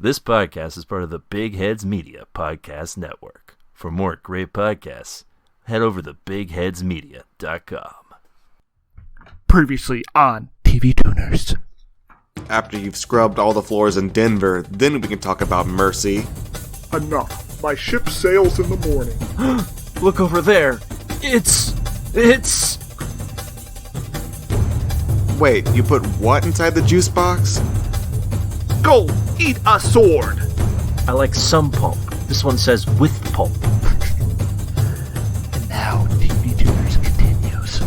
This podcast is part of the Big Heads Media Podcast Network. For more great podcasts, head over to bigheadsmedia.com. Previously on TV Tuners. After you've scrubbed all the floors in Denver, then we can talk about Mercy. Enough. My ship sails in the morning. Look over there. It's... Wait, you put what inside the juice box? Go eat a sword. I like some pulp. This one says with pulp. And now TV Tuners continues.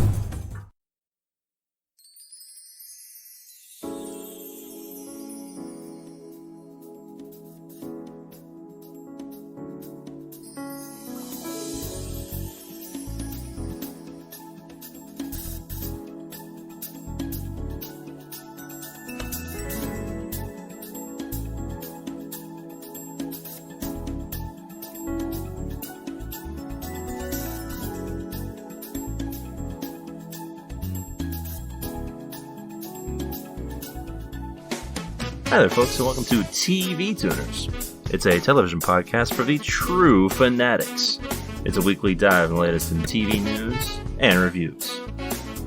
Hi there, folks, and welcome to TV Tuners. It's a television podcast for the true fanatics. It's a weekly dive in the latest in TV news and reviews.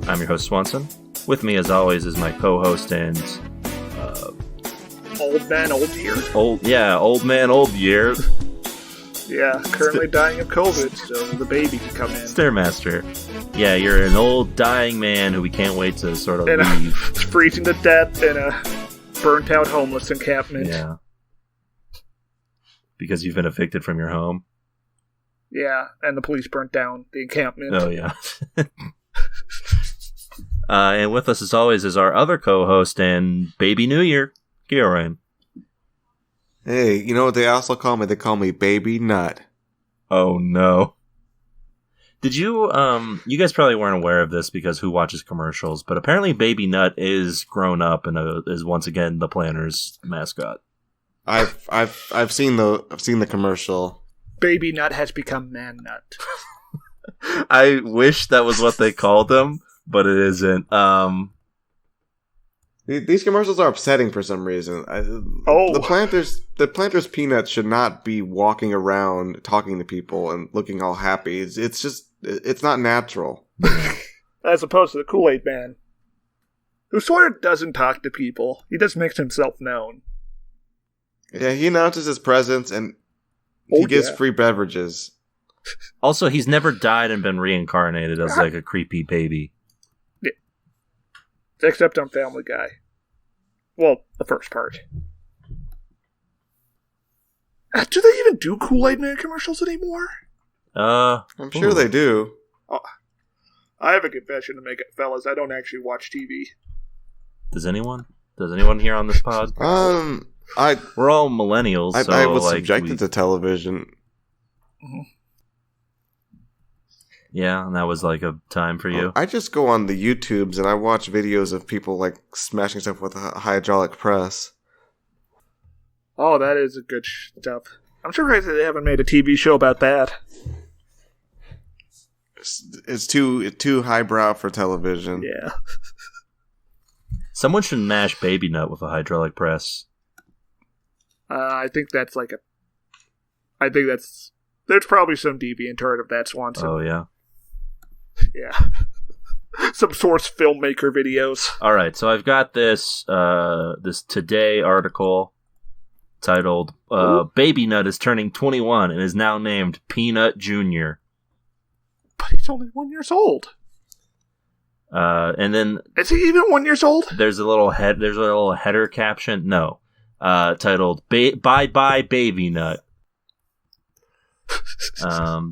I'm your host, Swanson. With me, as always, is my co-host and... Old man, old year. Old man, old year. Yeah, currently dying of COVID, so the baby can come in. Stairmaster. Yeah, you're an old, dying man who we can't wait to sort of leave. Freezing to death in a burnt-out homeless encampment. Yeah. Because you've been evicted from your home. Yeah, and the police burnt down the encampment. Oh, yeah. And with us, as always, is our other co-host and Baby New Year, Kieran. Hey, you know what they also call me? They call me Baby Nut. Oh, no. Did you, you guys probably weren't aware of this because who watches commercials, but apparently Baby Nut is grown up and is once again the Planters mascot. I've seen the commercial. Baby Nut has become Man Nut. I wish that was what they called him, but it isn't. These commercials are upsetting for some reason. The Planters Peanuts should not be walking around talking to people and looking all happy. It's not natural. As opposed to the Kool-Aid Man, who sort of doesn't talk to people. He just makes himself known. Yeah, he announces his presence and he gives free beverages. Also, he's never died and been reincarnated as like a creepy baby. Yeah. Except on Family Guy. Well, the first part. Do they even do Kool-Aid Man commercials anymore? I'm sure they do. Oh, I have a confession to make, fellas. I don't actually watch TV. Does anyone here on this pod? We're all millennials. I was subjected to television. Mm-hmm. Yeah, and that was like a time for you. I just go on the YouTubes and I watch videos of people like smashing stuff with a hydraulic press. Oh, that is a good stuff. I'm surprised they haven't made a TV show about that. It's too highbrow for television. Yeah. Someone should mash Baby Nut with a hydraulic press. I think that's there's probably some DeviantArt of that, Swanson. Oh, yeah? Yeah. Some source filmmaker videos. Alright, so I've got this Today article titled, Baby Nut is turning 21 and is now named Peanut Jr. But he's only 1 year old. And then... Is he even 1 year old? There's a little header caption, no, titled, Bye Bye Baby Nut.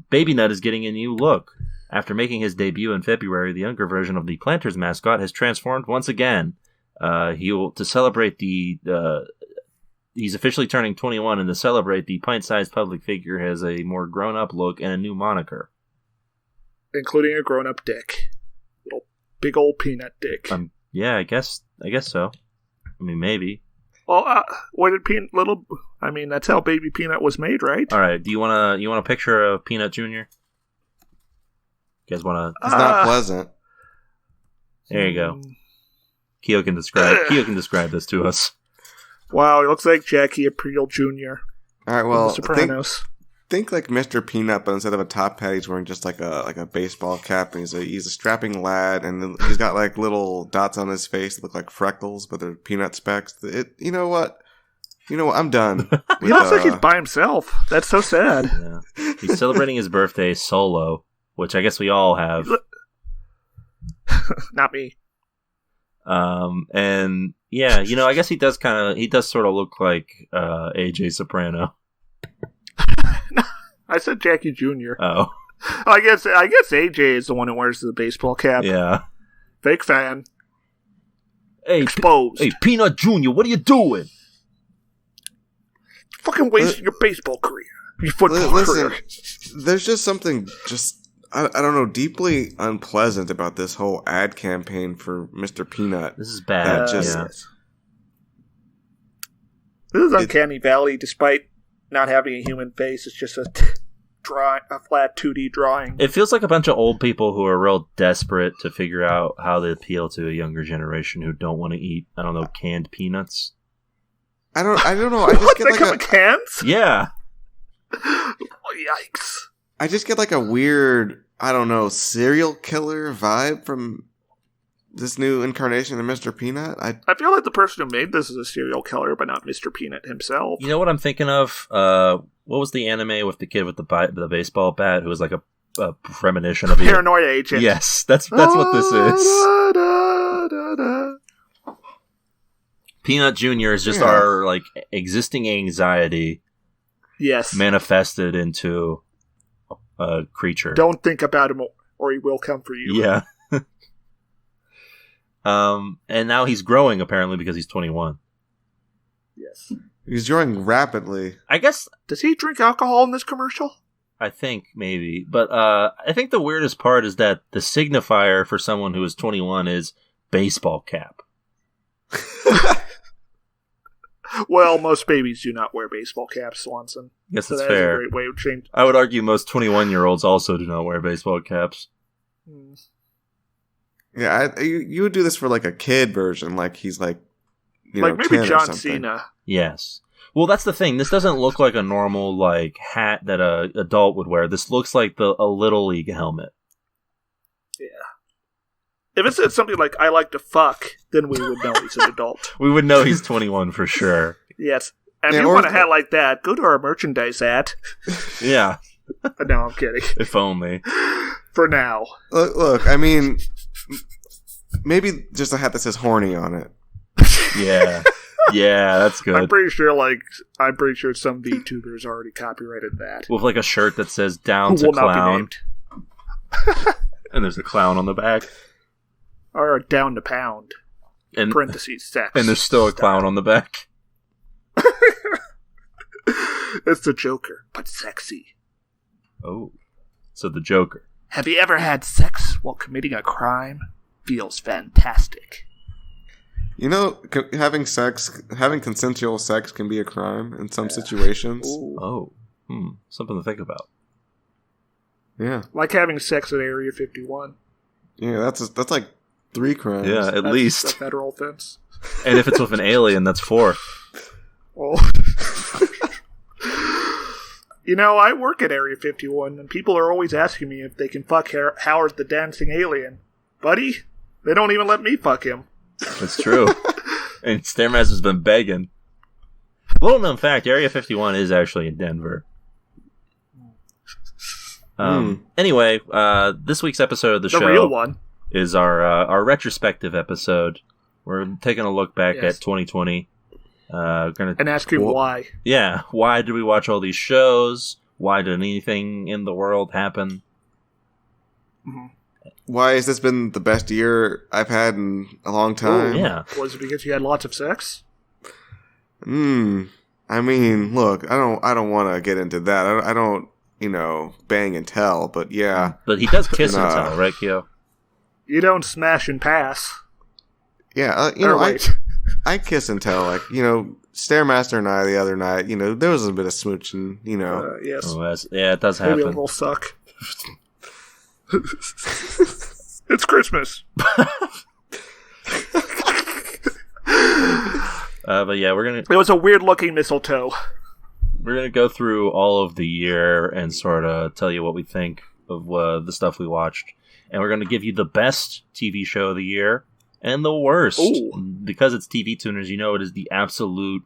Baby Nut is getting a new look. After making his debut in February, the younger version of the Planters mascot has transformed once again. To celebrate he's officially turning 21, and to celebrate, the pint-sized public figure has a more grown-up look and a new moniker. Including a grown-up dick. Little big old peanut dick. Yeah, I guess so. I mean, maybe. Well, what did that's how Baby Peanut was made, right? All right. Do you want a picture of Peanut Jr.? You guys want to? It's not pleasant. There you go. Keo can describe this to us. Wow, he looks like Jackie Aprile Jr. All right, well, The Sopranos. Think like Mr. Peanut, but instead of a top hat, he's wearing just like a baseball cap, and he's a strapping lad, and he's got like little dots on his face that look like freckles, but they're peanut specks. You know what? I'm done. He looks like he's by himself. That's so sad. Yeah. He's celebrating his birthday solo, which I guess we all have. Not me. And yeah, I guess he does sort of look like AJ Soprano. I said Jackie Jr. Oh. I guess AJ is the one who wears the baseball cap. Yeah. Fake fan. Hey, exposed. Hey, Peanut Jr., what are you doing? Fucking wasting your baseball career. Your football career. There's just something I don't know, deeply unpleasant about this whole ad campaign for Mr. Peanut. This is bad. This is Uncanny Valley, despite not having a human face. It's just a flat 2D drawing. It feels like a bunch of old people who are real desperate to figure out how to appeal to a younger generation who don't want to eat, I don't know, canned peanuts. I don't know. I just get they come in cans? Yeah. Oh, yikes. I just get like a weird, I don't know, serial killer vibe from this new incarnation of Mr. Peanut. I feel like the person who made this is a serial killer, but not Mr. Peanut himself. You know what I'm thinking of? What was the anime with the kid with the baseball bat who was like a premonition of Paranoia Agent? Yes, that's what this is. Peanut Jr. is just our like existing anxiety. Yes. Manifested into a creature. Don't think about him or he will come for you. Yeah. And now he's growing apparently because he's 21. Yes. He's growing rapidly. I guess. Does he drink alcohol in this commercial? I think maybe. But I think the weirdest part is that the signifier for someone who is 21 is baseball cap. Well, most babies do not wear baseball caps, Swanson. Yes, that's that fair. Is a great way of changing. I would argue most 21-year-olds also do not wear baseball caps. Yeah, you would do this for like a kid version, like he's like, like maybe John Cena. Yes. Well, that's the thing. This doesn't look like a normal like hat that a adult would wear. This looks like a Little League helmet. Yeah. If it said something like "I like to fuck," then we would know he's an adult. We would know he's 21 for sure. Yes. And if you want a hat like that, go to our merchandise hat. Yeah. No, I'm kidding. If only. For now. Look, I mean, maybe just a hat that says horny on it. Yeah. Yeah, that's good. I'm pretty sure some VTubers already copyrighted that. With like a shirt that says "Down to Clown." And there's a clown on the back. Or "Down to Pound." And parentheses sex. And there's still a clown on the back. It's the Joker, but sexy. Oh. So the Joker. Have you ever had sex while committing a crime? Feels fantastic. You know, having consensual sex can be a crime in some situations. Ooh. Oh. Something to think about. Yeah. Like having sex at Area 51. Yeah, that's like 3 crimes. Yeah, at least. That's a federal offense. And if it's with an alien, that's 4. Oh. You know, I work at Area 51, and people are always asking me if they can fuck Howard the Dancing Alien. Buddy, they don't even let me fuck him. That's true. And Stairmaster's been begging. Little known fact, Area 51 is actually in Denver. Anyway, this week's episode of the show real one. Is our retrospective episode. We're taking a look back at 2020. And asking why. Yeah, why did we watch all these shows? Why did anything in the world happen? Mm-hmm. Why has this been the best year I've had in a long time? Ooh, yeah. Was it because you had lots of sex? I mean, look, I don't want to get into that. I don't, bang and tell, but yeah. But he does kiss and tell, right, Kyo? You don't smash and pass. Yeah, I kiss and tell, like, Stairmaster and I the other night, there was a bit of smooching, Yes. Oh, yeah, it does happen. Maybe a little suck. It's Christmas. But yeah, It was a weird-looking mistletoe. we're gonna go through all of the year and sort of tell you what we think of the stuff we watched, and we're gonna give you the best TV show of the year and the worst. Ooh. Because it's TV Tuners, it is the absolute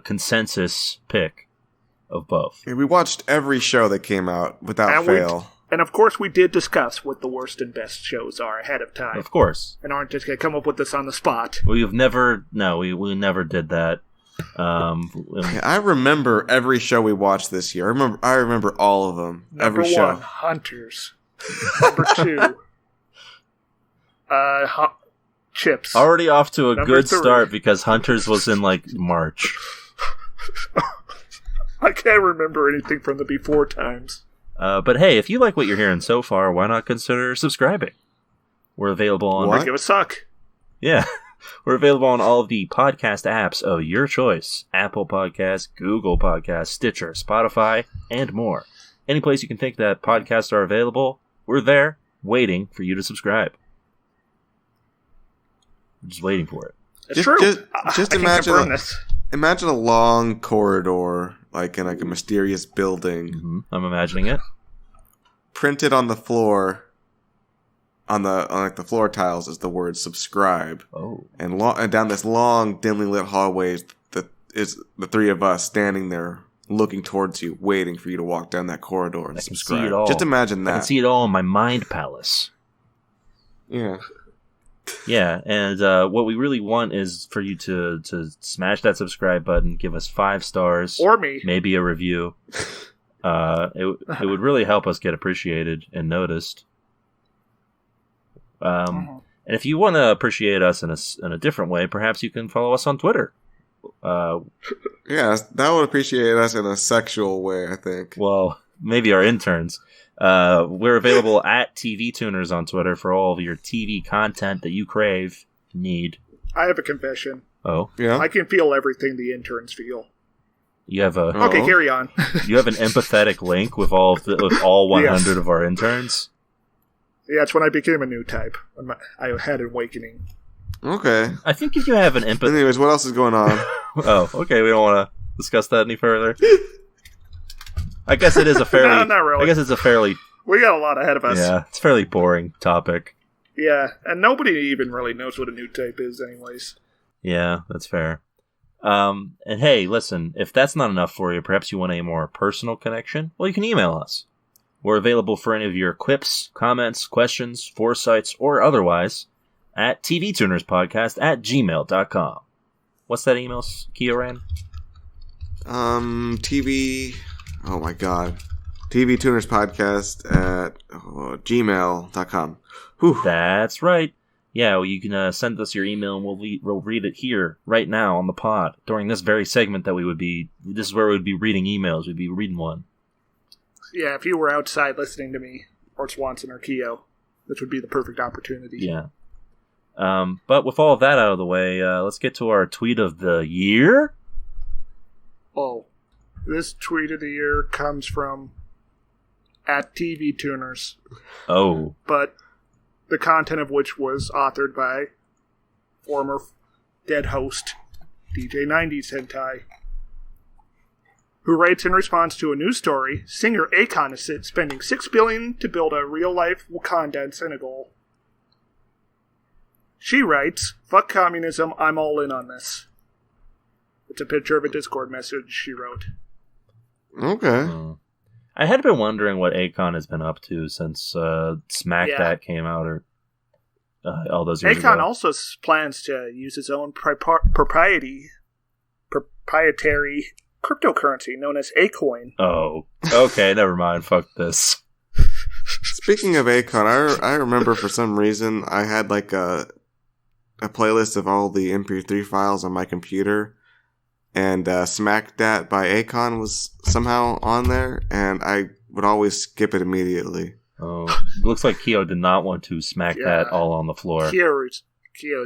consensus pick of both. We watched every show that came out without fail. And of course, we did discuss what the worst and best shows are ahead of time. Of course, and aren't just going to come up with this on the spot. we never did that. I remember every show we watched this year. I remember all of them. Number every one, show. Hunters. Number two, Chips. Already off to a Number good 3. start because Hunters was in March. I can't remember anything from the before times. But hey, if you like what you're hearing so far, why not consider subscribing? We're available on... What? Give a suck. Yeah. We're available on all of the podcast apps of your choice. Apple Podcasts, Google Podcasts, Stitcher, Spotify, and more. Any place you can think that podcasts are available, we're there, waiting for you to subscribe. We're just waiting for it. It's true. Just I can imagine confirm this. Imagine a long corridor, in a mysterious building. Mm-hmm. I'm imagining it. Printed on the floor, on the floor tiles, is the word "subscribe." Oh. And down this long, dimly lit hallway is the three of us standing there, looking towards you, waiting for you to walk down that corridor and subscribe. See it all. Just imagine that. I can see it all in my mind palace. Yeah. Yeah, and what we really want is for you to smash that subscribe button, give us 5 stars, Or me. maybe a review. It would really help us get appreciated and noticed. And if you want to appreciate us in a different way, perhaps you can follow us on Twitter. Yeah, that would appreciate us in a sexual way, I think. Well, maybe our interns. We're available at TV Tuners on Twitter for all of your TV content that you crave, need. I have a confession. Oh, Yeah. I can feel everything the interns feel. you have a Okay, carry on. you have an empathetic link with all 100 of our interns. Yeah, it's when I became a new type. I had an awakening. Okay. I think if you have an empathy. Anyways, what else is going on? Oh, okay. We don't want to discuss that any further. I guess it is a fairly. No, not really. I guess it's a fairly. We got a lot ahead of us. Yeah, it's a fairly boring topic. Yeah, and nobody even really knows what a new type is anyways. Yeah, that's fair. And hey, listen, if that's not enough for you, perhaps you want a more personal connection, well, you can email us. We're available for any of your quips, comments, questions, foresights, or otherwise at tvtunerspodcast@gmail.com. What's that email, Kioran? TV... Oh my god. tvtunerspodcast at gmail.com. Whew. That's right. Yeah, well, you can send us your email and we'll read it here, right now, on the pod. During this very segment that this is where we would be reading emails. We'd be reading one. Yeah, if you were outside listening to me, or Swanson or Keo, this would be the perfect opportunity. Yeah. But with all of that out of the way, let's get to our tweet of the year. Oh, this tweet of the year comes from at TV Tuners. Oh. But the content of which was authored by former dead host DJ 90s Hentai, who writes in response to a news story, singer Akon is spending $6 billion to build a real-life Wakanda in Senegal. She writes, "Fuck communism, I'm all in on this." It's a picture of a Discord message she wrote. Okay. I had been wondering what Akon has been up to since Smack That came out, or all those years ago. Akon also plans to use his own proprietary cryptocurrency known as Acoin. Oh, okay, never mind. Fuck this. Speaking of Akon, I remember for some reason I had a playlist of all the MP3 files on my computer, and Smack That by Akon was somehow on there, and I would always skip it immediately. Oh, looks like Keo did not want to smack that all on the floor. Keo is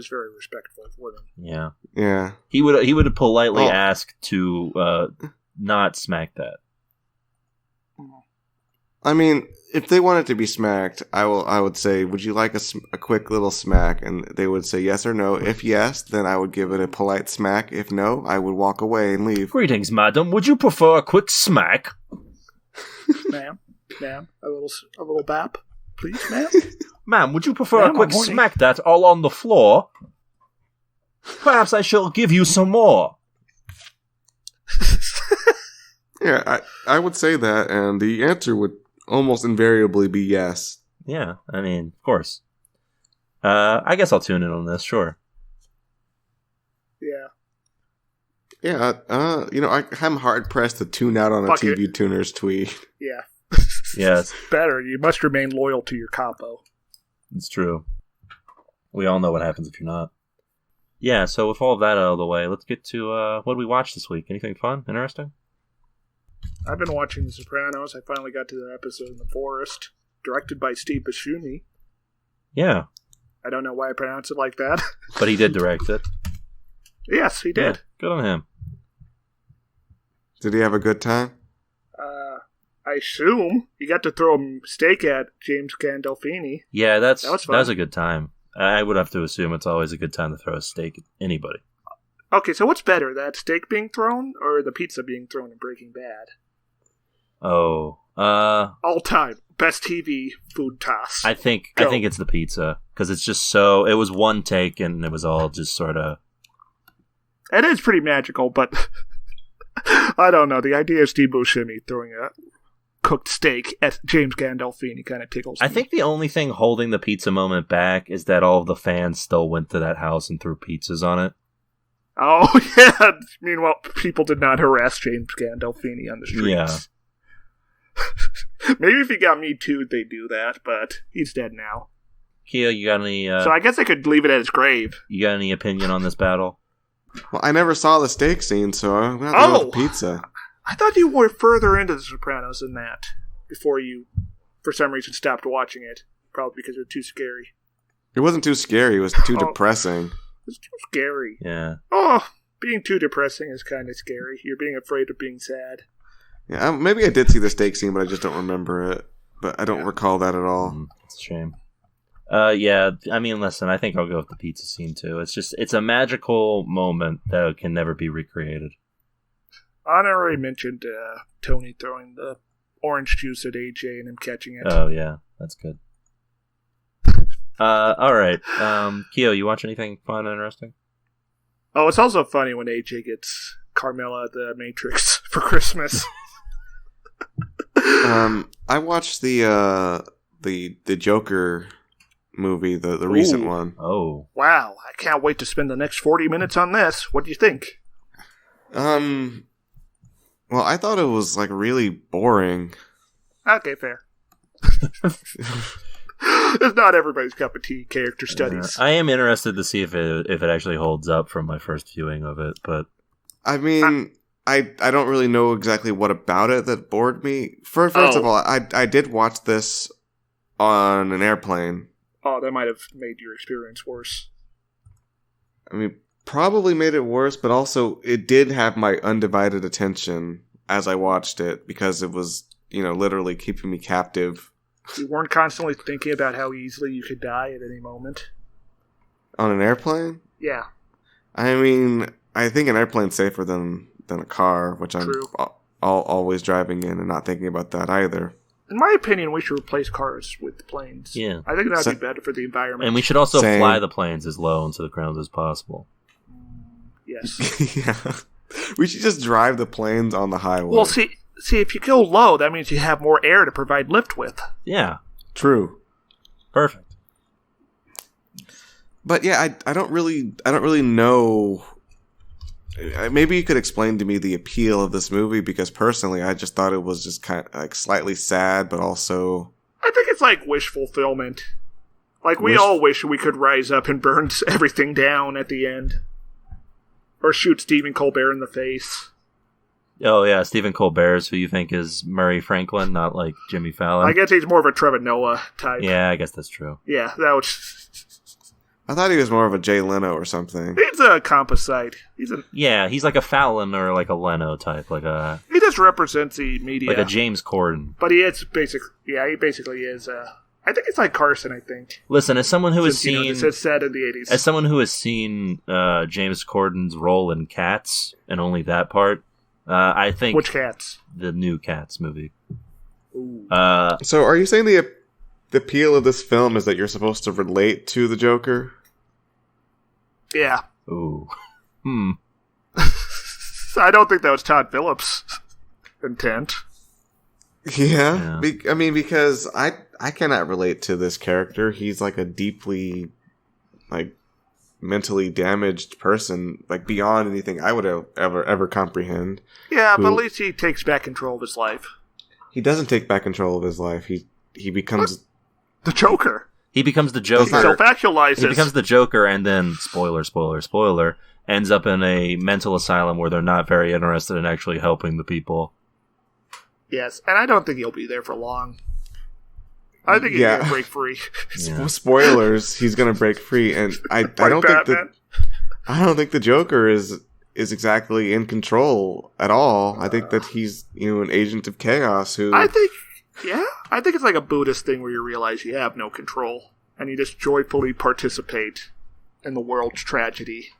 very respectful of women. Yeah. Yeah. He would politely ask to not smack that. I mean, if they wanted to be smacked, I would say, would you like a quick little smack? And they would say yes or no. If yes, then I would give it a polite smack. If no, I would walk away and leave. Greetings, madam. Would you prefer a quick smack? Ma'am, a little bap, please, ma'am. Ma'am, would you prefer Ma'am, a quick I'm horny. smack that all on the floor? Perhaps I shall give you some more. Yeah, I would say that, and the answer would almost invariably be yes. Yeah, I mean, of course. I guess I'll tune in on this, sure. Yeah. Yeah, I'm hard-pressed to tune out on a Fuck TV Tuner's tweet. Yeah. Yes, Better. You must remain loyal to your capo. it's true. We all know what happens if you're not. Yeah, so with all of that out of the way, let's get to what did we watch this week? Anything fun? Interesting? I've been watching The Sopranos. I finally got to the episode in the forest, directed by Steve Buscemi. Yeah, I don't know why I pronounce it like that. but he did direct it. Yes, he did. Yeah, good on him. Did he have a good time? I assume you got to throw a steak at James Gandolfini. Yeah, that was fun. was a good time. I would have to assume it's always a good time to throw a steak at anybody. Okay, so what's better, that steak being thrown or the pizza being thrown in Breaking Bad? Oh, All time best TV food toss. I think Go. it's the pizza because it's just so. It was one take and it was all just sort of. It is pretty magical, but I don't know. The idea of Steve Buscemi throwing a cooked steak at James Gandolfini kind of tickles me. I think the only thing holding the pizza moment back is that all of the fans still went to that house and threw pizzas on it. Oh, yeah. Meanwhile, people did not harass James Gandolfini on the streets. Yeah. Maybe if he got Me Too, they'd do that, but he's dead now. Kia, you got any? So I guess I could leave it at his grave. You got any opinion on this battle? Well, I never saw the steak scene, so I'm going to have to go with the pizza. I thought you were further into The Sopranos than that before you, for some reason, stopped watching it. Probably because it was too scary. It wasn't too scary. It was too depressing. It's too scary. Yeah. Oh, being too depressing is kind of scary. You're being afraid of being sad. Yeah, maybe I did see the steak scene, but I just don't remember it. But I don't recall that at all. It's a shame. Yeah, I mean, listen, I think I'll go with the pizza scene too. It's a magical moment that can never be recreated. I already mentioned Tony throwing the orange juice at AJ and him catching it. Oh, yeah, that's good. Alright, Keo, you watch anything fun and interesting? Oh, it's also funny when AJ gets Carmela the Matrix for Christmas. I watched the Joker movie, the recent one. Oh. Wow, I can't wait to spend the next 40 minutes on this. What do you think? Well, I thought it was like really boring. Okay, fair. It's not everybody's cup of tea, character studies. I am interested to see if it actually holds up from my first viewing of it, but... I mean, I don't really know exactly what about it that bored me. First of all, I did watch this on an airplane. Oh, that might have made your experience worse. I mean, probably made it worse, but also it did have my undivided attention as I watched it because it was, literally keeping me captive. You weren't constantly thinking about how easily you could die at any moment? On an airplane? Yeah. I mean, I think an airplane's safer than a car, which True. I'm always driving in and not thinking about that either. In my opinion, we should replace cars with planes. Yeah. I think that would be better for the environment. And we should also Same. fly the planes as low into the ground as possible. Yes. Yeah. We should just drive the planes on the highway. Well, see, if you go low, that means you have more air to provide lift with. Yeah. True. Perfect. But yeah, I don't really know. Maybe you could explain to me the appeal of this movie, because personally, I just thought it was just kind of like slightly sad, but also. I think it's like wish fulfillment. Like, we all wish we could rise up and burn everything down at the end. Or shoot Stephen Colbert in the face. Oh, yeah, Stephen Colbert's who you think is Murray Franklin, not like Jimmy Fallon. I guess he's more of a Trevor Noah type. Yeah, I guess that's true. Yeah, that was... I thought he was more of a Jay Leno or something. He's a composite. He's like a Fallon or like a Leno type, He just represents the media, like a James Corden. But he is he basically is. I think it's like Carson. I think. Listen, as someone who has seen, it's set in the 80s. As someone who has seen James Corden's role in Cats and only that part, I think which Cats? The new Cats movie. Ooh. So, are you saying the appeal of this film is that you're supposed to relate to the Joker? Yeah. Ooh. I don't think that was Todd Phillips' intent. Yeah. I mean, because I cannot relate to this character. He's like a deeply, like, mentally damaged person, like beyond anything I would ever comprehend. Yeah, but at least he takes back control of his life. He doesn't take back control of his life. He becomes the Joker. He becomes the Joker. He self-actualizes. He becomes the Joker, and then spoiler, ends up in a mental asylum where they're not very interested in actually helping the people. Yes, and I don't think he'll be there for long. I think he's gonna break free. Spoilers: he's gonna break free, and I don't think the Joker is exactly in control at all. I think that he's an agent of chaos who. I think it's like a Buddhist thing where you realize you have no control and you just joyfully participate in the world's tragedy.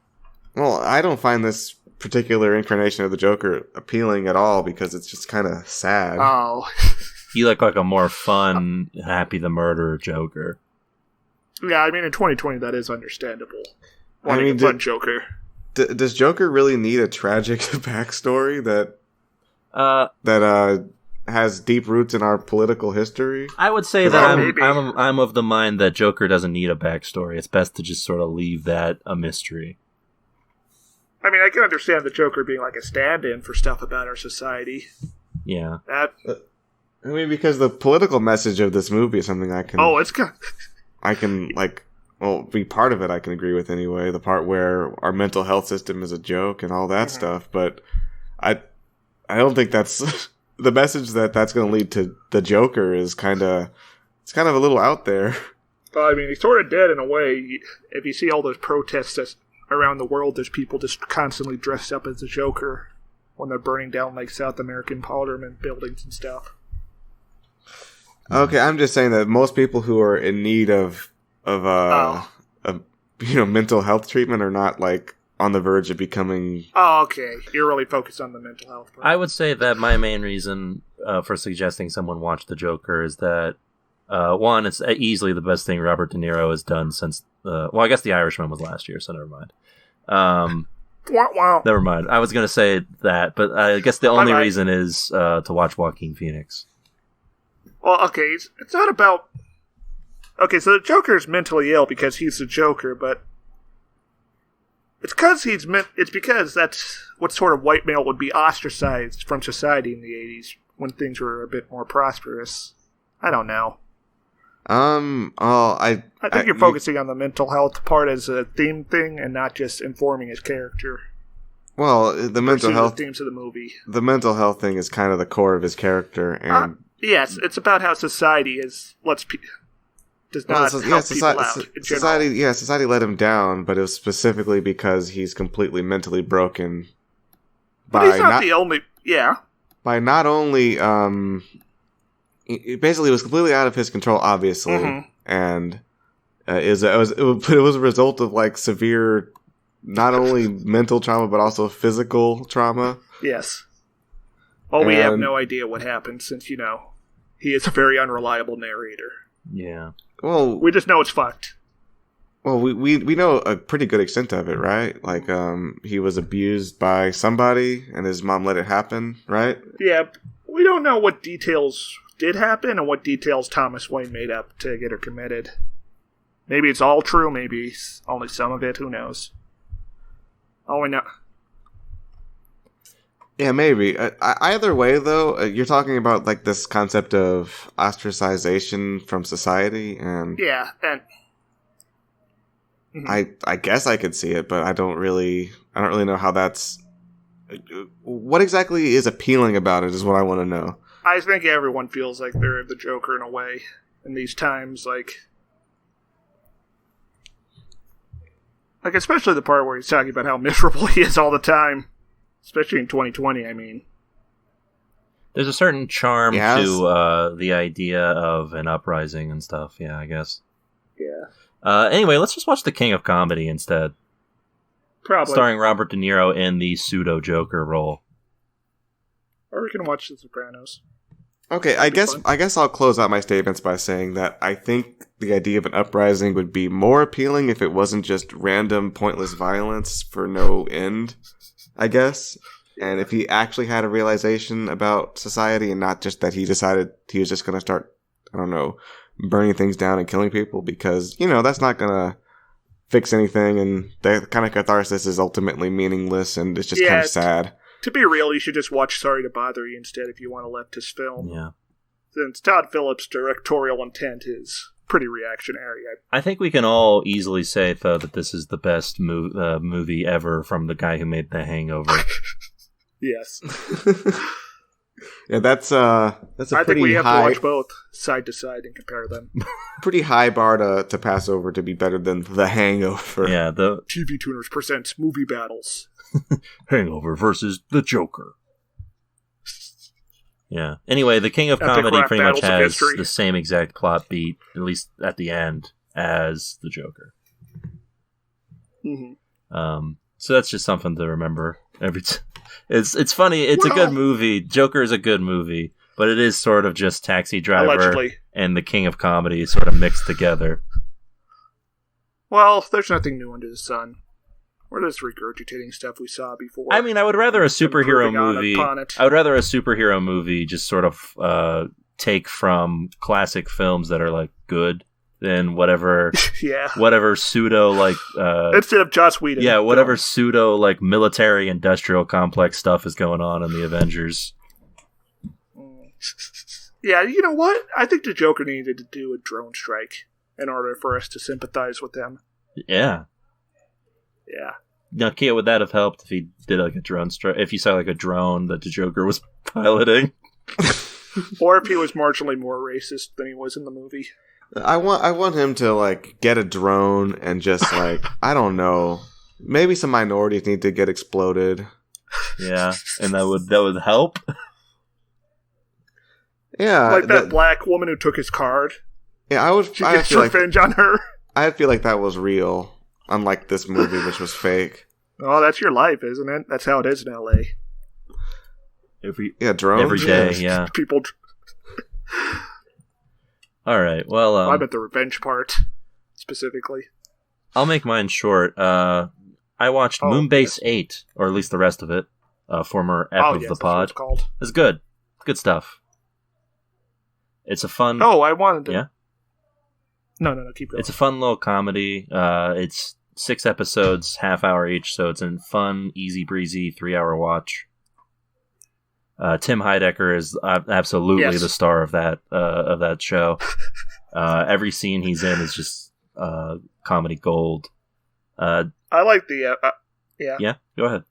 Well, I don't find this particular incarnation of the Joker appealing at all because it's just kind of sad. Oh. You look like a more fun, happy the murderer Joker. Yeah, I mean, in 2020, that is understandable. Wanting a fun Joker. Does Joker really need a tragic backstory that has deep roots in our political history? I would say that I'm of the mind that Joker doesn't need a backstory. It's best to just sort of leave that a mystery. I mean, I can understand the Joker being like a stand-in for stuff about our society. Yeah. I mean, because the political message of this movie is something I can... Oh, it's good. I can, be part of it I can agree with anyway. The part where our mental health system is a joke and all that stuff. But I don't think that's... the message that's going to lead to the Joker is kind of a little out there. Well, I mean, he's sort of dead in a way. If you see all those protests around the world, there's people just constantly dressed up as the Joker when they're burning down like South American parliament buildings and stuff. Okay, I'm just saying that most people who are in need of mental health treatment are not like on the verge of becoming... Oh, okay. You're really focused on the mental health part. I would say that my main reason for suggesting someone watch The Joker is that, one, it's easily the best thing Robert De Niro has done since... I guess The Irishman was last year, so never mind. Wow. Never mind. I was going to say that, but I guess the only reason is to watch Joaquin Phoenix. Well, okay, it's not about... Okay, so the Joker's mentally ill because he's the Joker, but... It's because that's what sort of white male would be ostracized from society in the 80s when things were a bit more prosperous. I don't know. I think you're focusing on the mental health part as a theme thing and not just informing his character. Well, the mental health themes of the movie. The mental health thing is kind of the core of his character, and yes, it's about how society does not help people out. Society let him down, but it was specifically because he's completely mentally broken. But he's not the only. Yeah. By not only it basically was completely out of his control, obviously, and it was a result of like severe, not only mental trauma but also physical trauma. Yes. Well, we have no idea what happened since he is a very unreliable narrator. Yeah. Well, we just know it's fucked. Well, we know a pretty good extent of it, right? Like, he was abused by somebody, and his mom let it happen, right? Yeah, we don't know what details did happen and what details Thomas Wayne made up to get her committed. Maybe it's all true, maybe only some of it, who knows? All we know... Yeah, maybe. Either way, though, you're talking about like this concept of ostracization from society, and yeah, and I guess I could see it, but I don't really know how that's. What exactly is appealing about it is what I want to know. I think everyone feels like they're the Joker in a way in these times. Like, Like, especially the part where he's talking about how miserable he is all the time. Especially in 2020, I mean. There's a certain charm to the idea of an uprising and stuff, yeah, I guess. Yeah. Anyway, let's just watch The King of Comedy instead. Probably. Starring Robert De Niro in the pseudo-Joker role. Or we can watch The Sopranos. Okay, I guess I'll close out my statements by saying that I think the idea of an uprising would be more appealing if it wasn't just random, pointless violence for no end, I guess. And if he actually had a realization about society and not just that he decided he was just going to start, I don't know, burning things down and killing people, because, that's not going to fix anything, and the kind of catharsis is ultimately meaningless, and it's just kind of sad. To be real, you should just watch Sorry to Bother You instead if you want a leftist film. Yeah. Since Todd Phillips' directorial intent is pretty reactionary. I think we can all easily say, though, that this is the best movie ever from the guy who made The Hangover. Yes. Yeah, that's a pretty high... I think we have to watch both side to side and compare them. Pretty high bar to pass over to be better than The Hangover. Yeah, the TV Tuners presents Movie Battles. Hangover versus the Joker. Yeah. Anyway, The King of Comedy pretty much has the same exact plot beat, at least at the end, as the Joker. Mm-hmm. So that's just something to remember every time. It's funny. It's a good movie. Joker is a good movie, but it is sort of just Taxi Driver and The King of Comedy sort of mixed together. Well, there's nothing new under the sun. We're just regurgitating stuff we saw before. I mean, I would rather a superhero movie. I would rather a superhero movie just sort of take from classic films that are like good than whatever whatever pseudo like instead of Joss Whedon. Yeah, whatever pseudo like military industrial complex stuff is going on in the Avengers. Yeah, you know what? I think the Joker needed to do a drone strike in order for us to sympathize with him. Yeah. Yeah. Now, Kia, would that have helped if he did like a drone strike? If you saw like a drone that the Joker was piloting? Or if he was marginally more racist than he was in the movie. I want him to like get a drone and just like I don't know, maybe some minorities need to get exploded. Yeah, and that would help. Yeah, like that black woman who took his card. Yeah, I gets revenge on her. I feel like that was real, unlike this movie, which was fake. Oh, that's your life, isn't it? That's how it is in LA. Drones every day. Yeah, people. All right. Well, I meant the revenge part specifically. I'll make mine short. I watched Moonbase 8, or at least the rest of it. Former ep of the pod. It's good. Good stuff. It's a fun. Oh, I wanted to. Yeah. No, keep going. It's a fun little comedy. It's 6 episodes, half hour each, so it's a fun, easy breezy 3-hour watch. Tim Heidecker is absolutely the star of that show. Every scene he's in is just comedy gold. I like the Yeah, go ahead.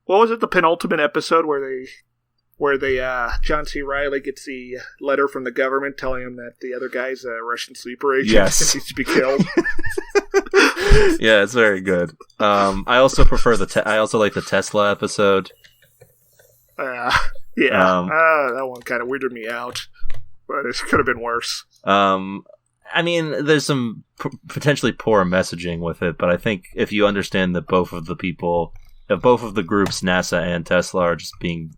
What was it? The penultimate episode where they John C. Reilly gets the letter from the government telling him that the other guy's a Russian sleeper agent and needs to be killed. Yeah, it's very good. I also prefer I also like the Tesla episode. That one kind of weirded me out, but it could have been worse. I mean, there's some potentially poor messaging with it, but I think if you understand that both of the groups, NASA and Tesla, are just being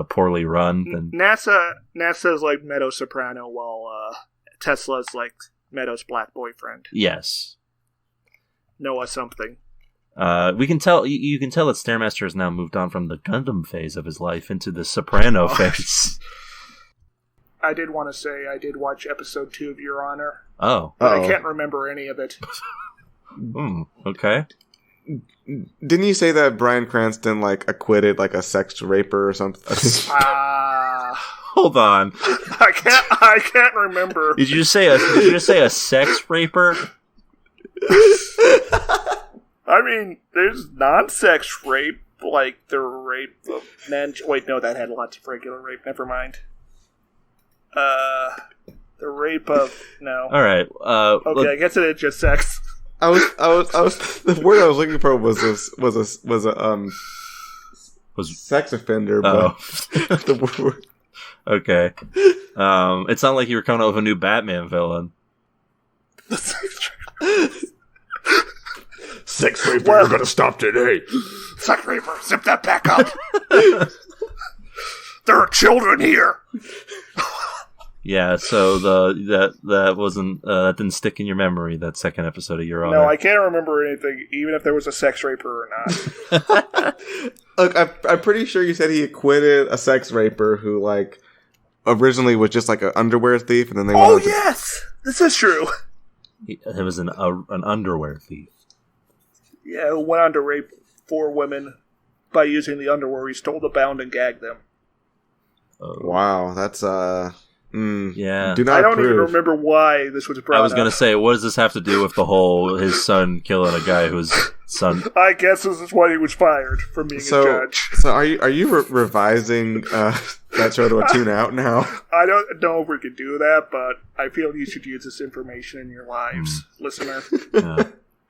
poorly run, then NASA's like Meadows Soprano, while Tesla's like Meadows' black boyfriend. Yes, Noah something. We can tell. You can tell that Stairmaster has now moved on from the Gundam phase of his life into the Soprano phase. I did want to say I did watch episode 2 of Your Honor. Oh, but I can't remember any of it. Okay. Didn't you say that Bryan Cranston like acquitted like a sex raper or something? Hold on. I can't remember. Did you just say a sex raper? I mean, there's non-sex rape, like the rape of men. Wait, no, that had lots of regular rape. Never mind. The rape of no. All right. Okay, I guess it is just sex. The word I was looking for was sex offender, but the word. Okay. It sounded like you were coming up with a new Batman villain. Sex raper, you're gonna stop today. Sex raper, zip that back up. There are children here. Yeah, so that wasn't that didn't stick in your memory, that second episode of Your Honor. No, I can't remember anything, even if there was a sex raper or not. Look, I'm pretty sure you said he acquitted a sex raper who, like, originally was just like an underwear thief, and then they went on to... yes! This is true. It was an underwear thief. Yeah, who went on to rape 4 women by using the underwear he stole to bound and gag them. Wow, that's, yeah. Do not I don't approve. even remember why this was brought up. I was going to say, what does this have to do with the whole his son killing a guy whose son... I guess this is why he was fired from being a judge. So are you revising that show to a tune out now? I don't know if we could do that, but I feel you should use this information in your lives, listener,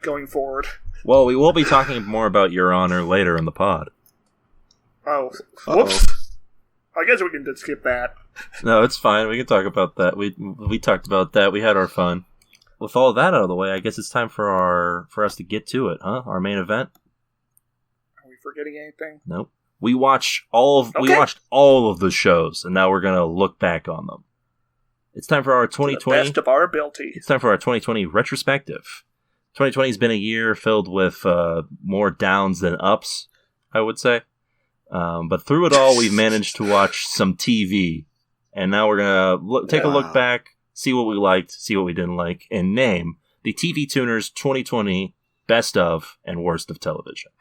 going forward. Well, we will be talking more about Your Honor later in the pod. Oh, whoops. I guess we can just skip that. No, it's fine. We can talk about that. We talked about that. We had our fun. With all that out of the way, I guess it's time for us to get to it, huh? Our main event. Are we forgetting anything? Nope. We watched all of the shows, and now we're gonna look back on them. It's time for our 2020. To the best of our ability. It's time for our 2020 retrospective. 2020 has been a year filled with more downs than ups, I would say. But through it all, we've managed to watch some TV. And now we're going to take a look back, see what we liked, see what we didn't like, and name the TV Tuners 2020 Best of and Worst of Television.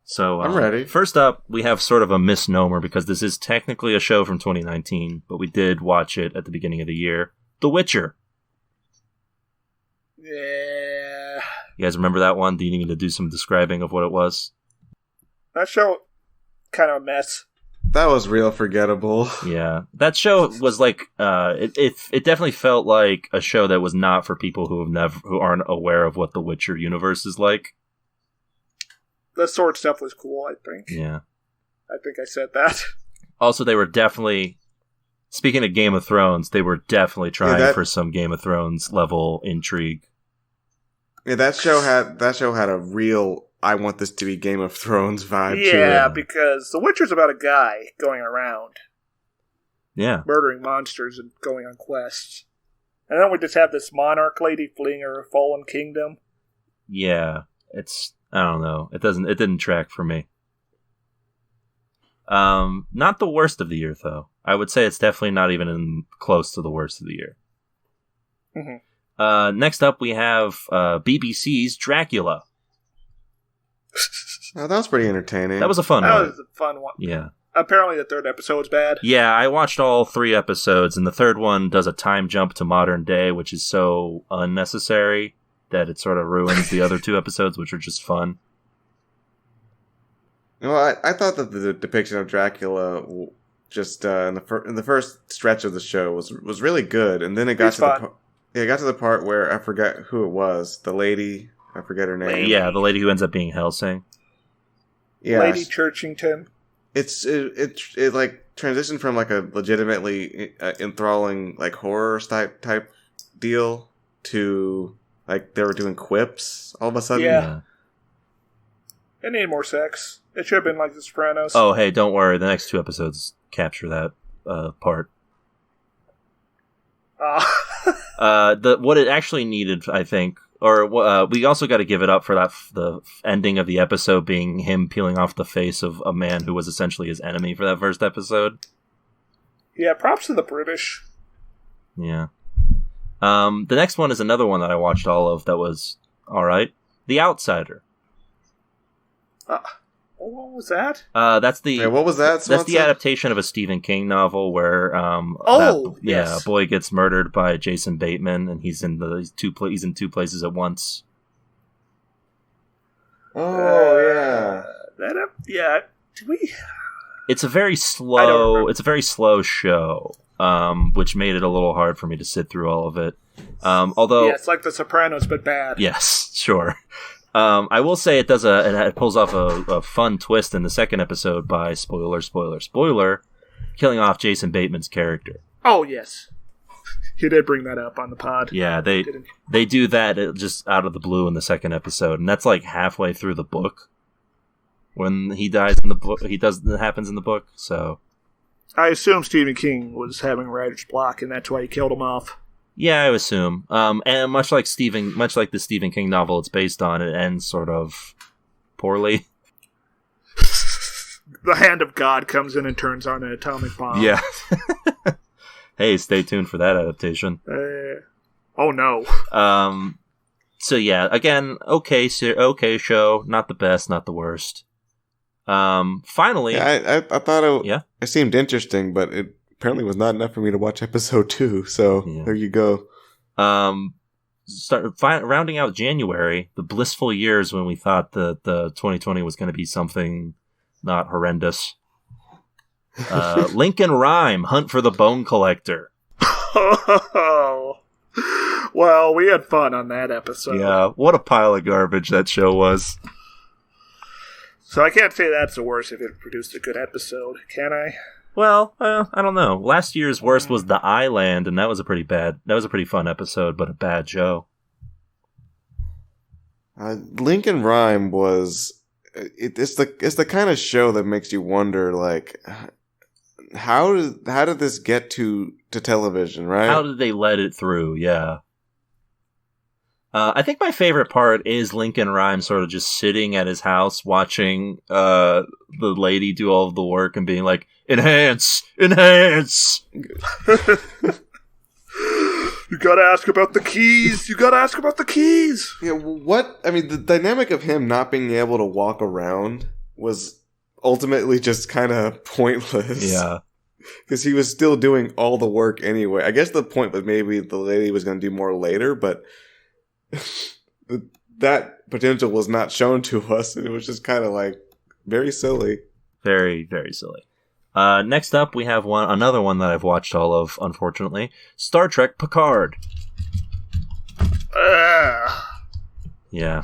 So I'm ready. First up, we have sort of a misnomer because this is technically a show from 2019, but we did watch it at the beginning of the year. The Witcher. Yeah. You guys remember that one? Do you need me to do some describing of what it was? That show, kind of a mess. That was real forgettable. Yeah, that show was like it definitely felt like a show that was not for people who aren't aware of what the Witcher universe is like. The sword stuff was cool, I think. Yeah, I think I said that. Also, they were definitely, speaking of Game of Thrones, they were definitely trying for some Game of Thrones level intrigue. Yeah, that show had a real I want this to be Game of Thrones vibe to it. Yeah, because The Witcher's about a guy going around. Yeah. Murdering monsters and going on quests. And then we just have this monarch lady fleeing her fallen kingdom. Yeah. I don't know. It didn't track for me. Not the worst of the year, though. I would say it's definitely not even close to the worst of the year. Mm-hmm. Next up, we have BBC's Dracula. Oh, that was pretty entertaining. That was a fun one. That was a fun one. Yeah. Apparently the third episode's bad. Yeah, I watched all 3 episodes, and the third one does a time jump to modern day, which is so unnecessary that it sort of ruins the other 2 episodes, which are just fun. Well, I thought that the depiction of Dracula just in the first stretch of the show was really good, and then it got to the part where I forget who it was. The lady, I forget her name. Yeah, the lady who ends up being Helsing. Yeah, Lady Churchington. It like transitioned from like a legitimately enthralling like horror type deal to like they were doing quips all of a sudden. Yeah. It needed more sex. It should have been like The Sopranos. Oh, hey, don't worry. The next 2 episodes capture that part. What it actually needed, I think, or we also got to give it up for the ending of the episode being him peeling off the face of a man who was essentially his enemy for that first episode. Yeah, props to the British. Yeah. The next one is another one that I watched all of that was all right. The Outsider. What was that? That's the. Yeah, what was that? That's the adaptation of a Stephen King novel where yes. a boy gets murdered by Jason Bateman, and he's in two places at once. Oh yeah. Do we? It's a very slow. It's a very slow show, which made it a little hard for me to sit through all of it. Although, Yeah, it's like The Sopranos, but bad. yes, sure. I will say it pulls off a fun twist in the second episode by spoiler, killing off Jason Bateman's character. Oh, yes. You did bring that up on the pod. Yeah, they do that just out of the blue in the second episode, and that's like halfway through the book when he dies in the book. That happens in the book. So I assume Stephen King was having writer's block, and that's why he killed him off. yeah, I assume. And much like the Stephen King novel it's based on, it ends sort of poorly. The hand of God comes in and turns on an atomic bomb. Yeah. Hey, stay tuned for that adaptation. Oh no. So yeah, again, okay show, not the best, not the worst. Finally, Yeah, I thought yeah? it seemed interesting, but it apparently was not enough for me to watch episode 2. So there you go. Rounding out January, the blissful years when we thought that the 2020 was going to be something not horrendous. Lincoln Rhyme, Hunt for the Bone Collector. Well, we had fun on that episode. Yeah, what a pile of garbage that show was. So I can't say that's the worst if it produced a good episode, can I? Well, I don't know. Last year's worst was The Island, and that was a pretty fun episode, but a bad show. Lincoln Rhyme was it's the kind of show that makes you wonder, like, how did this get to television, right? How did they let it through? Yeah. I think my favorite part is Lincoln Rhyme sort of just sitting at his house watching the lady do all of the work and being like, enhance! Enhance! You gotta ask about the keys! You gotta ask about the keys! Yeah, the dynamic of him not being able to walk around was ultimately just kind of pointless. Yeah. Because he was still doing all the work anyway. I guess the point was maybe the lady was going to do more later, but that potential was not shown to us, and it was just kind of like very silly. Very, very silly. Next up, we have another one that I've watched all of, unfortunately. Star Trek Picard. Yeah.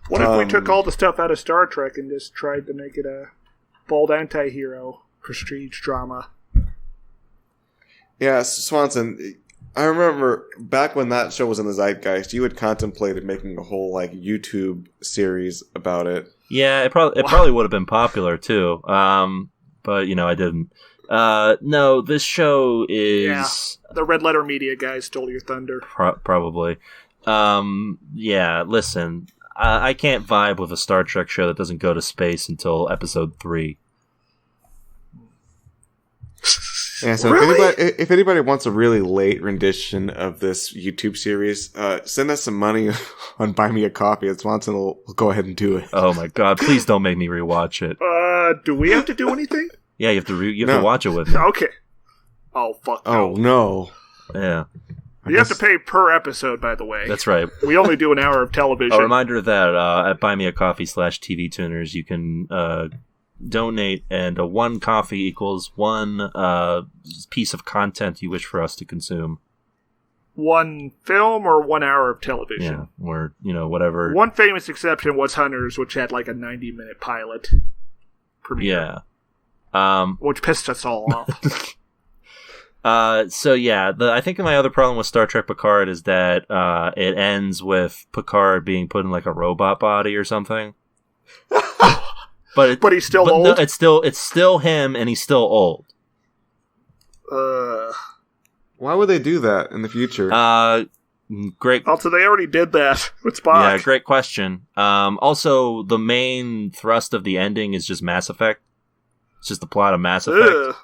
What if we took all the stuff out of Star Trek and just tried to make it a bold anti-hero prestige drama? Yeah, Swanson, I remember back when that show was in the zeitgeist, you had contemplated making a whole like YouTube series about it. Yeah, it probably would have been popular too. But I didn't. No, this show is... Yeah, the Red Letter Media guys stole your thunder. Probably. Yeah, listen, I can't vibe with a Star Trek show that doesn't go to space until episode 3. Yeah, so Really? if anybody wants a really late rendition of this YouTube series, send us some money on Buy Me a Coffee, and Swanson will go ahead and do it. Oh my god, please don't make me rewatch it. Do we have to do anything? Yeah, you have to watch it with me. Okay. Oh, fuck no. Oh, no. Yeah, You have to pay per episode, by the way. that's right. We only do an hour of television. A reminder that at buymeacoffee.com/TV Tuners, you can donate, and one coffee equals one piece of content you wish for us to consume. One film or 1 hour of television? Yeah, or whatever. One famous exception was Hunters, which had like a 90-minute pilot premiere. Yeah. Which pissed us all off. So yeah, I think my other problem with Star Trek Picard is that it ends with Picard being put in like a robot body or something. But he's still old? No, it's still him, and he's still old. Why would they do that in the future? Great. Also, they already did that with Spock. Yeah, great question. Also, the main thrust of the ending is just Mass Effect. It's just the plot of Mass Effect. Ugh.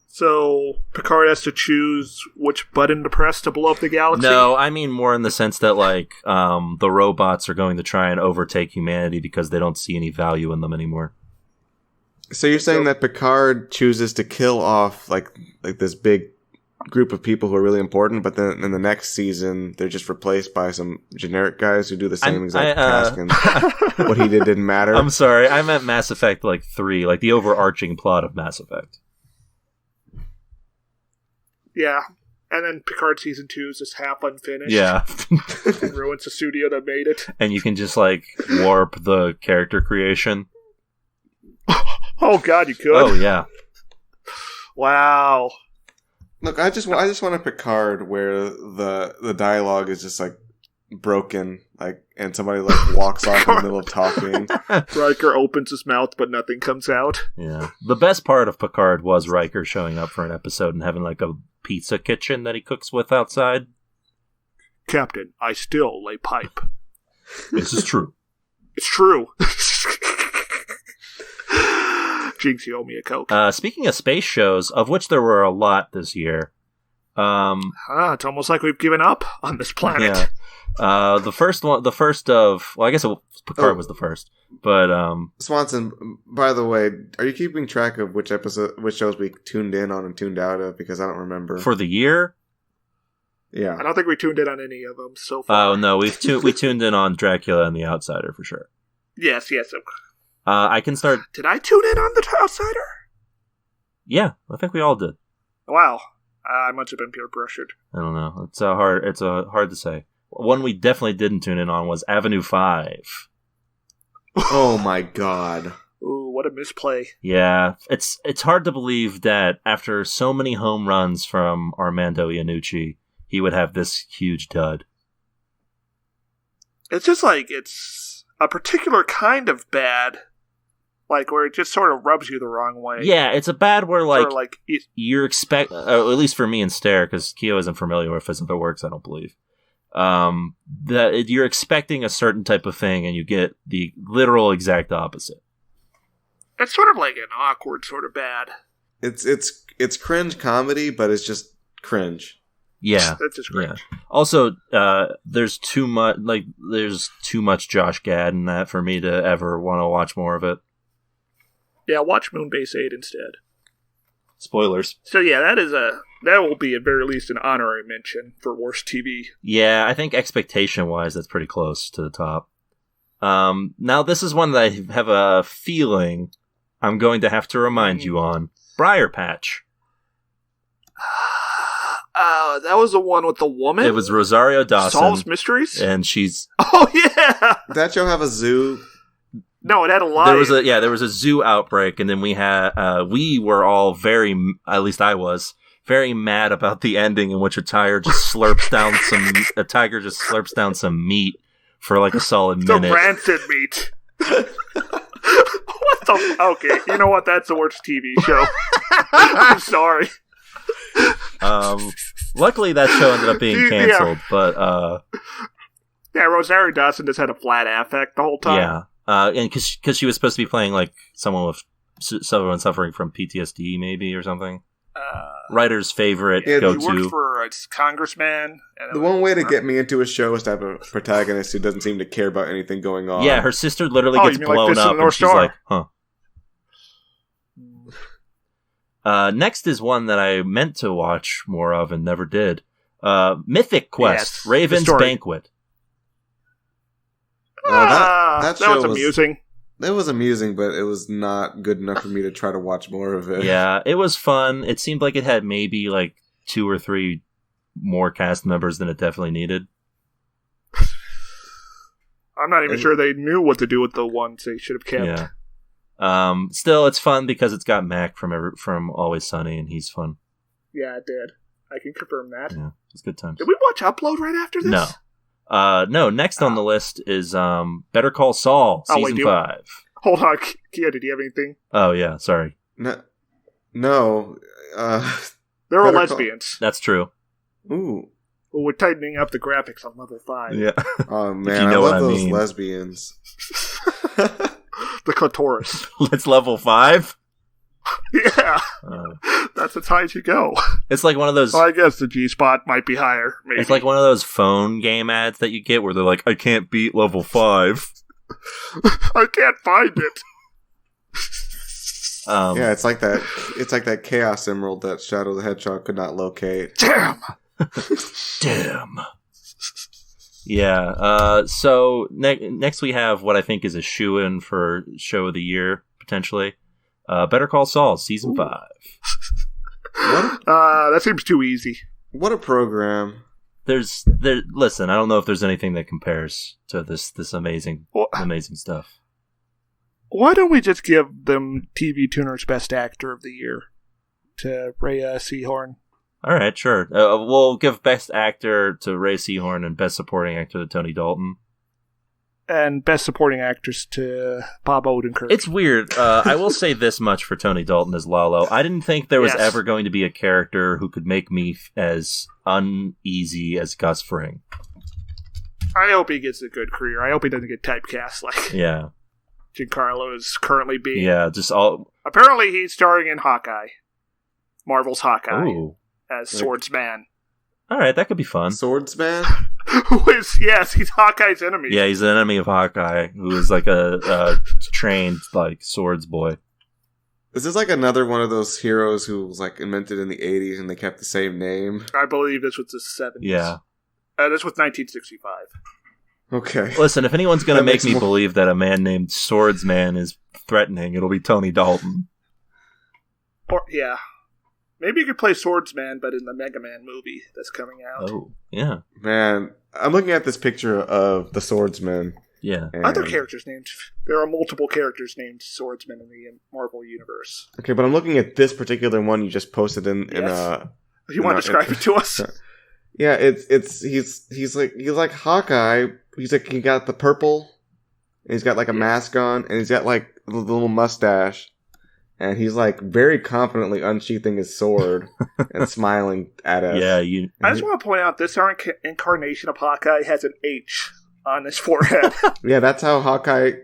So Picard has to choose which button to press to blow up the galaxy? No, I mean more in the sense that like the robots are going to try and overtake humanity because they don't see any value in them anymore. So you're saying that Picard chooses to kill off like this big group of people who are really important, but then in the next season they're just replaced by some generic guys who do the same exact task, and what he did didn't matter? I'm sorry, I meant Mass Effect 3, like the overarching plot of Mass Effect. Yeah. And then Picard Season 2 is just half unfinished. Yeah. And ruins the studio that made it. And you can just, like, warp the character creation. Oh, God, you could? Oh, yeah. Wow. Look, I just want a Picard where the dialogue is just like broken, like, and somebody like walks off in the middle of talking. Riker opens his mouth, but nothing comes out. Yeah. The best part of Picard was Riker showing up for an episode and having like a pizza kitchen that he cooks with outside. Captain, I still lay pipe. This is true. It's true. Jinx, you owe me a Coke. Speaking of space shows, of which there were a lot this year. It's almost like we've given up on this planet. Yeah. I guess Picard was the first, but Swanson, by the way, are you keeping track of which shows we tuned in on and tuned out of? Because I don't remember. For the year? Yeah. I don't think we tuned in on any of them so far. Oh, no, we tuned in on Dracula and The Outsider for sure. Yes. I can start. Did I tune in on The Outsider? Yeah, I think we all did. Wow. I must have been peer pressured. I don't know. It's hard to say. One we definitely didn't tune in on was Avenue 5. Oh my god. Ooh, what a misplay. Yeah, it's hard to believe that after so many home runs from Armando Iannucci, he would have this huge dud. It's just like, it's a particular kind of bad, like where it just sort of rubs you the wrong way. Yeah, it's a bad where Sort of like you're at least for me and Stare, because Keo isn't familiar with his other works, I don't believe. That you're expecting a certain type of thing and you get the literal exact opposite. It's sort of like an awkward sort of bad. It's cringe comedy, but it's just cringe. Yeah, That's just cringe. Yeah. Also, there's too much Josh Gad in that for me to ever want to watch more of it. Yeah, watch Moonbase 8 instead. Spoilers. So yeah, that will be at very least an honorary mention for worst TV. Yeah, I think expectation-wise, that's pretty close to the top. Now, this is one that I have a feeling I'm going to have to remind you on. Briar Patch. That was the one with the woman? It was Rosario Dawson. Solves mysteries? And she's... Oh, yeah! Did that show have a zoo? No, it had a lion. There was a zoo outbreak, and then we were all at least I was, very mad about the ending in which a tiger just slurps down some meat for like a solid minute. The rancid meat. What the... Okay, you know what? That's the worst TV show. I'm sorry. Luckily that show ended up being canceled, but yeah, Rosario Dawson just had a flat affect the whole time. Yeah, and because she was supposed to be playing like someone suffering from PTSD, maybe, or something. Writer's favorite go-to. He worked for a congressman. The one way to get me into a show is to have a protagonist who doesn't seem to care about anything going on. Yeah, her sister literally gets blown up, and she's like, huh. Next is one that I meant to watch more of and never did. Mythic Quest, Raven's Banquet. That show was amusing. It was amusing, but it was not good enough for me to try to watch more of it. Yeah, it was fun. It seemed like it had maybe like 2 or 3 more cast members than it definitely needed. I'm not even sure they knew what to do with the ones they should have kept. Yeah. Still, it's fun because it's got Mac from Always Sunny, and he's fun. Yeah, it did. I can confirm that. Yeah, it's good times. Did we watch Upload right after this? No. No, next on the list is Better Call Saul, Season 5. Hold on, Kia, did you have anything? Oh, yeah, sorry. No. There were lesbians. That's true. Ooh. Well, we're tightening up the graphics on level 5. Yeah. Oh, man, I love those lesbians. The clitoris. It's level 5? Yeah. That's as high as you go. It's like one of those... Well, I guess the G-spot might be higher, maybe. It's like one of those phone game ads that you get where they're like, I can't beat level 5. I can't find it. Yeah, it's like that Chaos Emerald that Shadow the Hedgehog could not locate. Damn! Damn. Yeah, so next we have what I think is a shoo-in for Show of the Year, potentially. Better Call Saul, Season 5. That seems too easy. What a program. Listen, I don't know if there's anything that compares to this amazing stuff. Why don't we just give them TV Tuner's Best Actor of the Year to Rhea Seehorn? All right, sure. We'll give Best Actor to Ray Seahorn and Best Supporting Actor to Tony Dalton. And Best Supporting Actress to Bob Odenkirk. It's weird. I will say this much for Tony Dalton as Lalo. I didn't think there was ever going to be a character who could make me as uneasy as Gus Fring. I hope he gets a good career. I hope he doesn't get typecast like Giancarlo is currently being. Yeah, just all... Apparently he's starring in Hawkeye. Marvel's Hawkeye. Ooh. As Swordsman. All right, that could be fun. Swordsman? He's Hawkeye's enemy. Yeah, he's an enemy of Hawkeye, who is like a trained like swords boy. Is this like another one of those heroes who was like invented in the 80s and they kept the same name? I believe this was the 70s. Yeah. This was 1965. Okay. Listen, if anyone's going to make me believe that a man named Swordsman is threatening, it'll be Tony Dalton. Or maybe you could play Swordsman, but in the Mega Man movie that's coming out. Oh, yeah. Man, I'm looking at this picture of the Swordsman. Yeah. Other characters named... There are multiple characters named Swordsman in the Marvel Universe. Okay, but I'm looking at this particular one you just posted in you want to describe it to us? Yeah, he's like Hawkeye. He's like, he got the purple, and he's got like a mask on, and he's got like the little mustache. And he's like very confidently unsheathing his sword and smiling at us. Yeah, I just want to point out this incarnation of Hawkeye has an H on his forehead. Yeah, that's how Hawkeye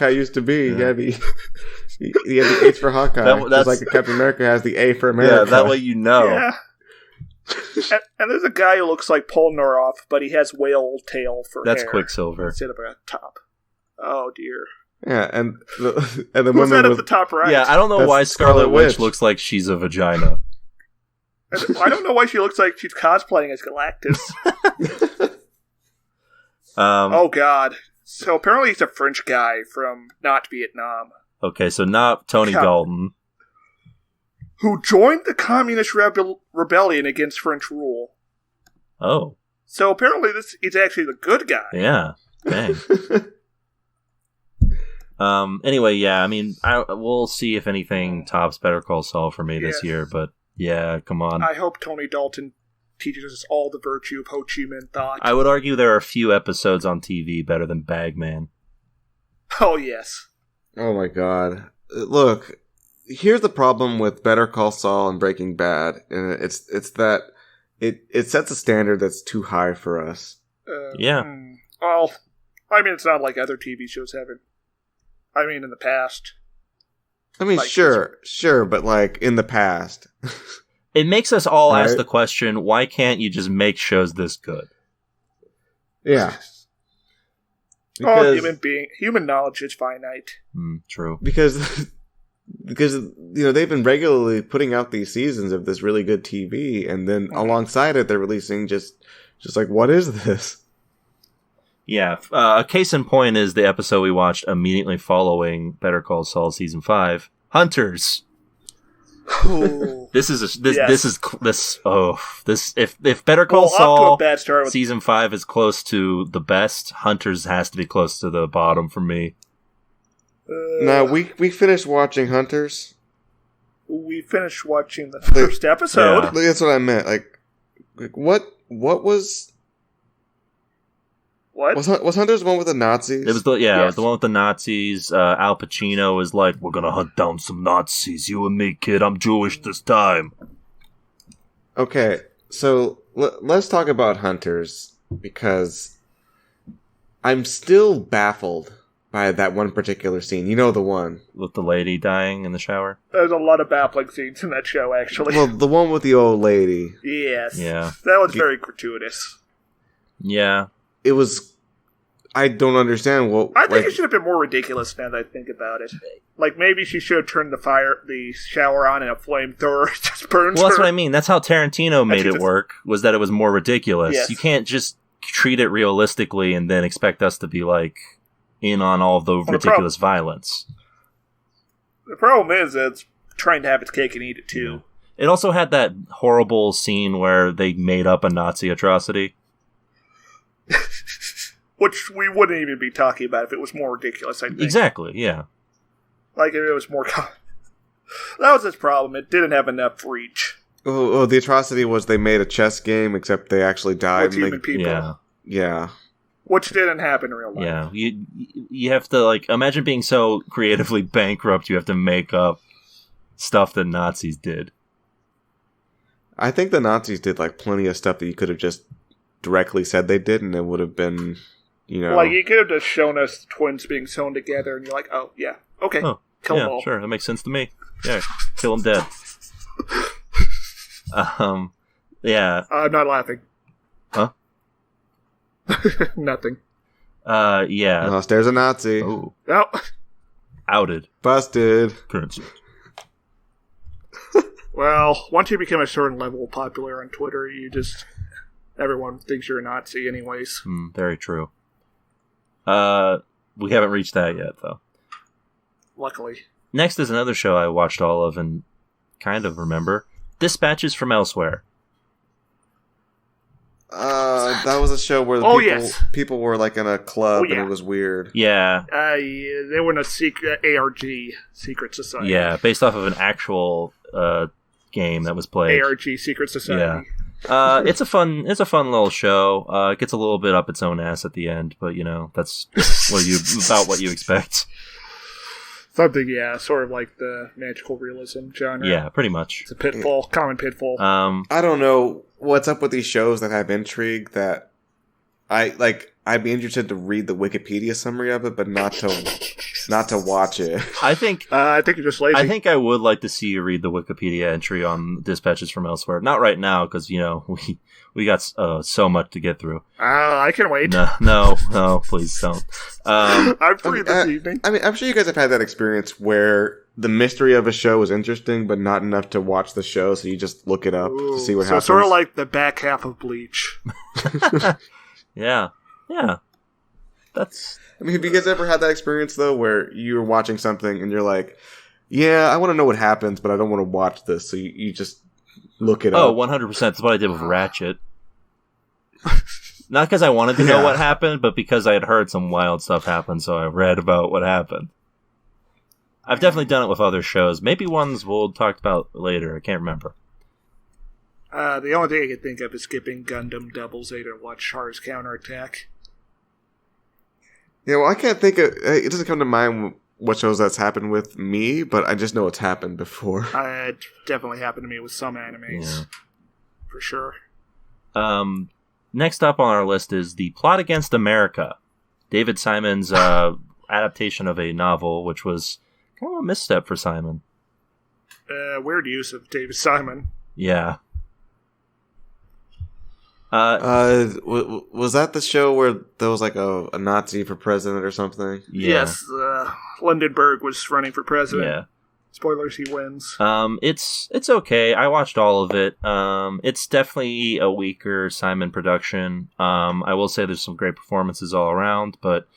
used to be. Yeah. He had the H for Hawkeye. That's like Captain America has the A for America. Yeah, that way you know. Yeah. and there's a guy who looks like Paul Noroff, but he has whale tail for hair. That's Quicksilver instead of a top. Oh dear. Yeah, and the Who's that at the top right? Yeah, I don't know why Scarlet Witch looks like she's a vagina. I don't know why she looks like she's cosplaying as Galactus. Oh god. So apparently he's a French guy from not Vietnam. Okay, so not Tony Dalton. Who joined the Communist Rebellion against French rule. Oh. So apparently he's actually the good guy. Yeah. Dang. Anyway, yeah, I mean, we'll see if anything tops Better Call Saul for me this year, but yeah, come on. I hope Tony Dalton teaches us all the virtue of Ho Chi Minh thought. I would argue there are a few episodes on TV better than Bagman. Oh, yes. Oh my god. Look, here's the problem with Better Call Saul and Breaking Bad, and it's that it sets a standard that's too high for us. Yeah. Well, I mean, it's not like other TV shows haven't. I mean, in the past. I mean, like, sure, but like in the past. It makes us all ask the question, why can't you just make shows this good? Yeah. Human knowledge is finite. True. Because they've been regularly putting out these seasons of this really good TV, and then alongside it, they're releasing just like, what is this? Yeah, a case in point is the episode we watched immediately following Better Call Saul season 5, Hunters. If Better Call Saul season 5 is close to the best, Hunters has to be close to the bottom for me. No, we finished watching Hunters. We finished watching the first episode. Yeah. That's what I meant. Like what was? What? Was Hunters the one with the Nazis? It was the one with the Nazis. Al Pacino was like, "We're gonna hunt down some Nazis, you and me, kid. I'm Jewish this time." Okay, so let's talk about Hunters, because I'm still baffled by that one particular scene. You know, the one with the lady dying in the shower. There's a lot of baffling scenes in that show, actually. Well, the one with the old lady. Yes. Yeah. That was very gratuitous. Yeah. It was. I don't understand what. I think it should have been more ridiculous now that I think about it. Like, maybe she should have turned the shower on and a flamethrower just burns her. Well, that's what I mean. That's how Tarantino made it work, was that it was more ridiculous. Yes. You can't just treat it realistically and then expect us to be, like, in on all of the ridiculous violence. The problem is that it's trying to have its cake and eat it, too. It also had that horrible scene where they made up a Nazi atrocity. Which we wouldn't even be talking about if it was more ridiculous, I think. Exactly, yeah. Like, if it was more... That was its problem. It didn't have enough reach. Oh, the atrocity was they made a chess game, except they actually died. With human people. Yeah. Yeah. Which didn't happen in real life. Yeah. You have to, like, imagine being so creatively bankrupt you have to make up stuff that Nazis did. I think the Nazis did, like, plenty of stuff that you could have just directly said they did, and it would have been, you know... Like, you could have just shown us twins being sewn together, and you're like, oh, yeah, okay, kill them all. Sure, that makes sense to me. Yeah, kill them dead. Yeah. I'm not laughing. Huh? Nothing. Yeah. Oh, there's a Nazi. Oh. Oh. Outed. Busted. Currency. Well, once you become a certain level popular on Twitter, everyone thinks you're a Nazi anyways. Very true. We haven't reached that yet, though. Luckily. Next is another show I watched all of and kind of remember. Dispatches from Elsewhere. That was a show where people were like in a club and it was weird. Yeah. They were in a secret ARG, Secret Society. Yeah, based off of an actual game that was played. ARG, Secret Society. Yeah. It's a fun little show. It gets a little bit up its own ass at the end, but that's about what you expect. Something, sort of like the magical realism genre. Yeah, pretty much. It's a pitfall, common pitfall. I don't know what's up with these shows that have intrigue that I'd be interested to read the Wikipedia summary of it, but not to watch it. I think you're just lazy. I think I would like to see you read the Wikipedia entry on Dispatches from Elsewhere. Not right now, because we got so much to get through. I can wait. No, please don't. I'm free this evening. I mean, I'm sure you guys have had that experience where the mystery of a show is interesting, but not enough to watch the show, so you just look it up to see what happens. So sort of like the back half of Bleach. Yeah. I mean, have you guys ever had that experience, though, where you're watching something and you're like, yeah, I want to know what happens, but I don't want to watch this, so you just look it up? Oh, 100%. That's what I did with Ratchet. Not because I wanted to know what happened, but because I had heard some wild stuff happen, so I read about what happened. I've definitely done it with other shows. Maybe ones we'll talk about later. I can't remember. The only thing I can think of is skipping Gundam Double Zeta to watch Char's Counterattack. Yeah, well, I can't think of... It doesn't come to mind what shows that's happened with me, but I just know it's happened before. It definitely happened to me with some animes. Yeah. For sure. Next up on our list is The Plot Against America. David Simon's adaptation of a novel, which was kind of a misstep for Simon. Weird use of David Simon. Yeah. Was that the show where there was like a Nazi for president or something? Yeah. Yes, Lindenberg was running for president. Yeah. Spoilers, he wins. It's okay. I watched all of it. It's definitely a weaker Simon production. I will say there's some great performances all around, but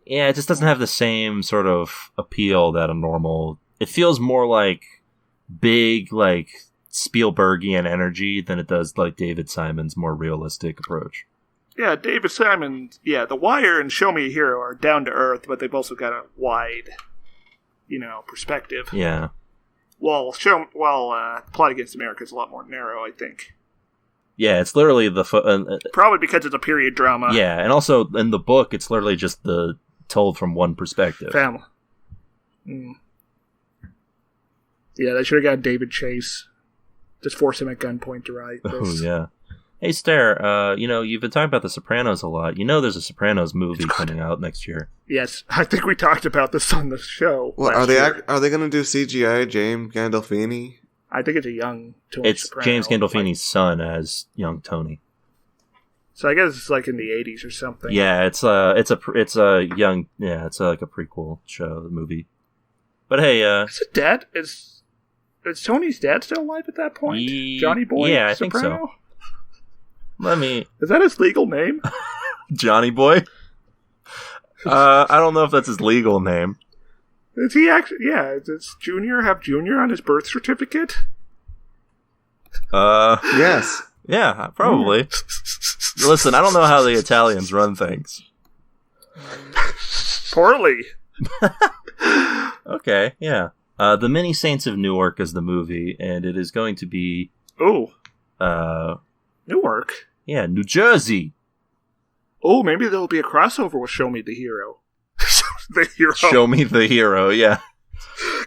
yeah, it just doesn't have the same sort of appeal that a normal... It feels more like big, like Spielbergian energy than it does like David Simon's more realistic approach. Yeah, David Simon, The Wire and Show Me a Hero are down to earth, but they've also got a wide, perspective. Yeah. Well, Plot Against America is a lot more narrow, I think. Yeah, it's literally probably because it's a period drama. Yeah, and also in the book, it's literally just told from one perspective. Family. Yeah, they should have got David Chase. Just force him at gunpoint to write this. Oh, yeah. Hey, Stare, you've been talking about The Sopranos a lot. There's a Sopranos movie coming out next year. Yes, I think we talked about this on the show. Well, are they going to do CGI James Gandolfini? I think it's a young Tony It's Soprano. James Gandolfini's son as young Tony. So I guess it's like in the 80s or something. Yeah, it's a young, it's like a prequel show, movie. But hey, is it dead? Is Tony's dad still alive at that point? Johnny Boy? Yeah, I Soprano? think so. Is that his legal name? Johnny Boy? I don't know if that's his legal name. Is he actually? Yeah, does Junior have Junior on his birth certificate? Yes. Yeah, probably. Listen, I don't know how the Italians run things. Poorly. Okay, yeah. The Many Saints of Newark is the movie, and it is going to be... Oh. Uh, Newark. yeah, New Jersey. Oh, maybe there'll be a crossover with Show Me the Hero. The Hero. Show Me the Hero, yeah.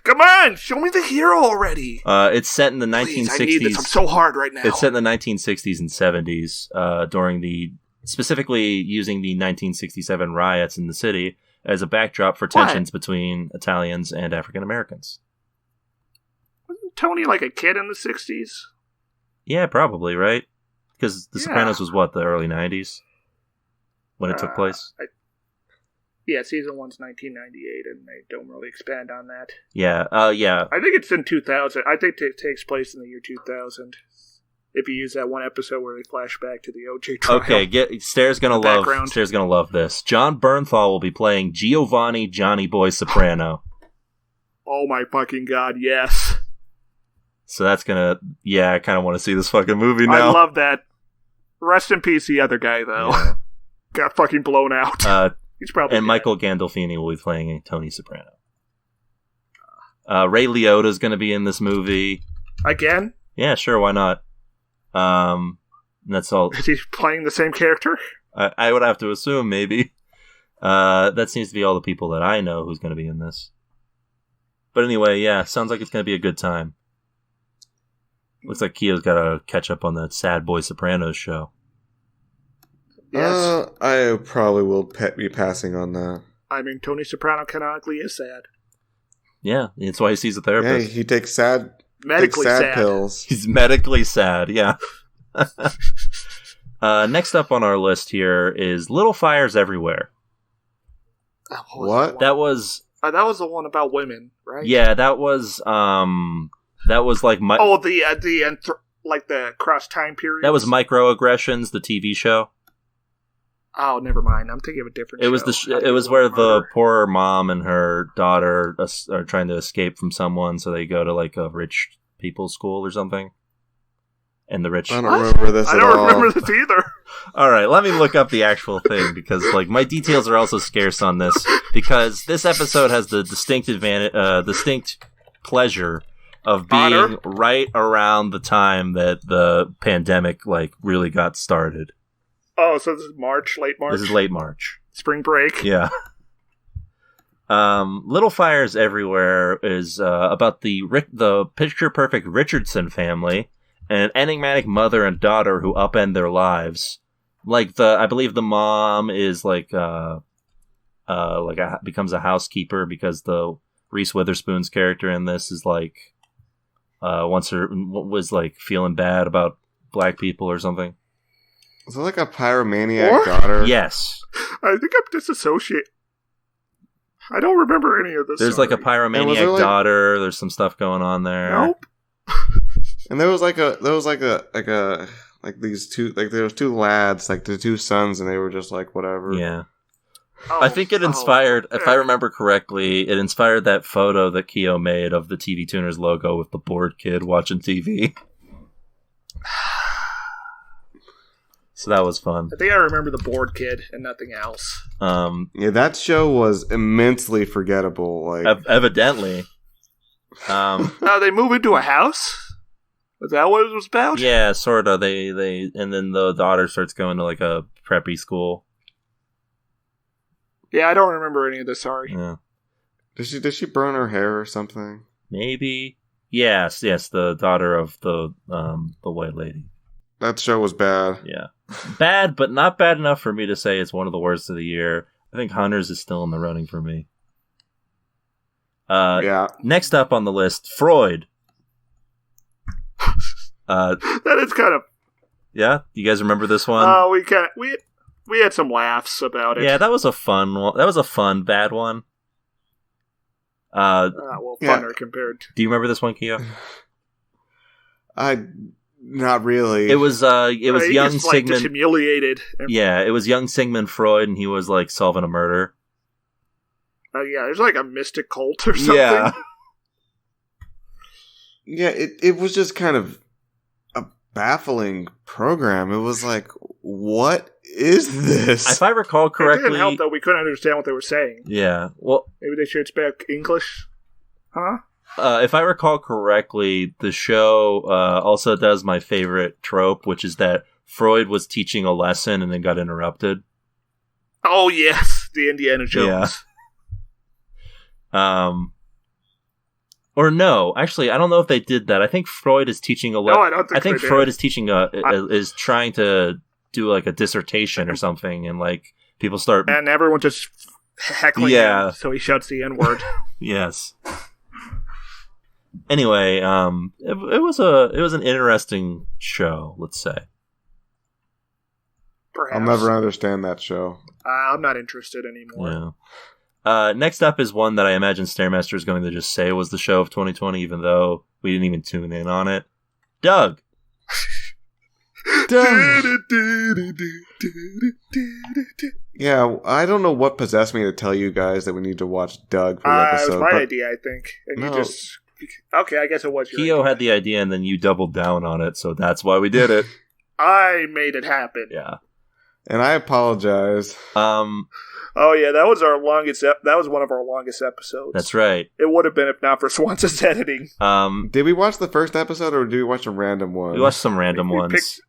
Come on, show me the hero already. It's set in the 1960s. Please, I need this. I'm so hard right now. It's set in the 1960s and 70s, during the... Specifically using the 1967 riots in the city as a backdrop for tensions between Italians and African Americans. Wasn't Tony like a kid in the 60s? Yeah, probably, right? Because The Sopranos was what, the early 90s? When it took place? Yeah, season 1's 1998, and they don't really expand on that. Yeah, yeah. I think it's in 2000. I think it takes place in the year 2000. If you use that one episode where they flash back to the OJ trial. Okay, Stair's gonna love this. John Bernthal will be playing Giovanni Johnny Boy Soprano. Oh my fucking god, yes. So that's gonna... Yeah, I kind of want to see this fucking movie now. I love that. Rest in peace, the other guy, though. Yeah. Got fucking blown out. He's probably and dead. Michael Gandolfini will be playing Tony Soprano. Ray Liotta's going to be in this movie. Again? Yeah, sure, why not? That's all. Is he playing the same character? I would have to assume, maybe. That seems to be all the people that I know who's going to be in this. But anyway, yeah, sounds like it's going to be a good time. Looks like Keo's got to catch up on that Sad Boy Sopranos show. Yes. I probably will be passing on that. I mean, Tony Soprano canonically is sad. Yeah, that's why he sees a therapist. Yeah, he takes sad Sad pills. He's medically sad, yeah. Next up on our list here is Little Fires Everywhere. What? That was the one about women, right? Yeah, that was like like the cross time period. That was Microaggressions, the TV show. Oh, never mind. I'm thinking of a different. It was it was where the poor mom and her daughter are trying to escape from someone, so they go to like a rich people's school or something. And the rich. I don't remember this. I don't remember this either. All right, let me look up the actual thing because like my details are also scarce on this because this episode has the distinct pleasure of being right around the time that the pandemic like really got started. Oh, so this is March, late March? This is late March. Spring break? Yeah. Little Fires Everywhere is about the picture-perfect Richardson family, an enigmatic mother and daughter who upend their lives. Like, I believe the mom is like becomes a housekeeper because the Reese Witherspoon's character in this is like, was like feeling bad about black people or something. Is it like a pyromaniac daughter? Yes. I think I'm disassociated. I don't remember any of this. There's like a pyromaniac daughter. There's some stuff going on there. Nope. And there was these two, like there was two lads, like the two sons, and they were just like whatever. Yeah. I think it inspired, if I remember correctly, it inspired that photo that Keo made of the TV Tuners logo with the bored kid watching TV. So that was fun. I think I remember the bored kid and nothing else. Yeah, that show was immensely forgettable. Like, evidently. They move into a house? Was that what it was about? Yeah, sort of. They and then the daughter starts going to like a preppy school. Yeah, I don't remember any of this. Sorry. Yeah. Did she burn her hair or something? Maybe. Yes. The daughter of the white lady. That show was bad. Yeah. Bad, but not bad enough for me to say it's one of the worst of the year. I think Hunters is still in the running for me. Yeah. Next up on the list, Freud. That is kind of... Yeah? You guys remember this one? We had some laughs about it. Yeah, that was a fun one. That was a fun, bad one. Funner compared to... Do you remember this one, Keo? Not really. It was young Sigmund. Sigmund. Just humiliated. Yeah, it was young Sigmund Freud, and he was like solving a murder. Yeah, there's like a mystic cult or something. Yeah. Yeah, it was just kind of a baffling program. It was like, what is this? If I recall It correctly, didn't help that we couldn't understand what they were saying. yeah. Well, Maybe they should speak English. Huh? if I recall correctly, the show also does my favorite trope, which is that Freud was teaching a lesson and then got interrupted. Oh yes, the Indiana Jones. Yeah. Or no, actually, I don't know if they did that. I think Freud is teaching a No, I don't think I think they Freud did. is teaching is trying to do like a dissertation or something, and like people start. And everyone just heckling Yeah. him, so he shouts the N-word. Yes. Anyway, it was an interesting show, let's say. Perhaps. I'll never understand that show. I'm not interested anymore. Yeah. Next up is one that I imagine Stairmaster is going to just say was the show of 2020, even though we didn't even tune in on it. Doug. Yeah, I don't know what possessed me to tell you guys that we need to watch Doug for the It episode. was my but idea, I think. And No. you just... Okay, I guess it was your Keo idea. had the idea, and then you doubled down on it, so that's why we did it. I made it happen. Yeah. and I apologize. Oh yeah, that was our longest. That was one of our longest episodes. That's right. It would have been if not for Swanson's editing. Did we watch the first episode or did we watch a random one? We watched some random We ones.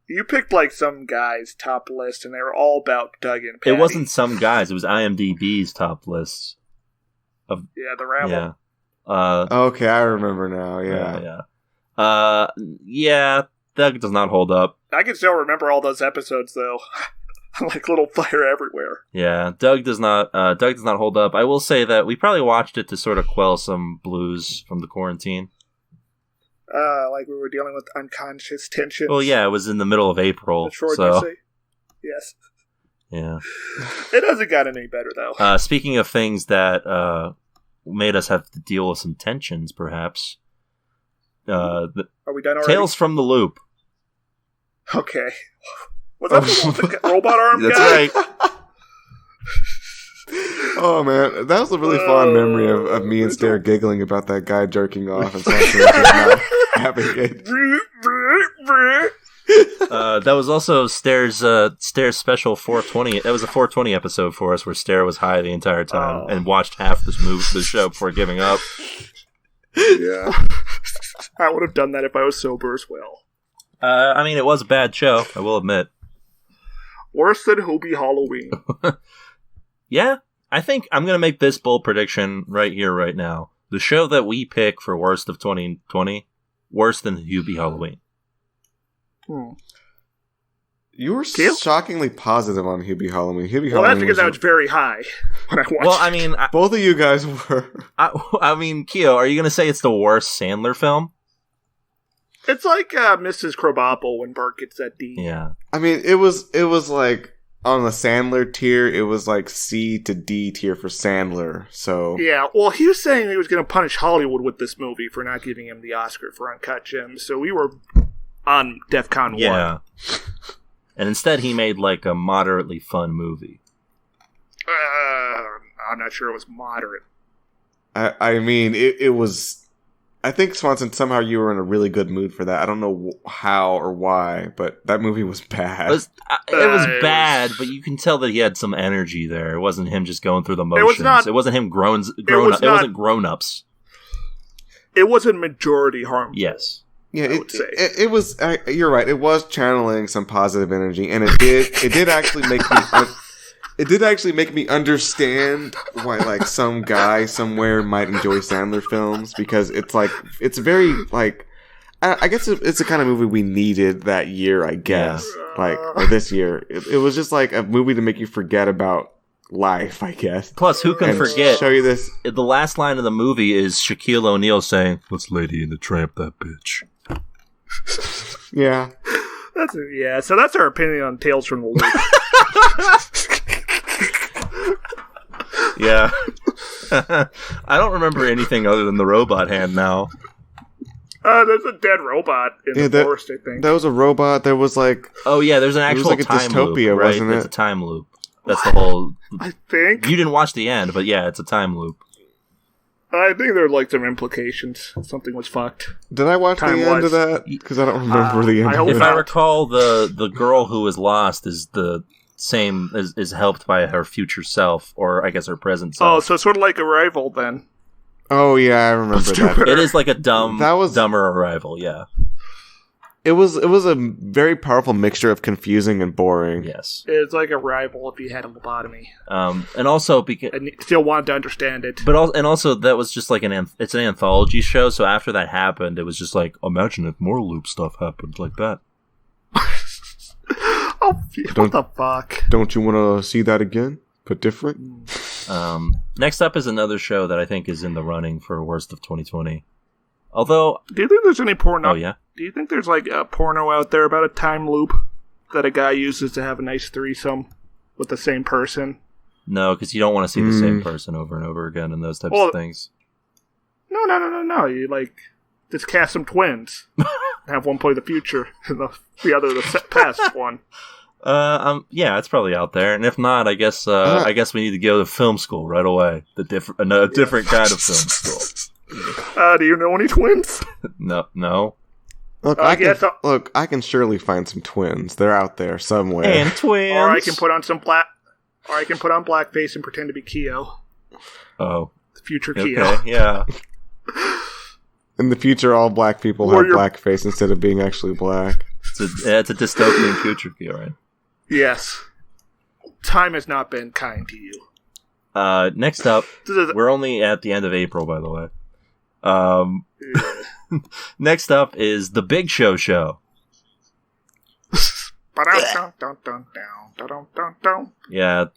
You picked like some guy's top list, and they were all about Doug and Patty. It wasn't some guys. It was IMDb's top list. Yeah, the Rabble. Yeah. Okay, I remember now. Yeah. Yeah. Doug does not hold up. I can still remember all those episodes though. Like little fire everywhere. Yeah, Doug does not hold up. I will say that we probably watched it to sort of quell some blues from the quarantine. Like we were dealing with unconscious tension. Well, yeah, it was in the middle of April, Did Short so say? Yes. yeah. It hasn't gotten any better though. Speaking of things that made us have to deal with some tensions, perhaps. Are we done already? Tales from the Loop. Okay. Was that the one with the robot arm That's guy? right. Oh man, that was a really fond memory of me and Stair giggling about that guy jerking off and something not having it. That was also Stair's special 420. That was a 420 episode for us where Stair was high the entire time and watched half the show before giving up. Yeah. I would have done that if I was sober as well. I mean, it was a bad show, I will admit. Worse than Hobie Halloween. Yeah, I think I'm going to make this bold prediction right here, right now. The show that we pick for worst of 2020, worse than Hubie Halloween. You were Kale? shockingly positive on Hubie Halloween. Hubie Well, Halloween that's because I was very high when I watched Well, I mean, both of you guys were. I mean, Keo, are you going to say it's the worst Sandler film? It's like Mrs. Krabappel when Bart gets that D. Yeah. I mean, it was like on the Sandler tier. It was like C to D tier for Sandler. So Yeah, well, he was saying he was going to punish Hollywood with this movie for not giving him the Oscar for Uncut Gems. So we were on DEFCON 1. Yeah. And instead, he made like a moderately fun movie. I'm not sure it was moderate. I mean, it was. I think Swanson, somehow you were in a really good mood for that. I don't know how or why, but that movie was bad. It was bad, but you can tell that he had some energy there. It wasn't him just going through the motions. It wasn't him grown up. It wasn't grown-ups. It wasn't majority harmful. Yes. Yeah, I would say. it was. You're right. It was channeling some positive energy, and it did actually make me. It did actually make me understand why, like, some guy somewhere might enjoy Sandler films, because it's very, like, I guess it's the kind of movie we needed that year, I guess. Like, or this year. It was just like a movie to make you forget about life, I guess. Plus, who can And forget? show you this. The last line of the movie is Shaquille O'Neal saying, "Let's Lady and the Tramp that bitch." Yeah. So that's our opinion on Tales from the Loop. Yeah. I don't remember anything other than the robot hand now. There's a dead robot in the forest, I think. That was a robot. There was like. Oh yeah, there's an actual like a time dystopia, loop, right? wasn't it? It's a time loop. That's the whole. I think. You didn't watch the end, but yeah, it's a time loop. I think there were like some implications. Something was fucked. Did I watch the end of that? Because I don't remember the end. If I recall, the girl who was lost is the same is helped by her future self, or I guess her present self. Oh, so it's sort of like Arrival then. Oh yeah, I remember that. It is like a dumber Arrival. Yeah. It was a very powerful mixture of confusing and boring. Yes. It's like Arrival if you had a lobotomy. And also because and still wanted to understand it. But also that was just like it's an anthology show, so after that happened, it was just like, imagine if more loop stuff happened like that. Oh, what the fuck? Don't you want to see that again, but different? Next up is another show that I think is in the running for worst of 2020. Although, do you think there's any porno? Oh yeah. Do you think there's like a porno out there about a time loop that a guy uses to have a nice threesome with the same person? No, because you don't want to see the same person over and over again and those types of things. No. You like just cast some twins, have one play the future and the other the past one. Yeah, it's probably out there, and if not, I guess we need to go to film school right away. A different kind of film school. Do you know any twins? No. Look, I can surely find some twins. They're out there somewhere. And twins. Or I can put on blackface and pretend to be Keo. Oh, the future okay, Keo. Yeah. In the future, all black people have blackface instead of being actually black. It's a dystopian future, Keo, right? Yes. Time has not been kind to you. Next up, we're only at the end of April, by the way. Next up is The Big Show Show. Yeah,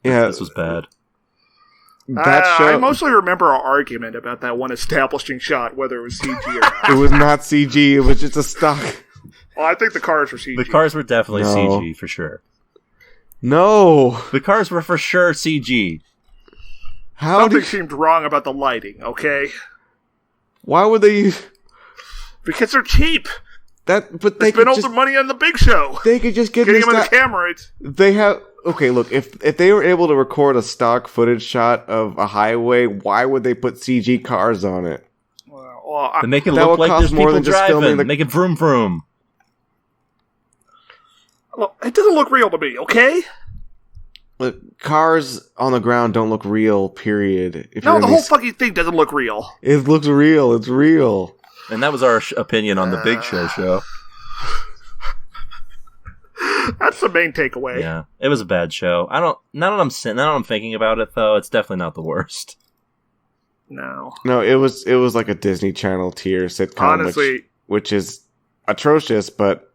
this was bad. That show. I mostly remember our argument about that one establishing shot, whether it was CG or not. It was not CG, it was just a stock. Well, I think the cars were CG. The cars were definitely CG, for sure. No! The cars were for sure CG. Something seemed wrong about the lighting, okay? Why would they use... Because they're cheap. They spend all their money on The Big Show. They could just get getting them in the camera. They have... Okay, look, if they were able to record a stock footage shot of a highway, why would they put CG cars on it? To make it look like there's people driving. Make it vroom vroom. Well, it doesn't look real to me, okay? Look, cars on the ground don't look real, period. The whole fucking thing doesn't look real. It looks real. It's real. And that was our opinion on The Big Show. That's the main takeaway. Yeah, it was a bad show. Now that I'm thinking about it, though, it's definitely not the worst. No, it was like a Disney Channel tier sitcom, honestly, which is atrocious, but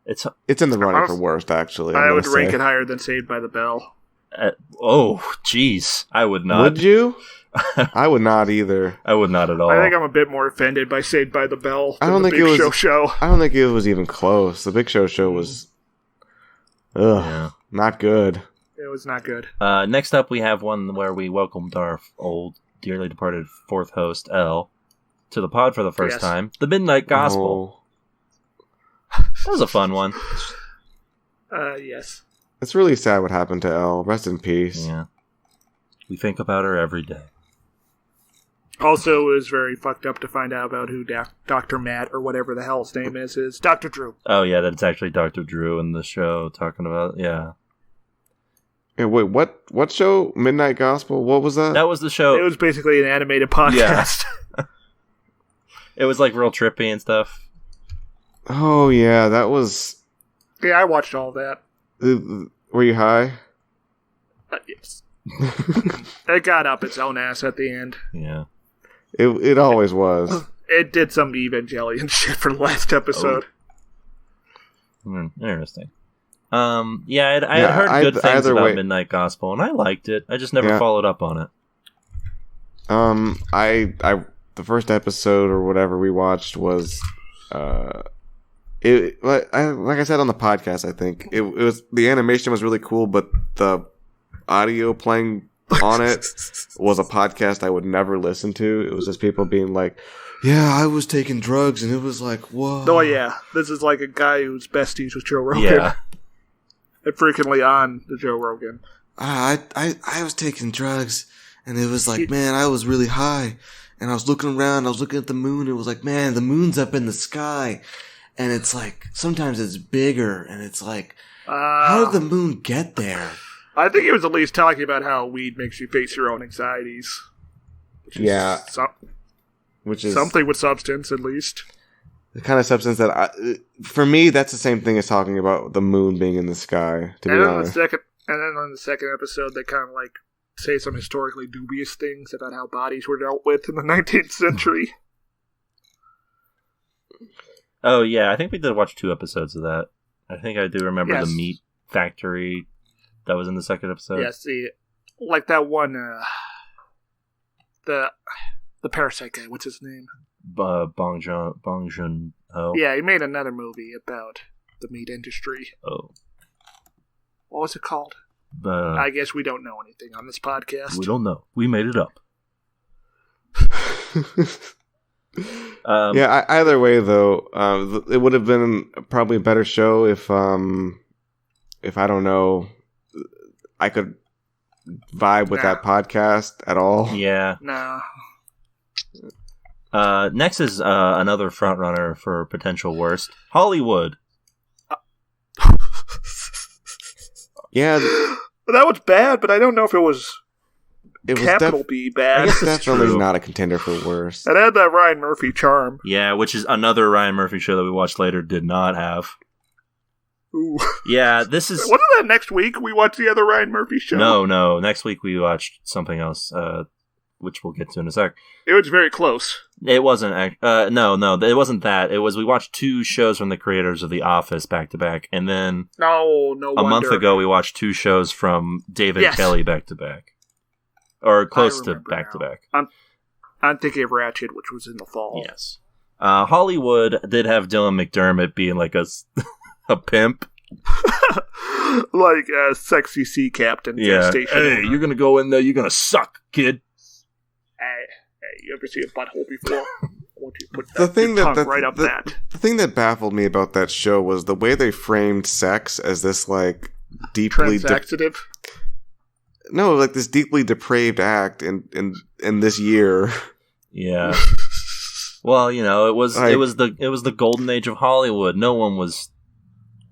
it's in the running for worst. Actually, I would rank it higher than Saved by the Bell. Jeez, I would not. Would you? I would not either. I would not at all. I think I'm a bit more offended by Saved by the Bell than The Big Show. I don't think it was even close. The Big Show was, not good. It was not good. Next up, we have one where we welcomed our old, dearly departed fourth host, Elle, to the pod for the first time. The Midnight Gospel. That was a fun one. Yes. It's really sad what happened to Elle. Rest in peace. Yeah. We think about her every day. Also, it was very fucked up to find out about who Dr. Matt, or whatever the hell his name is Dr. Drew. Oh, yeah, that's actually Dr. Drew in the show talking about, yeah. Hey, wait, what show? Midnight Gospel? What was that? That was the show. It was basically an animated podcast. Yeah. It was like real trippy and stuff. Oh, yeah, that was... Yeah, I watched all that. Were you high? Yes. It got up its own ass at the end. Yeah. It always was. It did some Evangelion shit for the last episode. Interesting. Yeah, I had heard good things about Midnight Gospel, and I liked it. I just never followed up on it. The first episode or whatever we watched was, like I said on the podcast, I think it was, the animation was really cool, but the audio playing on it was a podcast I would never listen to. It was just people being like, yeah, I was taking drugs, and it was like, whoa. Oh, yeah. This is like a guy who's besties with Joe Rogan. Yeah. And frequently on the Joe Rogan. I was taking drugs, And it was like, man, I was really high. And I was looking around, I was looking at the moon. It was like, man, the moon's up in the sky. And it's like, sometimes it's bigger. And it's like, how did the moon get there? I think he was at least talking about how weed makes you face your own anxieties. Yeah. Which is something with substance, at least. The kind of substance that, for me, that's the same thing as talking about the moon being in the sky, to be honest. And then on the second episode, they kind of like say some historically dubious things about how bodies were dealt with in the 19th century. Oh, yeah, I think we did watch 2 episodes of that. I think I do remember the meat factory that was in the second episode. Yeah, see, like that one, the Parasite guy, what's his name? Bong Joon-ho. Yeah, he made another movie about the meat industry. Oh. What was it called? I guess we don't know anything on this podcast. We don't know. We made it up. Yeah, either way, though, it would have been probably a better show if I don't know, I could vibe with that podcast at all. Yeah. Nah. Next is another frontrunner for potential worst. Hollywood. Yeah. That was bad, but I don't know if it was capital B bad. It's definitely not a contender for worst. It had that Ryan Murphy charm. Yeah, which is another Ryan Murphy show that we watched later did not have. Ooh. Yeah, this is... Wasn't that next week we watched the other Ryan Murphy show? No. Next week we watched something else, which we'll get to in a sec. It was very close. It wasn't... No, it wasn't that. It was we watched 2 shows from the creators of The Office back-to-back, and then... No a month ago we watched 2 shows from David Kelly back-to-back. Or close to back-to-back. I'm thinking of Ratchet, which was in the fall. Yes. Hollywood did have Dylan McDermott being like a pimp. Like a sexy sea captain. Yeah. Station Hey, you're going to go in there, you're going to suck, kid. Hey, you ever see a butthole before? I want you to put The thing that. The thing that baffled me about that show was the way they framed sex as this, like, deeply... Transactive? No, like this deeply depraved act in this year. Yeah. Well, you know, it was the golden age of Hollywood. No one was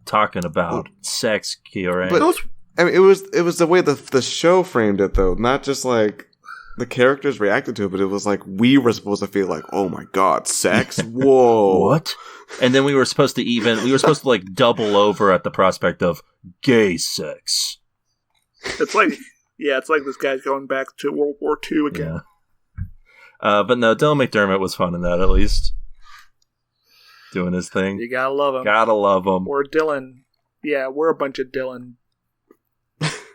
talking about sex, Kira. But I mean, it was the way the show framed it, though. Not just like the characters reacted to it, but it was like we were supposed to feel like, oh my god, sex? Whoa. What? And then we were supposed to like double over at the prospect of gay sex. It's like this guy's going back to World War II again. Yeah. But no, Dylan McDermott was fun in that, at least. Doing his thing. You gotta love him. Gotta love him. We're Dylan. Yeah, we're a bunch of Dylan.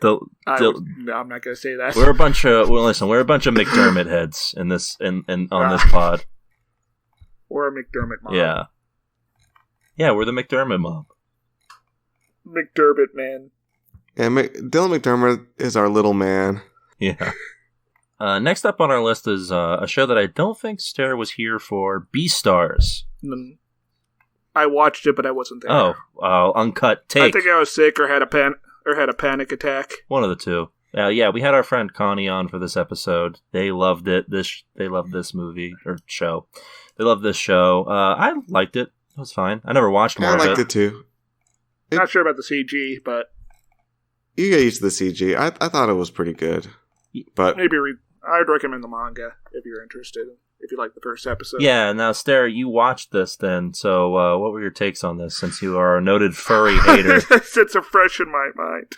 I'm not gonna say that. We're a bunch of McDermott heads in this on this pod. We're a McDermott mob. Yeah. Yeah, we're the McDermott mob. McDermott man. Yeah, Dylan McDermott is our little man. Yeah. Next up on our list is a show that I don't think Stare was here for, Beastars. I watched it, but I wasn't there. Oh, uncut take. I think I was sick or had a panic attack. One of the two. Yeah, we had our friend Connie on for this episode. They loved it. They loved this movie or show. They loved this show. I liked it. It was fine. I never watched more of it. I liked it too. Not sure about the CG, but you get used to the CG. I thought it was pretty good, but maybe I'd recommend the manga if you're interested. If you like the first episode. Yeah. Now, Stare, you watched this then. So, what were your takes on this? Since you are a noted furry hater, it's so fresh in my mind.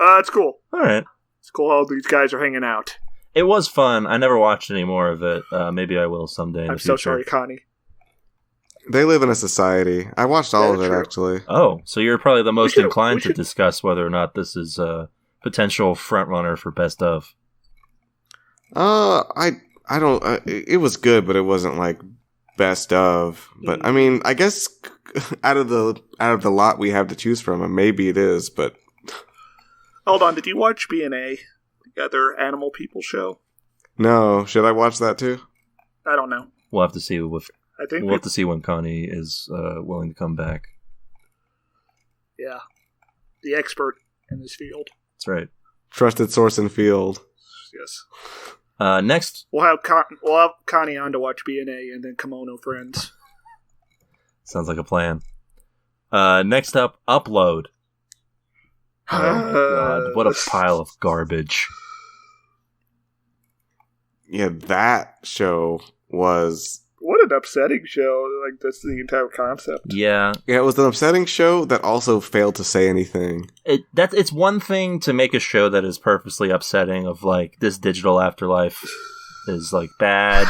It's cool. All right. It's cool how these guys are hanging out. It was fun. I never watched any more of it. Maybe I will someday. I'm so sorry, Connie. They live in a society. I watched all of it, actually. Oh, so you're probably the most inclined to discuss whether or not this is a potential frontrunner for best of. I don't. It was good, but it wasn't like best of. But I mean, I guess out of the lot we have to choose from, maybe it is. But hold on, did you watch B&A, the other animal people show? No, should I watch that too? I don't know. We'll have to see we'll have to see when Connie is willing to come back. Yeah, the expert in this field. That's right. Trusted source in field. Yes. Next, We'll have Connie on to watch BNA and then Kimono Friends. sounds like a plan. Next up, Upload. Oh my god, what a pile of garbage. Yeah, that show was... What an upsetting show. Like, that's the entire concept. Yeah. Yeah, it was an upsetting show that also failed to say anything. It's one thing to make a show that is purposely upsetting, of like, this digital afterlife is like bad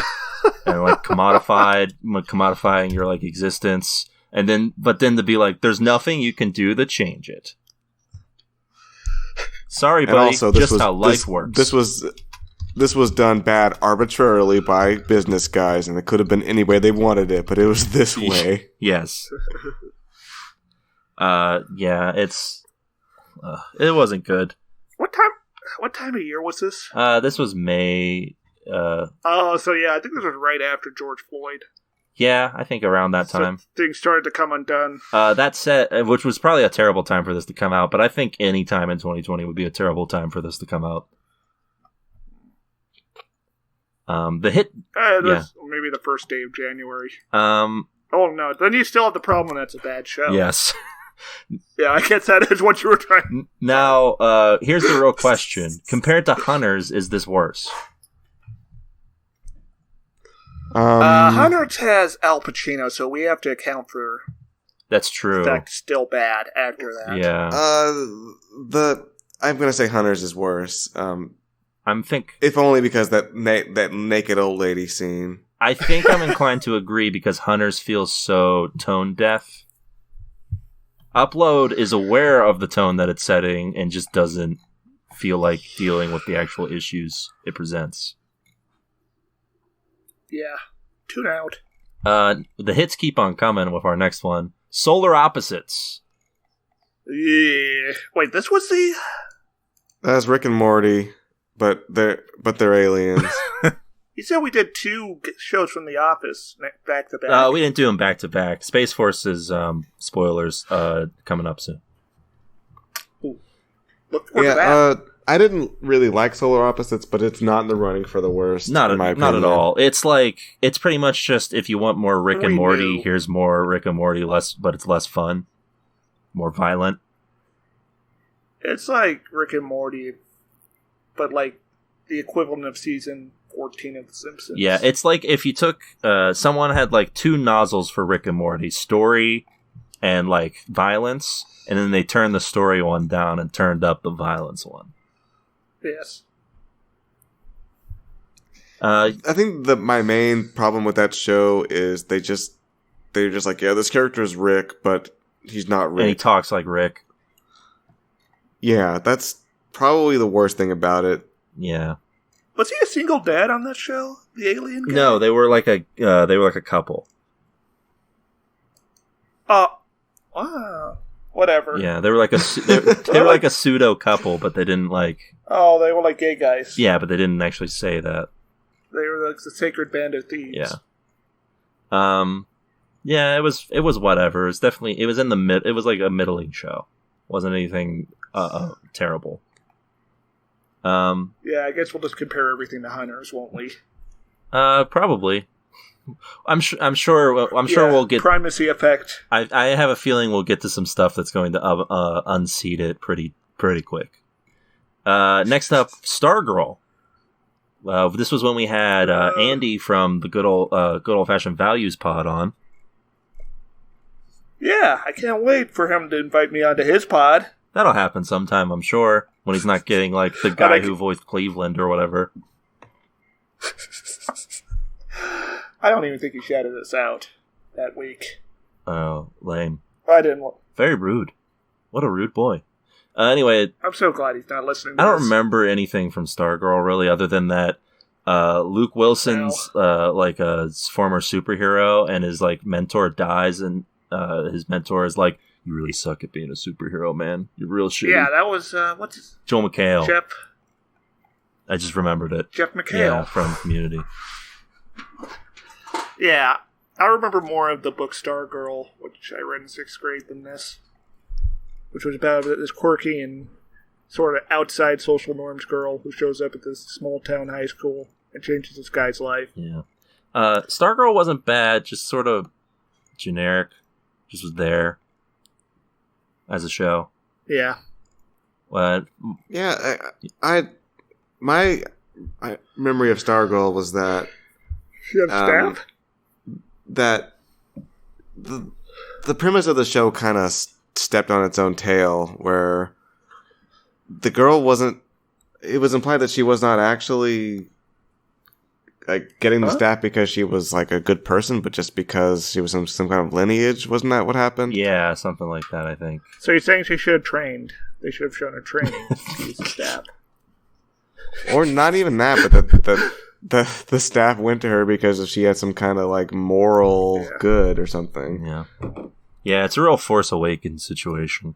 and like commodifying your like existence, and then to be like, there's nothing you can do to change it. Sorry, buddy. Also, just how life works. This was done bad arbitrarily by business guys, and it could have been any way they wanted it, but it was this way. Yes. Yeah, it wasn't good. What time of year was this? This was May. So yeah, I think this was right after George Floyd. Yeah, I think around that time. So things started to come undone. That said, which was probably a terrible time for this to come out, but I think any time in 2020 would be a terrible time for this to come out. The hit... maybe the first day of January. Oh no, then you still have the problem that's a bad show. Yes. Yeah, I guess that is what you were trying... Now, here's the real question. Compared to Hunters, is this worse? Hunters has Al Pacino, so we have to account for... That's true. The fact it's still bad after that. Yeah. I'm going to say Hunters is worse. If only because that naked old lady scene. I think I'm inclined to agree because Hunters feels so tone deaf. Upload is aware of the tone that it's setting and just doesn't feel like dealing with the actual issues it presents. Yeah. Tune out. The hits keep on coming with our next one. Solar Opposites. Yeah. Wait, this was the... That's Rick and Morty, but they're aliens. You said we did 2 shows from The Office back to back. We didn't do them back to back. Space Force's spoilers coming up soon. Ooh. Look forward to that. I didn't really like Solar Opposites, but it's not in the running for the worst. Not at all. It's pretty much just, if you want more Rick and Morty, here's more Rick and Morty, but it's less fun, more violent. It's like Rick and Morty, but like the equivalent of season 14 of The Simpsons. Yeah, it's like if you took someone had like 2 nozzles for Rick and Morty, story and like violence, and then they turned the story one down and turned up the violence one. Yes. I think my main problem with that show is they're just like, yeah, this character is Rick, but he's not Rick. And he talks like Rick. Yeah, that's probably the worst thing about it. Yeah. Was he a single dad on that show? The alien guy? No, they were like a couple. Wow. Whatever. Yeah, they were like they were like a pseudo couple, but they didn't like. Oh, they were like gay guys. Yeah, but they didn't actually say that. They were like the sacred band of thieves. Yeah. Yeah, it was whatever. It was in the mid. It was like a middling show. Wasn't anything terrible. Yeah, I guess we'll just compare everything to Hunters, won't we? Probably. I'm sure we'll get primacy effect. I have a feeling we'll get to some stuff that's going to unseat it pretty quick. Next up, Stargirl. This was when we had Andy from the good old fashioned Values Pod on. Yeah, I can't wait for him to invite me onto his pod. That'll happen sometime, I'm sure, when he's not getting like the guy who voiced Cleveland or whatever. I don't even think he shouted us out that week. Oh, lame. I didn't. Very rude. What a rude boy. Anyway, I'm so glad he's not listening. I don't remember anything from Stargirl really, other than that Luke Wilson's like a former superhero, and his like mentor dies, and his mentor is like, "You really suck at being a superhero, man. You're real shitty." Yeah, that was what's his... Joel McHale. Jeff. I just remembered it. Jeff McHale. Yeah, from Community. Yeah, I remember more of the book Stargirl, which I read in 6th grade, than this, which was about this quirky and sort of outside social norms girl who shows up at this small town high school and changes this guy's life. Yeah. Stargirl wasn't bad, just sort of generic. Just was there as a show. Yeah. But Yeah, my memory of Stargirl was that She had staff? that the premise of the show kind of stepped on its own tail, where the girl wasn't. It was implied that she was not actually like getting the staff because she was like a good person, but just because she was some kind of lineage. Wasn't that what happened? yeah, something like that, I think. So you're saying she should have trained. They should have shown her training to use the staff. Or not even that, but the staff went to her because she had some kind of like moral good or something. Yeah. Yeah, it's a real Force Awakens situation.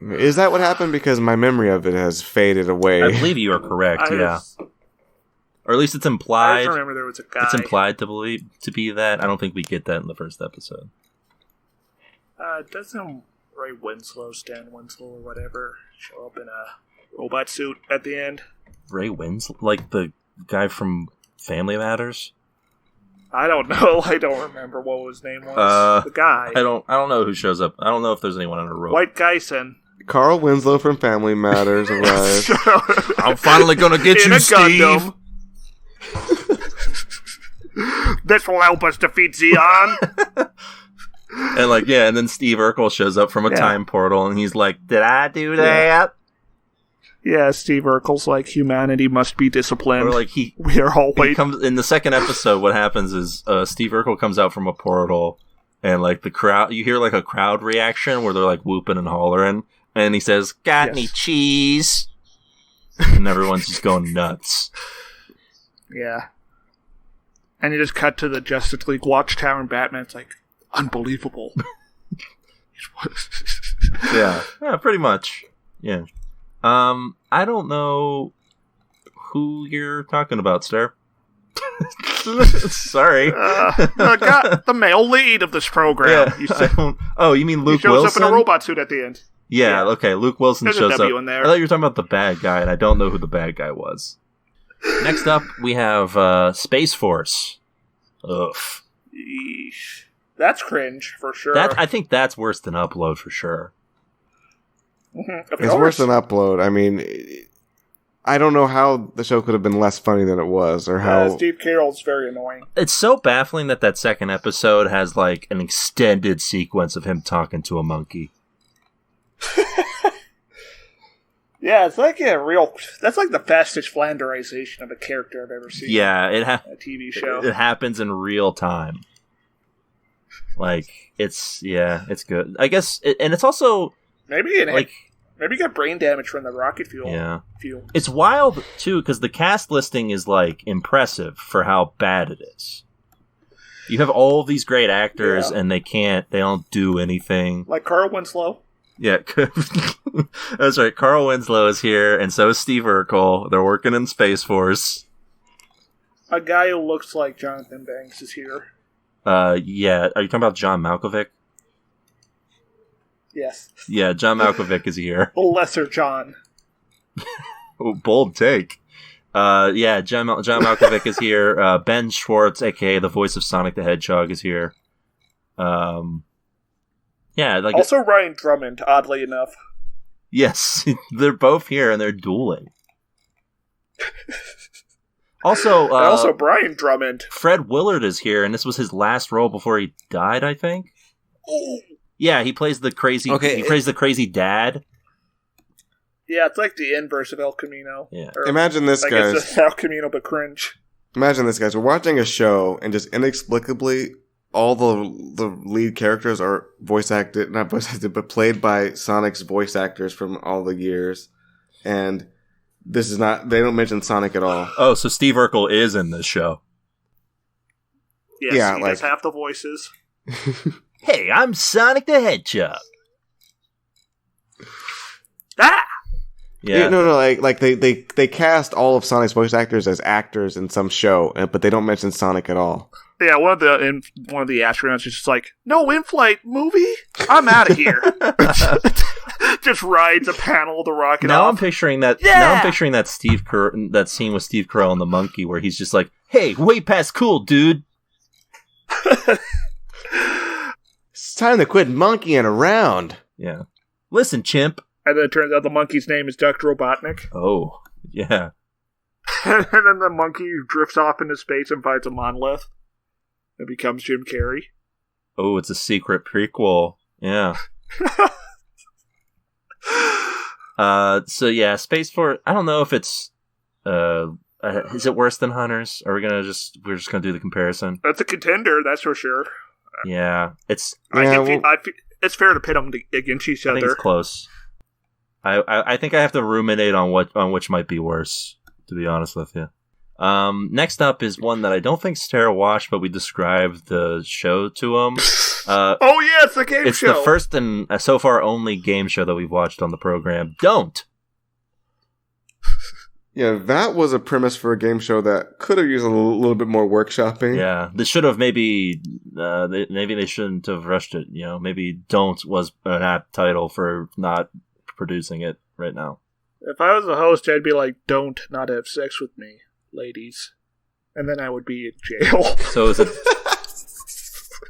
Is that what happened? Because my memory of it has faded away. I believe you are correct, Or at least it's I implied. just remember there was a guy. It's implied to be that. I don't think we get that in the first episode. Doesn't Ray Winslow, Stan Winslow, or whatever, show up in a robot suit at the end? Ray Winslow? Like the guy from Family Matters? I don't know. I don't remember what his name was. The guy. I don't know who shows up. I don't know if there's anyone on a robot. White Geisen. Carl Winslow from Family Matters arrived. I'm finally gonna get In you, a Steve. Gundam. This will help us defeat Zeon. And then Steve Urkel shows up from a time portal, and he's like, "Did I do that?" Yeah, Steve Urkel's like, humanity must be disciplined. Or like we are all he waiting. comes in the second episode. What happens is Steve Urkel comes out from a portal, and like the crowd, you hear like a crowd reaction where they're like whooping and hollering, and he says, "Got any cheese?" And everyone's just going nuts. Yeah. And you just cut to the Justice League Watchtower, and Batman's like, unbelievable. Yeah, pretty much. Yeah. I don't know who you're talking about, Star. Sorry. The male lead of this program. Yeah, You said, you mean Luke he shows Wilson? up in a robot suit at the end. Yeah, okay. Luke Wilson There's a shows up. W in there. I thought you were talking about the bad guy, and I don't know who the bad guy was. Next up, we have Space Force. Ugh. Yeesh. That's cringe, for sure. I think that's worse than Upload, for sure. Mm-hmm. It's worse than Upload. I mean, I don't know how the show could have been less funny than it was, or how... Steve Carroll's very annoying. It's so baffling that second episode has, like, an extended sequence of him talking to a monkey. Yeah, it's like that's like the fastest Flanderization of a character I've ever seen. Yeah, a TV show. It happens in real time. Like, it's good. I guess, and it's also... Maybe he got brain damage from the rocket fuel. Yeah. It's wild, too, because the cast listing is, like, impressive for how bad it is. You have all of these great actors, and they don't do anything. Like Carl Winslow. Yeah, that's right. Carl Winslow is here, and so is Steve Urkel. They're working in Space Force. A guy who looks like Jonathan Banks is here. Yeah. Are you talking about John Malkovich? Yes. Yeah, John Malkovich is here. The lesser John. Oh, bold take. Yeah, John Malkovich is here. Ben Schwartz, aka the voice of Sonic the Hedgehog, is here. Yeah, like also Ryan Drummond, oddly enough. Yes, they're both here and they're dueling. Also, Brian Drummond. Fred Willard is here, and this was his last role before he died, I think. Oh. Yeah, he plays the crazy. Okay, he plays the crazy dad. Yeah, it's like the inverse of El Camino. Yeah. Imagine this, guys. It's El Camino, but cringe. Imagine this, guys. We're watching a show, and just inexplicably, all the lead characters are not voice acted, but played by Sonic's voice actors from all the years. And this is not, they don't mention Sonic at all. Oh, so Steve Urkel is in this show. Yes, yeah, he does half the voices. Hey, I'm Sonic the Hedgehog. Ah! Yeah. No, like they cast all of Sonic's voice actors as actors in some show, but they don't mention Sonic at all. Yeah, one of the astronauts is just like, no in-flight movie? I'm out of here. Just rides a panel of the rocket Now off. I'm picturing that. Yeah! Now I'm picturing that that scene with Steve Carell and the monkey, where he's just like, "Hey, way past cool, dude." It's time to quit monkeying around. Yeah. Listen, chimp. And then it turns out the monkey's name is Dr. Robotnik. Oh, yeah. And then the monkey drifts off into space and finds a monolith. It becomes Jim Carrey. Oh, it's a secret prequel. Yeah. So yeah, Space Force. I don't know if it's. Is it worse than Hunters? Are we're just gonna do the comparison? That's a contender, that's for sure. Yeah, it's. It's fair to pit them against each I other. think it's close. I think I have to ruminate on which might be worse. To be honest with you. Next up is one that I don't think Sarah watched, but we described the show to him. Oh yeah, it's the game show. It's the first and so far only game show that we've watched on the program. Don't. Yeah, that was a premise for a game show that could have used a little bit more workshopping. Yeah, they should have maybe they shouldn't have rushed it. You know, maybe "Don't" was an apt title for not producing it right now. If I was a host, I'd be like, "Don't not have sex with me, ladies," and then I would be in jail. So is it?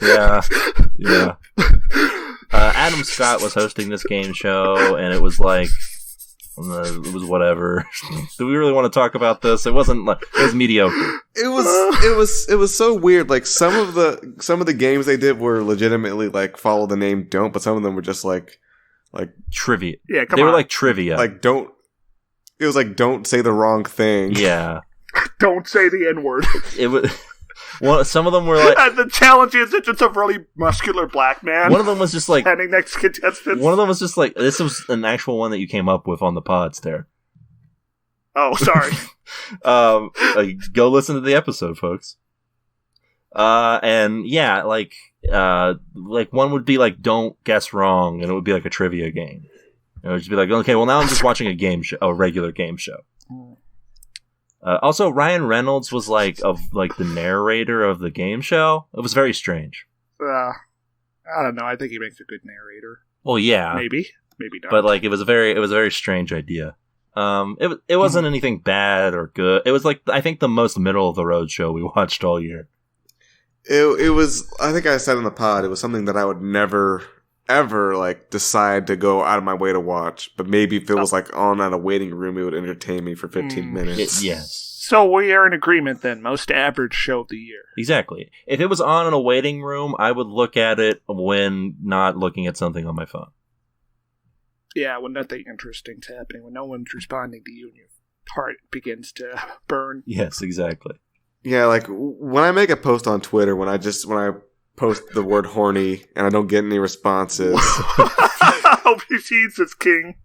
Yeah. Adam Scott was hosting this game show, and it was like. It was whatever. Do we really want to talk about this? It wasn't like it was mediocre. It was so weird. Like some of the games they did were legitimately like follow the name Don't, but some of them were just like trivia. Yeah, they were like trivia. Like don't. It was like don't say the wrong thing. Yeah. Don't say the N-word. It was. Well, some of them were like. And the challenge is it's just a really muscular black man. One of them was just like. Standing next to contestants. One of them was just like. This was an actual one that you came up with on the pods there. Oh, sorry. Go listen to the episode, folks. And yeah, like one would be like, don't guess wrong, and it would be like a trivia game. It would just be like, okay, well now I'm just watching a regular game show. Also, Ryan Reynolds was like the narrator of the game show. It was very strange. I don't know. I think he makes a good narrator. Well, yeah, maybe not. But like, it was a very strange idea. It wasn't anything bad or good. It was like I think the most middle of the road show we watched all year. It was. I think I said in the pod, it was something that I would never ever like decide to go out of my way to watch, but maybe if it was like on at a waiting room, it would entertain me for 15 minutes. Yes. So we are in agreement then. Most average show of the year. Exactly. If it was on in a waiting room, I would look at it when not looking at something on my phone. Yeah, when nothing interesting's happening, when no one's responding to you and your heart begins to burn. Yes, exactly. Yeah, like when I make a post on Twitter, when I post the word horny and I don't get any responses. Jesus King.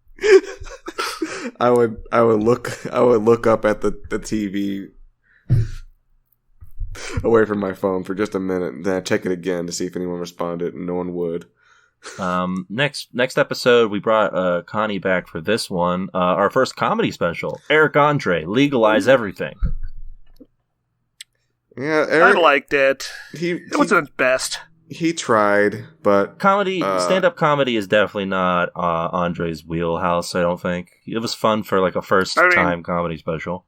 I would look up at the TV away from my phone for just a minute, and then I'd check it again to see if anyone responded, and no one would. Next episode we brought Connie back for this one. Our first comedy special. Eric Andre, Legalize Everything. Yeah, Eric, I liked it. It wasn't his best. He tried, but stand-up comedy is definitely not Andre's wheelhouse. I don't think it was fun for like a first-time comedy special.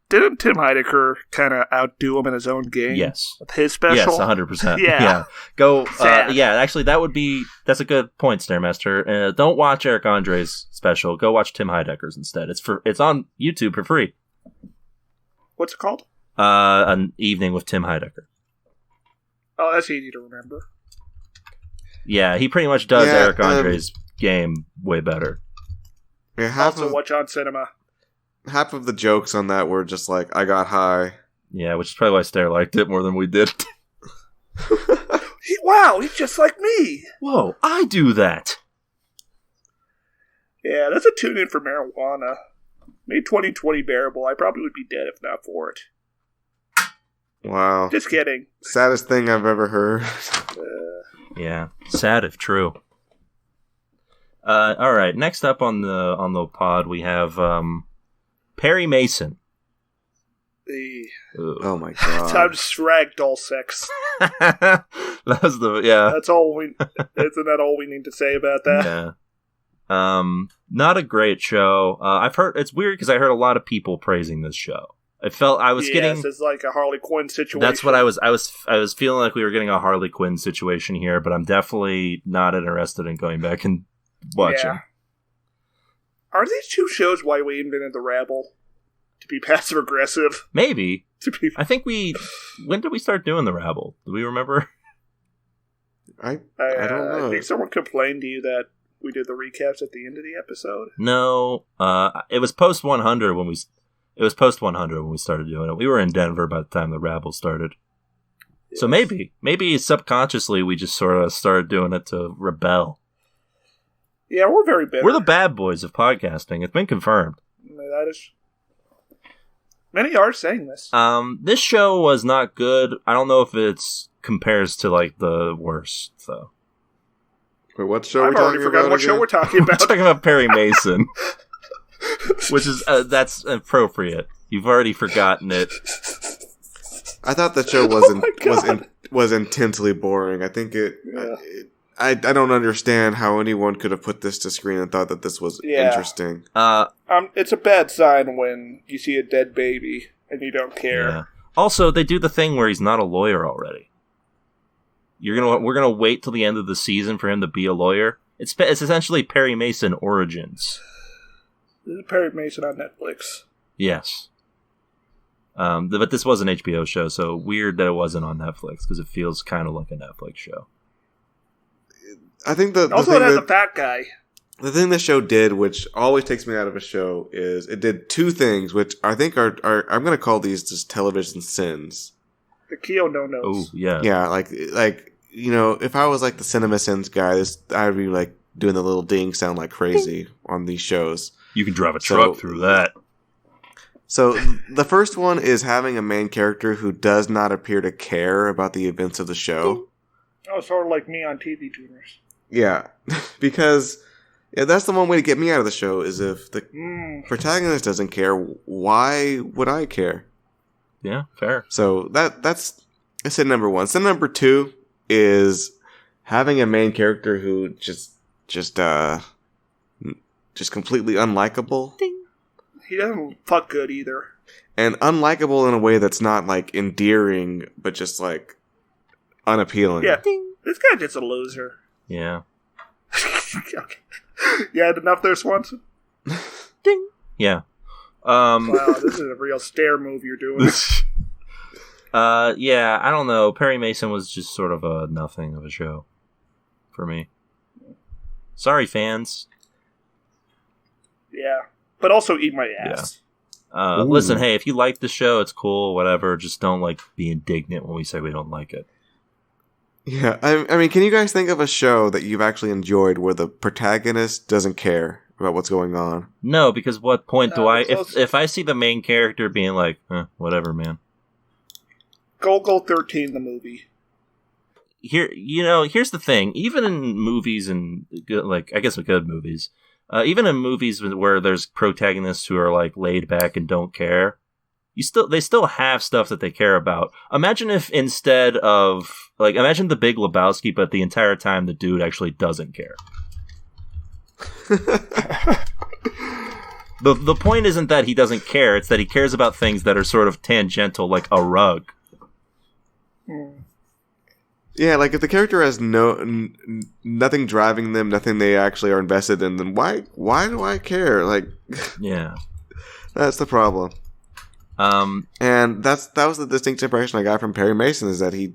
Didn't Tim Heidecker kind of outdo him in his own game? Yes, with his special. Yes, 100%. Yeah. Go. Yeah, actually, that's a good point, Stairmaster. Don't watch Eric Andre's special. Go watch Tim Heidecker's instead. It's on YouTube for free. What's it called? An Evening with Tim Heidecker. Oh, that's easy to remember. Yeah, he pretty much does Eric Andre's game way better. Yeah, watch on cinema. Half of the jokes on that were just like, I got high. Yeah, which is probably why Stair liked it more than we did. Wow, he's just like me. Whoa, I do that. Yeah, that's a tune-in for marijuana. Made 2020 bearable. I probably would be dead if not for it. Wow. Just kidding. Saddest thing I've ever heard. Yeah, sad if true. All right, next up on the pod we have Perry Mason. Oh my god! Time to ragdoll sex. That's all we Isn't that all we need to say about that? Yeah. Not a great show. I've heard it's weird because I heard a lot of people praising this show. I felt I was getting. It's like a Harley Quinn situation. That's what I was feeling like we were getting a Harley Quinn situation here, but I'm definitely not interested in going back and watching. Yeah. Are these two shows why we invented the Rabble? To be passive aggressive? Maybe. To be. I think when did we start doing the Rabble? Do we remember? I don't know. I think someone complained to you that we did the recaps at the end of the episode. No. It was post 100 when we. It was post 100 when we started doing it. We were in Denver by the time the Rabble started. Yes. So maybe subconsciously we just sort of started doing it to rebel. Yeah, we're very bitter. We're the bad boys of podcasting. It's been confirmed. That is. Many are saying this. This show was not good. I don't know if it's compares to like the worst though. Wait, what show? I've already forgotten what show we're talking about. We're talking about Perry Mason. Which is that's appropriate. You've already forgotten it. I thought the show was intensely boring. I think I don't understand how anyone could have put this to screen and thought that this was interesting. It's a bad sign when you see a dead baby and you don't care. Yeah. Also, they do the thing where he's not a lawyer already. We're gonna wait till the end of the season for him to be a lawyer. It's essentially Perry Mason Origins. This is Perry Mason on Netflix. Yes. But this was an HBO show, so weird that it wasn't on Netflix, because it feels kind of like a Netflix show. I think the also thing it has a fat guy. The thing the show did, which always takes me out of a show, is it did two things, which I think are I'm going to call these just television sins. The Keo no-nos. Oh, yeah. Yeah, like if I was like the Cinema Sins guy, I'd be like doing the little ding sound like crazy on these shows. You can drive a truck through that. So the first one is having a main character who does not appear to care about the events of the show. Oh, sort of like me on TV tuners. Yeah, because that's the one way to get me out of the show is if the protagonist doesn't care, why would I care? Yeah, fair. So that's sin number one. Sin number two is having a main character who just completely unlikable. Ding. He doesn't fuck good either. And unlikable in a way that's not like endearing, but just like unappealing. Yeah. Ding. This guy's just a loser. Yeah. Okay. You had enough there, Swanson? Ding. Yeah. Wow, this is a real stare move you're doing. Yeah, I don't know. Perry Mason was just sort of a nothing of a show for me. Sorry, fans. Yeah. But also eat my ass. Yeah. Listen, hey, if you like the show, it's cool, whatever. Just don't be indignant when we say we don't like it. Yeah, I mean, can you guys think of a show that you've actually enjoyed where the protagonist doesn't care about what's going on? No, because what point do I... If I see the main character being like, whatever, man. Go 13, the movie. Here's the thing. Even in movies and, I guess good movies, even in movies where there's protagonists who are, laid back and don't care, they still have stuff that they care about. Imagine if instead of... imagine The Big Lebowski, but the entire time the dude actually doesn't care. The point isn't that he doesn't care, it's that he cares about things that are sort of tangential, like a rug. Yeah, if the character has nothing driving them, nothing they actually are invested in, then why do I care? Yeah. That's the problem. And that was the distinct impression I got from Perry Mason, is that he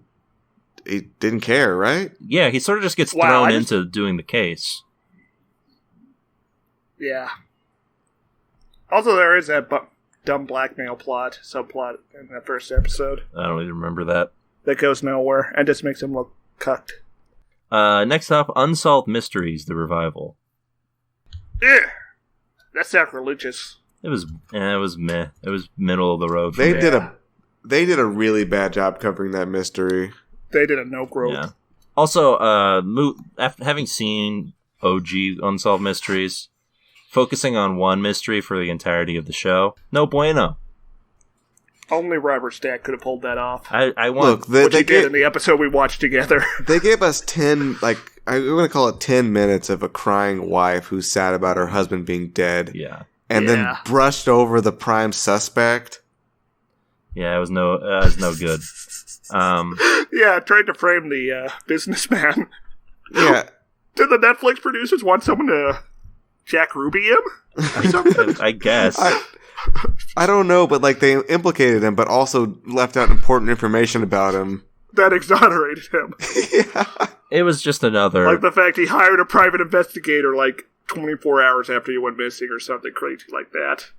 didn't care, right? Yeah, he sort of just gets thrown into doing the case. Yeah. Also, there is that dumb blackmail subplot in that first episode. I don't even remember that. That goes nowhere and just makes him look cucked. Next up, Unsolved Mysteries, the revival. Yeah, that's sacrilegious. It was meh. It was middle of the road. They did a really bad job covering that mystery. They did a no growth. Yeah. Also, after having seen OG Unsolved Mysteries, focusing on one mystery for the entirety of the show, no bueno. Only Robert Stack could have pulled that off. I want which he did in the episode we watched together. They gave us 10 I'm going to call it 10 minutes of a crying wife who's sad about her husband being dead. Yeah. And then brushed over the prime suspect. Yeah, it was no good. Tried to frame the businessman. Yeah. Did the Netflix producers want someone to Jack Ruby him? I guess. I don't know, but like they implicated him, but also left out important information about him. That exonerated him. Yeah. It was just another... Like the fact he hired a private investigator like 24 hours after he went missing or something crazy like that.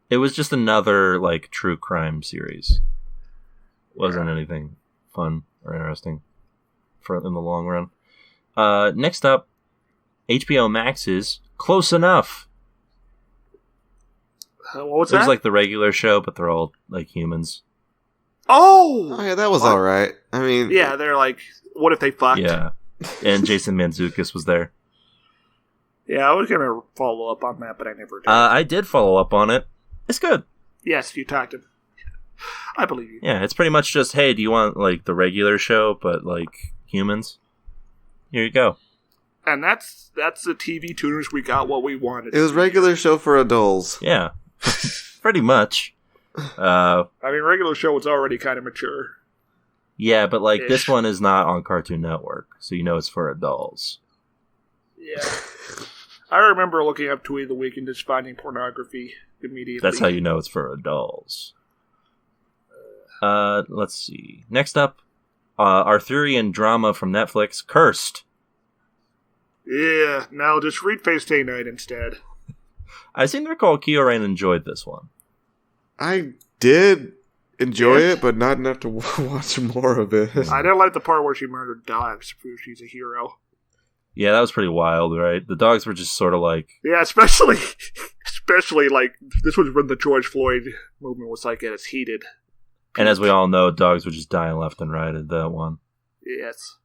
It was just another like true crime series. Wasn't anything fun or interesting in the long run. Next up, HBO Max's Close Enough. What was It was that? like the regular show, but they're all like humans. Oh Yeah, that was all right. I mean, yeah, they're like, what if they fucked? Yeah, and Jason Mantzoukas was there. Yeah, I was gonna follow up on that, but I never did. I did follow up on it. It's good. Yes, you talked to. I believe you. Yeah, it's pretty much just, hey, do you want like the regular show, but like humans? Here you go. And that's the TV tuners. We got what we wanted. it was regular show for adults. Yeah, pretty much. I mean, regular show was already kind of mature. Yeah, but like this Ish. one is not on Cartoon Network, so you know it's for adults. Yeah. I remember looking up Tweet of the Week and just finding pornography immediately. That's how you know it's for adults. Let's see. Next up, Arthurian drama from Netflix, Cursed. Yeah, now just read Face Day Night instead. I seem to recall Kyorain enjoyed this one. I did enjoy it, but not enough to watch more of it. I didn't like the part where she murdered dogs. She's a hero. Yeah, that was pretty wild, right? The dogs were just sort of like... Yeah, especially like, this was when the George Floyd movement was like at its heated. And as we all know, dogs were just dying left and right at that one. Yes.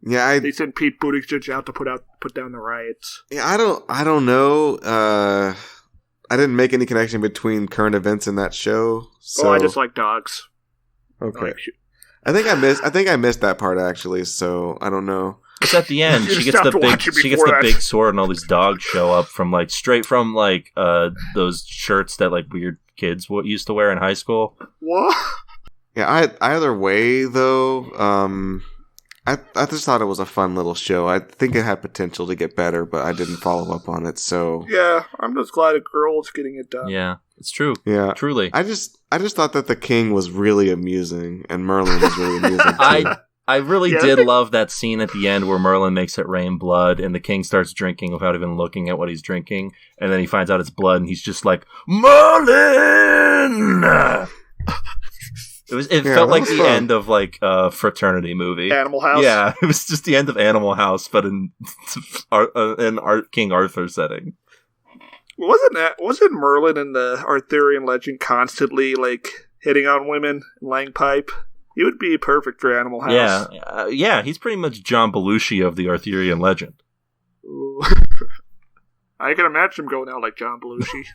Yeah, They sent Pete Buttigieg out to put down the riots. I don't know. I didn't make any connection between current events and that show. So I just like dogs. okay. I think I missed that part actually. So I don't know. It's at the end. You She gets stopped the watching before that. big sword, and all these dogs show up from like straight from like those shirts that like weird kids used to wear in high school. What? Yeah. Either way though, I just thought it was a fun little show. I think it had potential to get better, but I didn't follow up on it. So Yeah, I'm just glad a girl's getting it done. Yeah, it's true. yeah, Truly. I just thought that the king was really amusing and Merlin was really amusing. Too. I really Yeah. did love that scene at the end where Merlin makes it rain blood and the king starts drinking without even looking at what he's drinking. And then he finds out it's blood and he's just like, Merlin! It felt like the fun. end of like a fraternity movie. Animal House. Yeah, it was just the end of Animal House, but in King Arthur setting. Wasn't Merlin in the Arthurian legend constantly like hitting on women and laying pipe? He would be perfect for Animal House. Yeah, he's pretty much John Belushi of the Arthurian legend. Ooh. I can imagine him going out like John Belushi.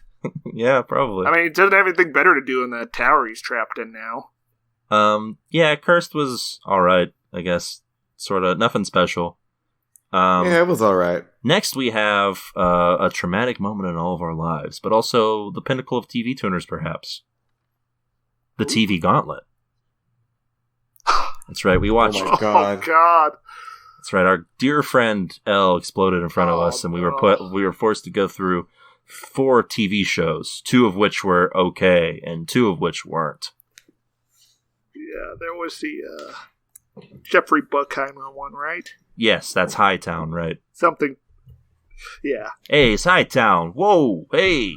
Yeah, probably. I mean, he doesn't have anything better to do in that tower he's trapped in now. Yeah, Cursed was alright, I guess. Sort of, nothing special. Yeah, it was all right. Next we have a traumatic moment in all of our lives, but also the pinnacle of TV tuners, perhaps. The TV Gauntlet. That's right, we watched... Oh my God. Oh, God. That's right, our dear friend Elle exploded in front of us, and we were forced to go through 4 TV shows, 2 of which were okay, and 2 of which weren't. Yeah, there was the Jeffrey Buckheimer one, right? Yes, that's Hightown, right? Something. Yeah. Hey, it's Hightown. Whoa, hey.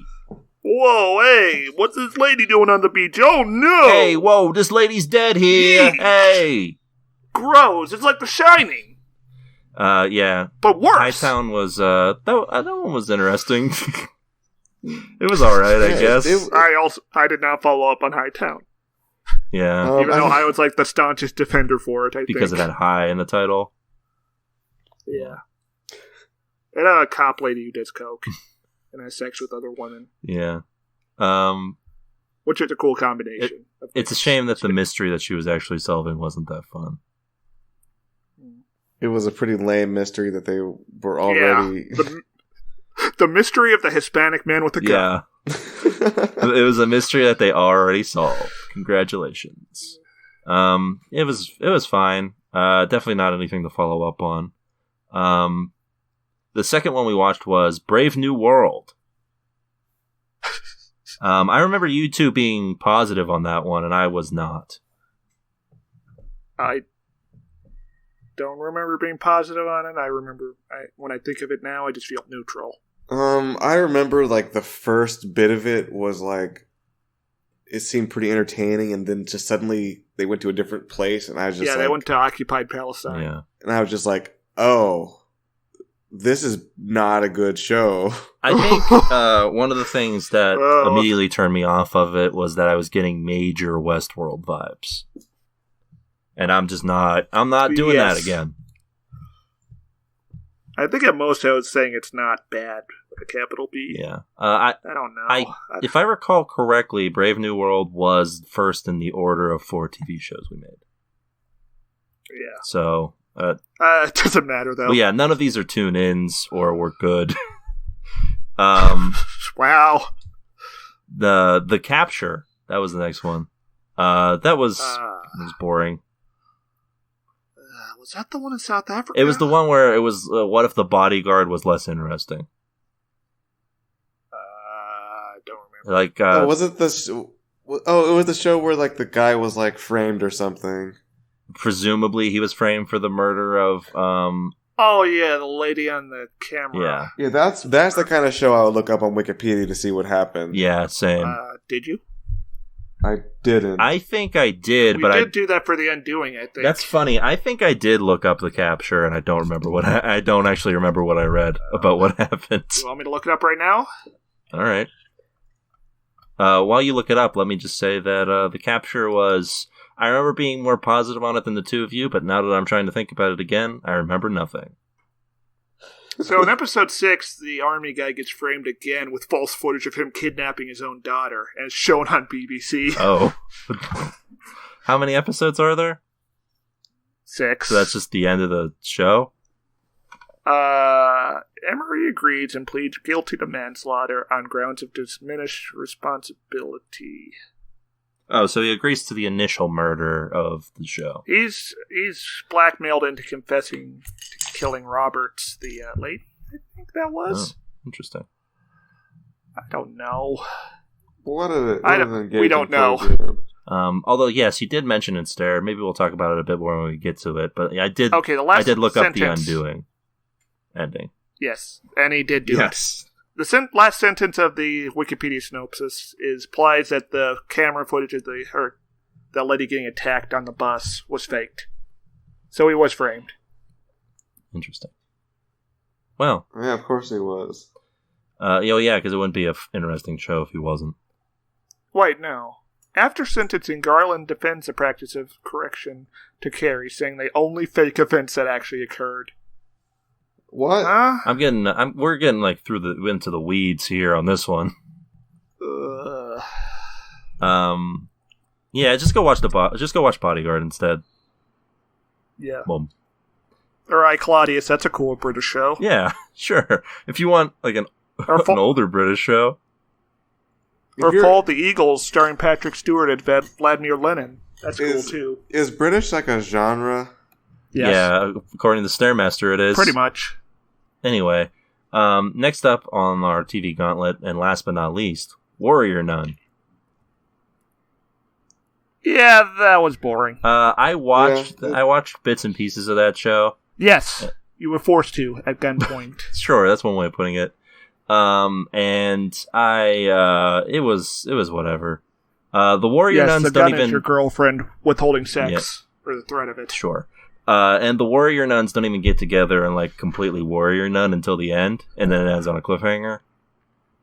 Whoa, hey, what's this lady doing on the beach? Oh, no! Hey, whoa, this lady's dead here. Yeesh. Hey. Gross, it's like The Shining. Yeah. But worse. Hightown was, that one was interesting. It was alright, I guess. I did not follow up on Hightown. Yeah. Even though I was like the staunchest defender for it, I Because think. it had high in the title. Yeah. And a cop lady who does coke and has sex with other women. Yeah. Which is a cool combination. It's a shame that the mystery that she was actually solving wasn't that fun. It was a pretty lame mystery that they were already... The mystery of the Hispanic man with the gun. Yeah. It was a mystery that they already solved. Congratulations. It was fine. Definitely not anything to follow up on. The second one we watched was Brave New World. I remember you two being positive on that one, and I was not. I don't remember being positive on it. I remember, when I think of it now, I just feel neutral. I remember, like, the first bit of it was, like, it seemed pretty entertaining, and then just suddenly they went to a different place, and I was just they went to occupied Palestine. Yeah. And I was just like, oh, this is not a good show. I think one of the things that immediately turned me off of it was that I was getting major Westworld vibes. And I'm not doing that again. I think at most I was saying it's not bad with a capital B. Yeah. I don't know. If I recall correctly, Brave New World was first in the order of 4 TV shows we made. Yeah. So... it doesn't matter, though. Well, yeah, none of these are tune-ins or were good. Wow. The Capture, that was the next one. That was boring. Was that the one in South Africa? It was the one where it was, what if the bodyguard was less interesting? I don't remember. Like, was it it was the show where, like, the guy was, like, framed or something. Presumably he was framed for the murder of, Oh, yeah, the lady on the camera. Yeah. Yeah, that's the kind of show I would look up on Wikipedia to see what happened. Yeah, same. Did you? I didn't. I think I did, We but did do that for The Undoing, I think. That's funny. I think I did look up the Capture, and I don't remember I don't actually remember what I read about what happened. You want me to look it up right now? All right. While you look it up, let me just say that the Capture was... I remember being more positive on it than the two of you, but now that I'm trying to think about it again, I remember nothing. So in episode 6, the army guy gets framed again with false footage of him kidnapping his own daughter, and it's shown on BBC. Oh. How many episodes are there? 6. So that's just the end of the show? Emery agrees and pleads guilty to manslaughter on grounds of diminished responsibility. Oh, so he agrees to the initial murder of the show. He's blackmailed into confessing to killing Roberts, the lady, I think that was. Oh, interesting. I don't know. We don't know. Although, yes, he did mention it, Stare. Maybe we'll talk about it a bit more when we get to it. But I did. Okay, I did look up the Undoing ending. Yes, and he did do it. Yes. The last sentence of the Wikipedia synopsis implies that the camera footage of the lady getting attacked on the bus was faked. So he was framed. Interesting. Well. Yeah, of course he was. Yeah, because it wouldn't be an interesting show if he wasn't. Wait, no. After sentencing, Garland defends the practice of correction to Carrie, saying they only fake events that actually occurred. What? We're getting like into the weeds here on this one. Yeah, just go watch Bodyguard instead. Yeah. Boom. Or I, Claudius. That's a cool British show. Yeah, sure. If you want like an older British show. Or Fall the Eagles, starring Patrick Stewart and Vladimir Lenin. That's cool too. Is British like a genre? Yes. Yeah, according to Stairmaster, it is. Pretty much. Anyway, next up on our TV gauntlet, and last but not least, Warrior Nun. Yeah, that was boring. I watched bits and pieces of that show. Yes, you were forced to at gunpoint. Sure, that's one way of putting it. And it was whatever. The Warrior Nuns the don't gun is your girlfriend withholding sex or the threat of it. Sure. And the Warrior Nuns don't even get together and like completely Warrior Nun until the end, and then it ends on a cliffhanger.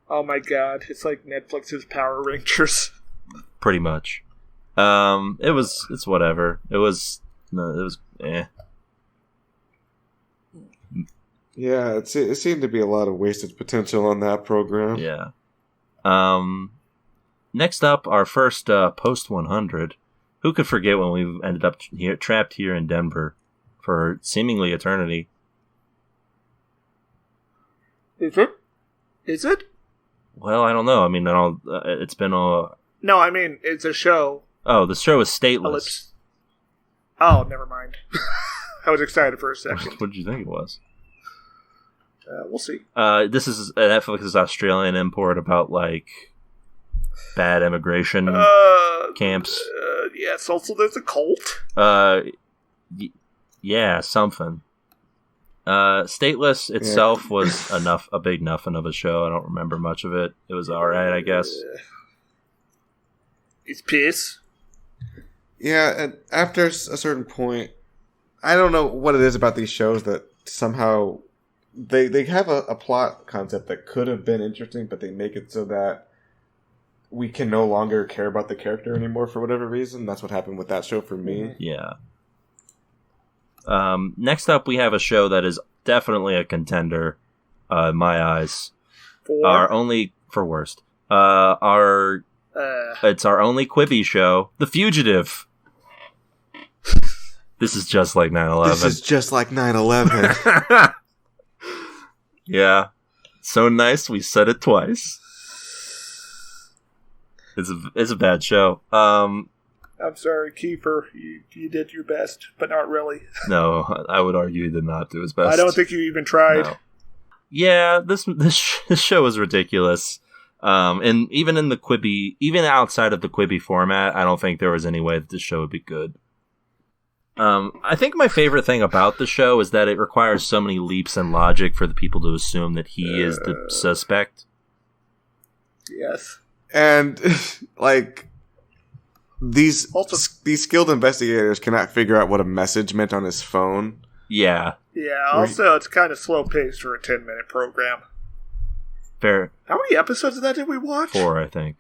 Oh my god, it's like Netflix's Power Rangers. Pretty much. It's whatever. It was eh. Yeah, it seemed to be a lot of wasted potential on that program. Yeah. Next up, our first post 100. Who could forget when we ended up trapped here in Denver for seemingly eternity. Is it? Is it? Well, I don't know. I mean, it's been a... No, I mean, it's a show. Oh, the show is stateless. Ellipse. Oh, never mind. I was excited for a second. What did you think it was? We'll see. This is Netflix's Australian import about, like, bad immigration camps. Yes, also there's a cult. Yeah, something. Stateless itself was a big nothing of a show. I don't remember much of it. It was alright, I guess. It's piss. Yeah, and after a certain point, I don't know what it is about these shows that somehow they have a plot concept that could have been interesting, but they make it so that we can no longer care about the character anymore for whatever reason. That's what happened with that show for me. Yeah. Next up, we have a show that is definitely a contender, in my eyes. For worst. It's our only Quibi show, The Fugitive. This is just like 9/11. This is just like 9/11. Yeah. So nice, we said it twice. It's a bad show. I'm sorry, Kiefer. You did your best, but not really. No, I would argue he did not do his best. I don't think you even tried. No. Yeah, this show is ridiculous. And even in the Quibi, even outside of the Quibi format, I don't think there was any way that this show would be good. I think my favorite thing about the show is that it requires so many leaps in logic for the people to assume that he is the suspect. Yes. And, like, these skilled investigators cannot figure out what a message meant on his phone. Yeah. Yeah, also, it's kind of slow-paced for a 10-minute program. Fair. How many episodes of that did we watch? 4, I think.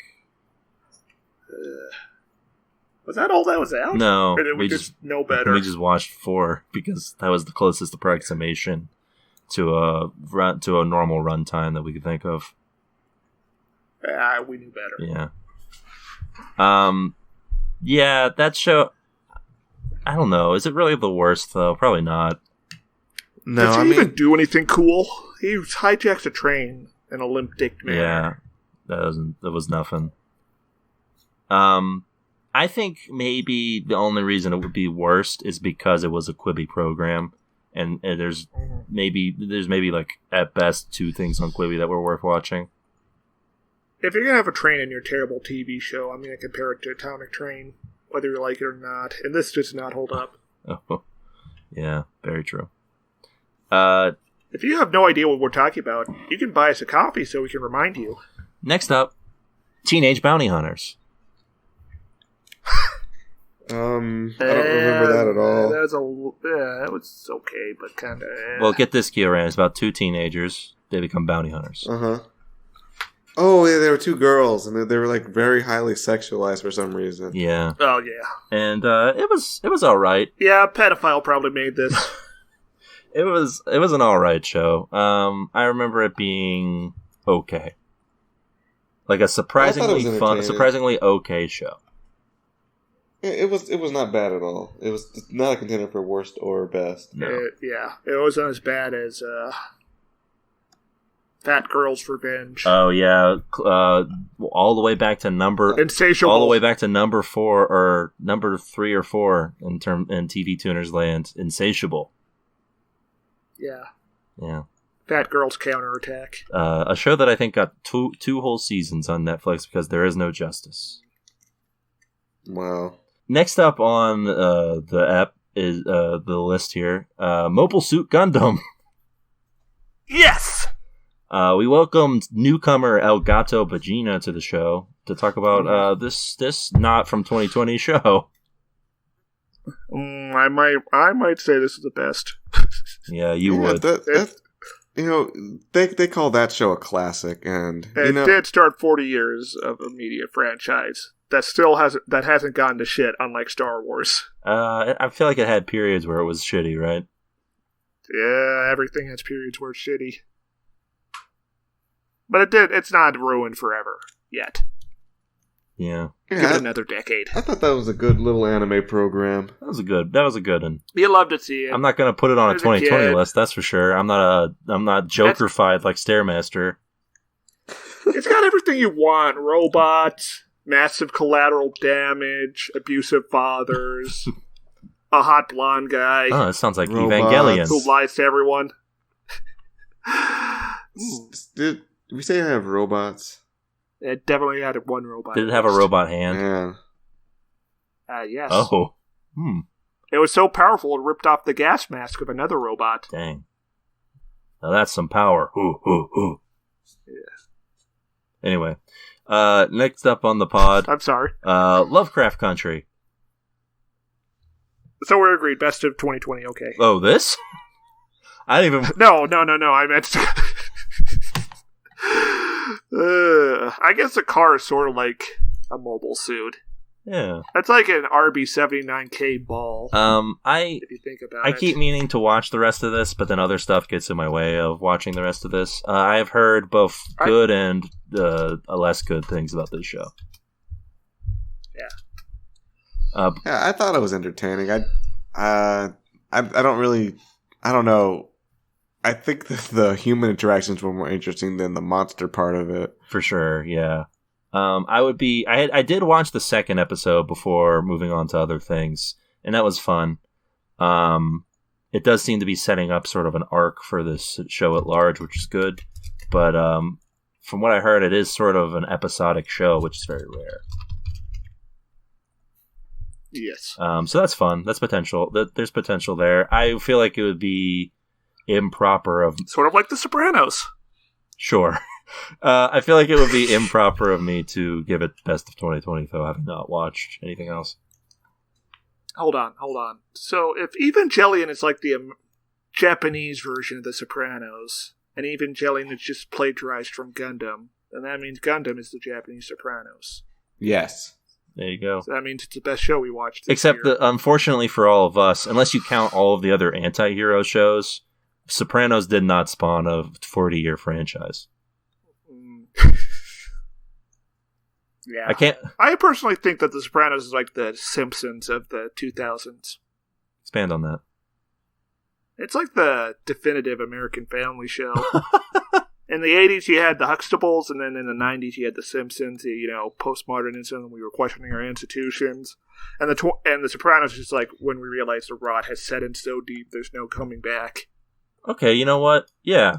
Was that all that was out? No. Or did we just know better? We just watched 4 because that was the closest approximation to a normal runtime that we could think of. We knew better. Yeah. Yeah, that show... I don't know. Is it really the worst, though? Probably not. No, Does he even do anything cool? He hijacks a train in a limp-dicked manner. Yeah. That was nothing. I think maybe the only reason it would be worst is because it was a Quibi program. And there's maybe like, at best, 2 things on Quibi that were worth watching. If you're going to have a train in your terrible TV show, I'm going to compare it to Atomic Train, whether you like it or not. And this does not hold up. Oh, yeah, very true. If you have no idea what we're talking about, you can buy us a copy so we can remind you. Next up, Teenage Bounty Hunters. I don't remember that at all. That was okay, but kind of... Well, get this, Kieran. It's about 2 teenagers. They become bounty hunters. Uh-huh. Oh, yeah, there were 2 girls, and they were, like, very highly sexualized for some reason. Yeah. Oh, yeah. And it was all right. Yeah, a pedophile probably made this. It was an all right show. I remember it being okay. Like a surprisingly fun, surprisingly okay show. It was not bad at all. It was not a contender for worst or best. No. It wasn't as bad as Fat Girl's Revenge. Oh yeah, all the way back to Insatiable. all the way back to number 4 or number 3 or 4 in TV Tuners land. Insatiable. Yeah. Fat Girl's Counterattack. A show that I think got two whole seasons on Netflix because there is no justice. Wow. Next up on the app is the list here, Mobile Suit Gundam. Yes! We welcomed newcomer El Gato Vagina to the show to talk about this not from 2020 show. I might say this is the best. Yeah, you would. They call that show a classic, and it did start 40 years of a media franchise that hasn't gone to shit, unlike Star Wars. I feel like it had periods where it was shitty, right? Yeah, everything has periods where it's shitty. But it's not ruined forever yet. Yeah. Give it another decade. I thought that was a good little anime program. That was a good one. You love to see it. I'm not going to put it on a As a 2020 kid. list, that's for sure. I'm not Joker-fied like Stairmaster. It's got everything you want. Robots, massive collateral damage, abusive fathers, a hot blonde guy Oh, that sounds like Robots. Evangelion. who lies to everyone. Did we say I have robots? It definitely had one robot. Did it have a robot hand? Man. Yes. Oh. It was so powerful it ripped off the gas mask of another robot. Dang. Now that's some power. Ooh. Yeah. Anyway. Next up on the pod, I'm sorry. Lovecraft Country. So we're agreed. Best of 2020. Okay. Oh, this? I didn't even... No. I meant. I guess a car is sort of like a mobile suit. Yeah. That's like an RB79K ball. If you think about I it. keep meaning to watch the rest of this, but then other stuff gets in my way of watching the rest of this. I have heard both good and less good things about this show. Yeah. Yeah, I thought it was entertaining. I don't know. I think that the human interactions were more interesting than the monster part of it. For sure, yeah. I did watch the second episode before moving on to other things, and that was fun. It does seem to be setting up sort of an arc for this show at large, which is good. But from what I heard, it is sort of an episodic show, which is very rare. Yes. So that's fun. That's potential. There's potential there. I feel like it would be improper of... Sort of like The Sopranos. Sure. I feel like it would be improper of me to give it best of 2020, though, having not watched anything else. Hold on. So if Evangelion is like the Japanese version of The Sopranos, and Evangelion is just plagiarized from Gundam, then that means Gundam is the Japanese Sopranos. Yes. There you go. So that means it's the best show we watched this Except year. that, unfortunately for all of us, unless you count all of the other anti-hero shows, Sopranos did not spawn a 40-year franchise. Yeah. I personally think that The Sopranos is like the Simpsons of the 2000s. Expand on that. It's like the definitive American family show. In the 80s, you had the Huxtables, and then in the 90s, you had the Simpsons, postmodernism, we were questioning our institutions. And the Sopranos is like when we realized the rot has set in so deep, there's no coming back. Okay, you know what? Yeah.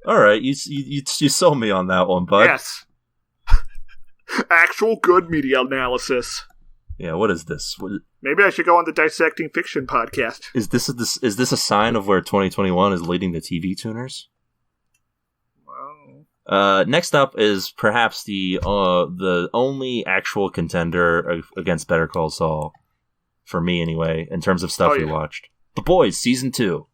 All right, you sold me on that one, bud. Yes. Actual good media analysis. Yeah, what is this? Maybe I should go on the Dissecting Fiction podcast. Is this a sign of where 2021 is leading the TV tuners? Wow. Next up is perhaps the only actual contender against Better Call Saul, for me anyway, in terms of stuff we watched. The Boys, Season 2.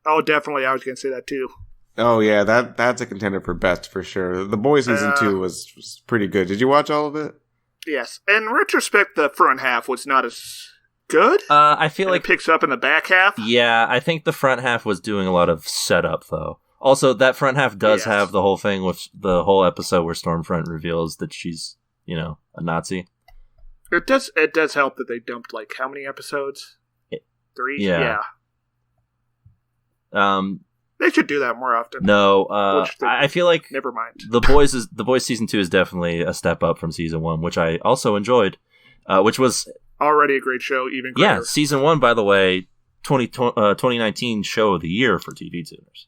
Oh, definitely. I was going to say that too. Oh, yeah, that's a contender for best, for sure. The Boys Season 2 was pretty good. Did you watch all of it? Yes. In retrospect, the front half was not as good. I feel like it picks up in the back half. Yeah, I think the front half was doing a lot of setup, though. Also, that front half does have the whole thing with the whole episode where Stormfront reveals that she's, a Nazi. It does help that they dumped, like, how many episodes? 3? Yeah. They should do that more often. No, I feel like never mind. The Boys Season 2 is definitely a step up from Season 1, which I also enjoyed, which was already a great show, even greater. Yeah, Season 1, by the way, 2019 show of the year for TV tuners.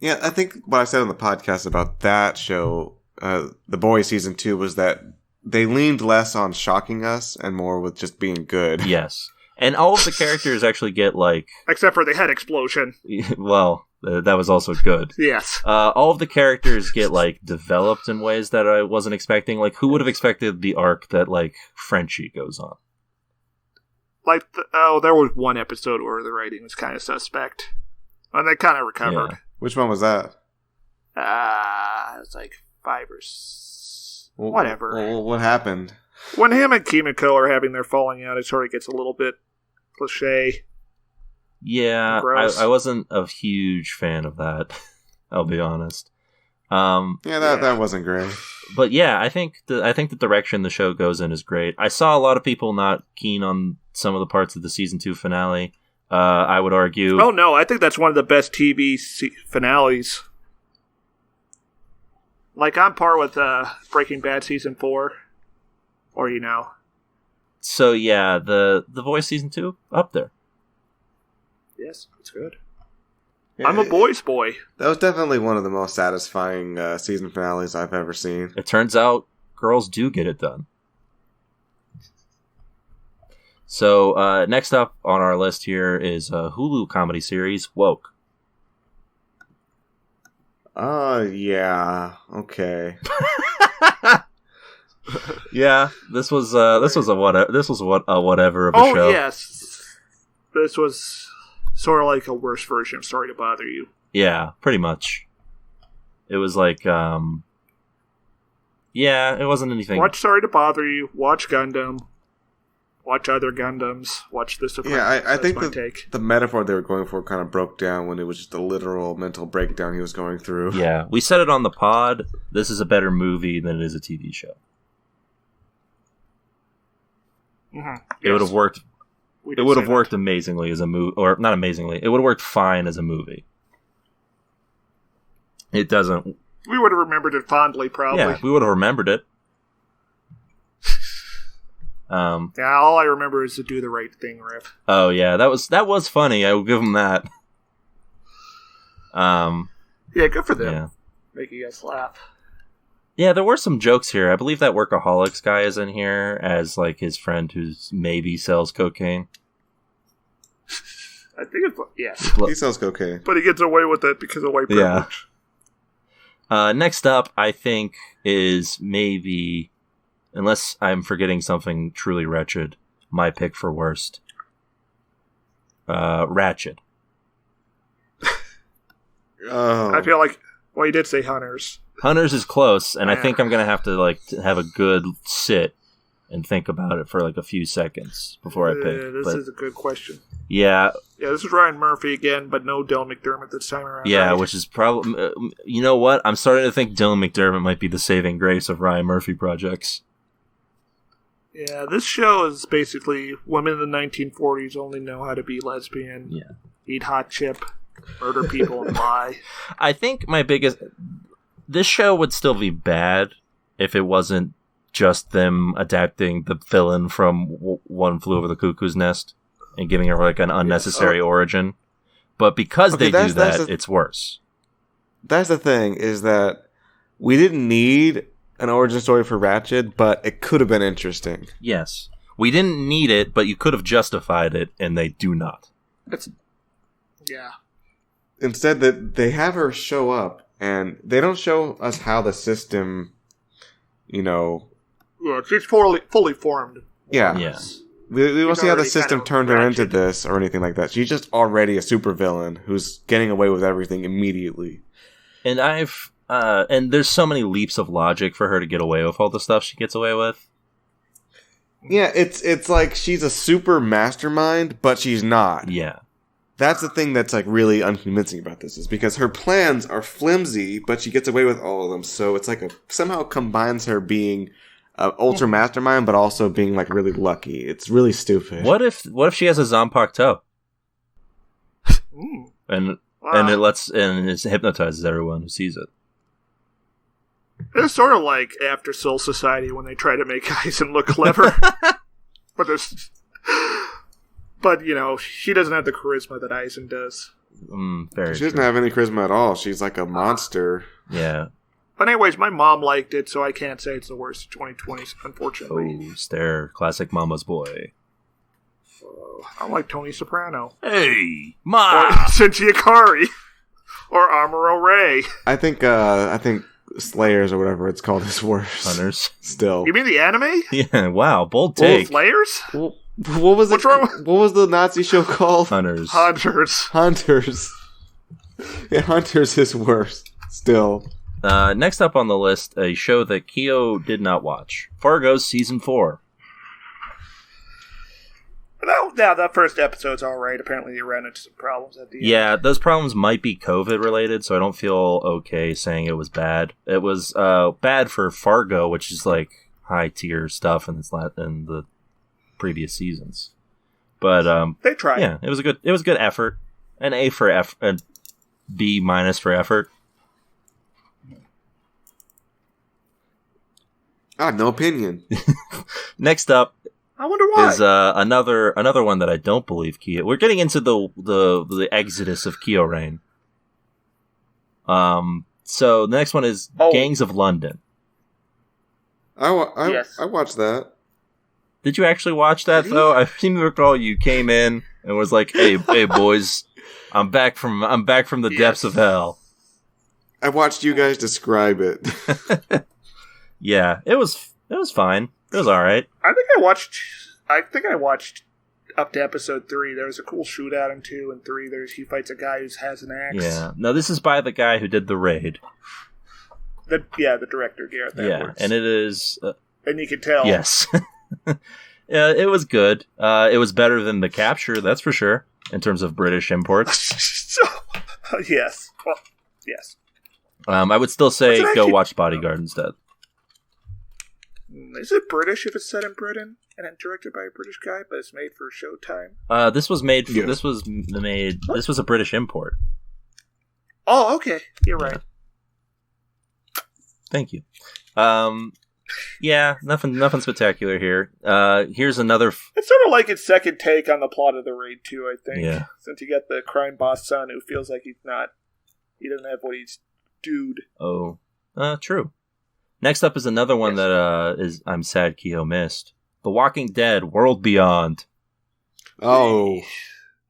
Yeah, I think what I said on the podcast about that show, The Boys Season 2, was that they leaned less on shocking us and more with just being good. Yes. And all of the characters actually get, like... Except for the head explosion. Well, that was also good. Yes. All of the characters get, like, developed in ways that I wasn't expecting. Like, who would have expected the arc that, like, Frenchie goes on? Like, there was one episode where the writing was kind of suspect. And they kind of recovered. Yeah. Which one was that? It was like 5 or whatever. Well, what happened? When him and Kimiko are having their falling out, it sort of gets a little bit cliche. Yeah, I wasn't a huge fan of that. I'll be honest. That wasn't great. But yeah, I think the direction the show goes in is great. I saw a lot of people not keen on some of the parts of the season 2 finale. I would argue. Oh no, I think that's one of the best TV finales. Like on par with Breaking Bad season 4, or So yeah, the Voice season 2 up there. Yes, it's good. Yeah, I'm a boy's boy. That was definitely one of the most satisfying season finales I've ever seen. It turns out girls do get it done. So next up on our list here is a Hulu comedy series, Woke. Yeah, okay. Yeah, this was a whatever of a show. Oh yes, this was sort of like a worse version of Sorry to Bother You. Yeah, pretty much. It was like, it wasn't anything. Watch Sorry to Bother You, watch Gundam, watch other Gundams, watch this. Yeah, I think the metaphor they were going for kind of broke down when it was just a literal mental breakdown he was going through. Yeah, we said it on the pod. This is a better movie than it is a TV show. Mm-hmm. It would have worked. It would have worked amazingly as a movie, or not amazingly. It would have worked fine as a movie. It doesn't. We would have remembered it fondly, probably. Yeah, we would have remembered it. Yeah, all I remember is the "Do the Right Thing" riff. Oh yeah, that was funny. I will give them that. Yeah, good for them. Yeah. Making us laugh. Yeah, there were some jokes here. I believe that Workaholics guy is in here as like his friend who's maybe sells cocaine. I think it's yes. He sells cocaine, but he gets away with it because of white privilege. Yeah. Next up, I think is maybe, unless I'm forgetting something truly wretched, my pick for worst. Ratchet. Oh. I feel like you did say Hunters. Hunters is close, and I think I'm gonna have to have a good sit and think about it for like a few seconds before I pick. This is a good question. Yeah. Yeah, this is Ryan Murphy again, but no Dylan McDermott this time around. Yeah, right? which is probably... you know what? I'm starting to think Dylan McDermott might be the saving grace of Ryan Murphy projects. Yeah, this show is basically women in the 1940s only know how to be lesbian, eat hot chip, murder people, and lie. I think my biggest... This show would still be bad if it wasn't just them adapting the villain from One Flew Over the Cuckoo's Nest and giving her like an unnecessary origin. But because they do that, it's worse. That's the thing, is that we didn't need an origin story for Ratchet, but it could have been interesting. Yes. We didn't need it, but you could have justified it, and they do not. Yeah. Instead, that they have her show up, and they don't show us how the system, Yeah, she's fully formed. Yeah. Yes. We won't see how the system turned her into this or anything like that. She's just already a supervillain who's getting away with everything immediately. And and there's so many leaps of logic for her to get away with all the stuff she gets away with. Yeah, it's like she's a super mastermind, but she's not. Yeah. That's the thing that's like really unconvincing about this, is because her plans are flimsy, but she gets away with all of them. So it's like somehow combines her being ultra mastermind, but also being like really lucky. It's really stupid. What if she has a Zanpakuto toe? And it hypnotizes everyone who sees it. It's sort of like After Soul Society when they try to make Aizen look clever. But she doesn't have the charisma that Aizen does. She doesn't have any charisma at all. She's like a monster. Yeah. But anyways, my mom liked it, so I can't say it's the worst of 2020, unfortunately. Oh, stare. Classic mama's boy. I like Tony Soprano. Hey, Ma! Or Shinji Ikari. Or Amuro Ray. I think Slayers or whatever it's called is worse. Hunters. Still. You mean the anime? Yeah, wow, bold take. Slayers? What was What's wrong? What was the Nazi show called? Hunters. Yeah, Hunters is worse. Still. Next up on the list, a show that Keo did not watch. Fargo's Season 4. That first episode's alright. Apparently they ran into some problems at the end. Yeah, those problems might be COVID related, so I don't feel okay saying it was bad. It was bad for Fargo, which is like high tier stuff in the previous seasons. But they tried. Yeah, it was a good effort. An A for effort, and B minus for effort. No opinion. Next up, I wonder why. is another one that I don't believe Kyo. We're getting into the exodus of Kyorain. So the next one is Gangs of London. I Yes. watched that. Did you actually watch that though? I seem to recall you came in and was like, "Hey boys, I'm back from the depths of hell." I watched you guys describe it. Yeah, it was fine. It was all right. I think I watched up to episode 3. There was a cool shootout in 2 and 3. He fights a guy who has an axe. Yeah. No, this is by the guy who did the raid. The director Gareth Edwards. And it is. And you can tell. Yes. Yeah, it was good. It was better than The Capture, that's for sure, in terms of British imports. Yes. Well, yes. I would still say go watch Bodyguard instead. Is it British if it's set in Britain and it's directed by a British guy, but it's made for Showtime? This was made. Yes. This was a British import. Oh, okay. You're right. Thank you. Yeah, nothing spectacular here. Here's another. It's sort of like its second take on the plot of the raid too. I think. Yeah. Since you got the crime boss son who feels like he doesn't have what he's dude. Oh, true. Next up is another one that I'm sad Kyo missed. The Walking Dead: World Beyond. Oh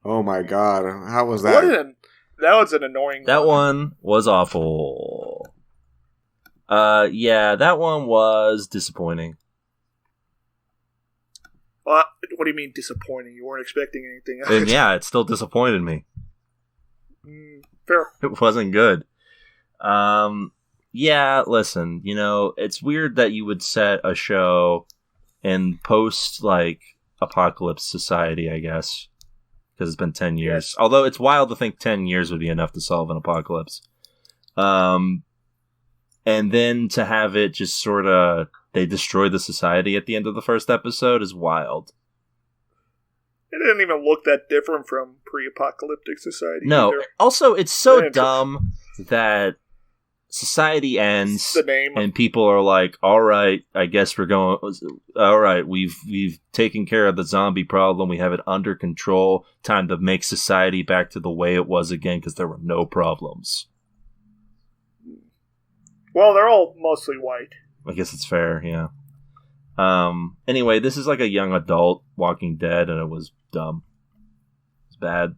my god! How was that? That was an annoying. That one was awful. Yeah, that one was disappointing. Well, what do you mean disappointing? You weren't expecting anything else. And yeah, it still disappointed me. Fair. It wasn't good. Yeah, listen, it's weird that you would set a show in post, apocalypse society, I guess. Because it's been 10 years. Yes. Although it's wild to think 10 years would be enough to solve an apocalypse. And then to have it just sort of, they destroy the society at the end of the first episode is wild. It didn't even look that different from pre-apocalyptic society. No. Either. Also, it's so dumb that society ends The name. and people are like, all right, I guess we're going, all right, we've taken care of the zombie problem, we have it under control, time to make society back to the way it was again because there were no problems. Well, they're all mostly white. I guess it's fair, yeah. Anyway, this is like a young adult Walking Dead, and it was dumb. It's bad.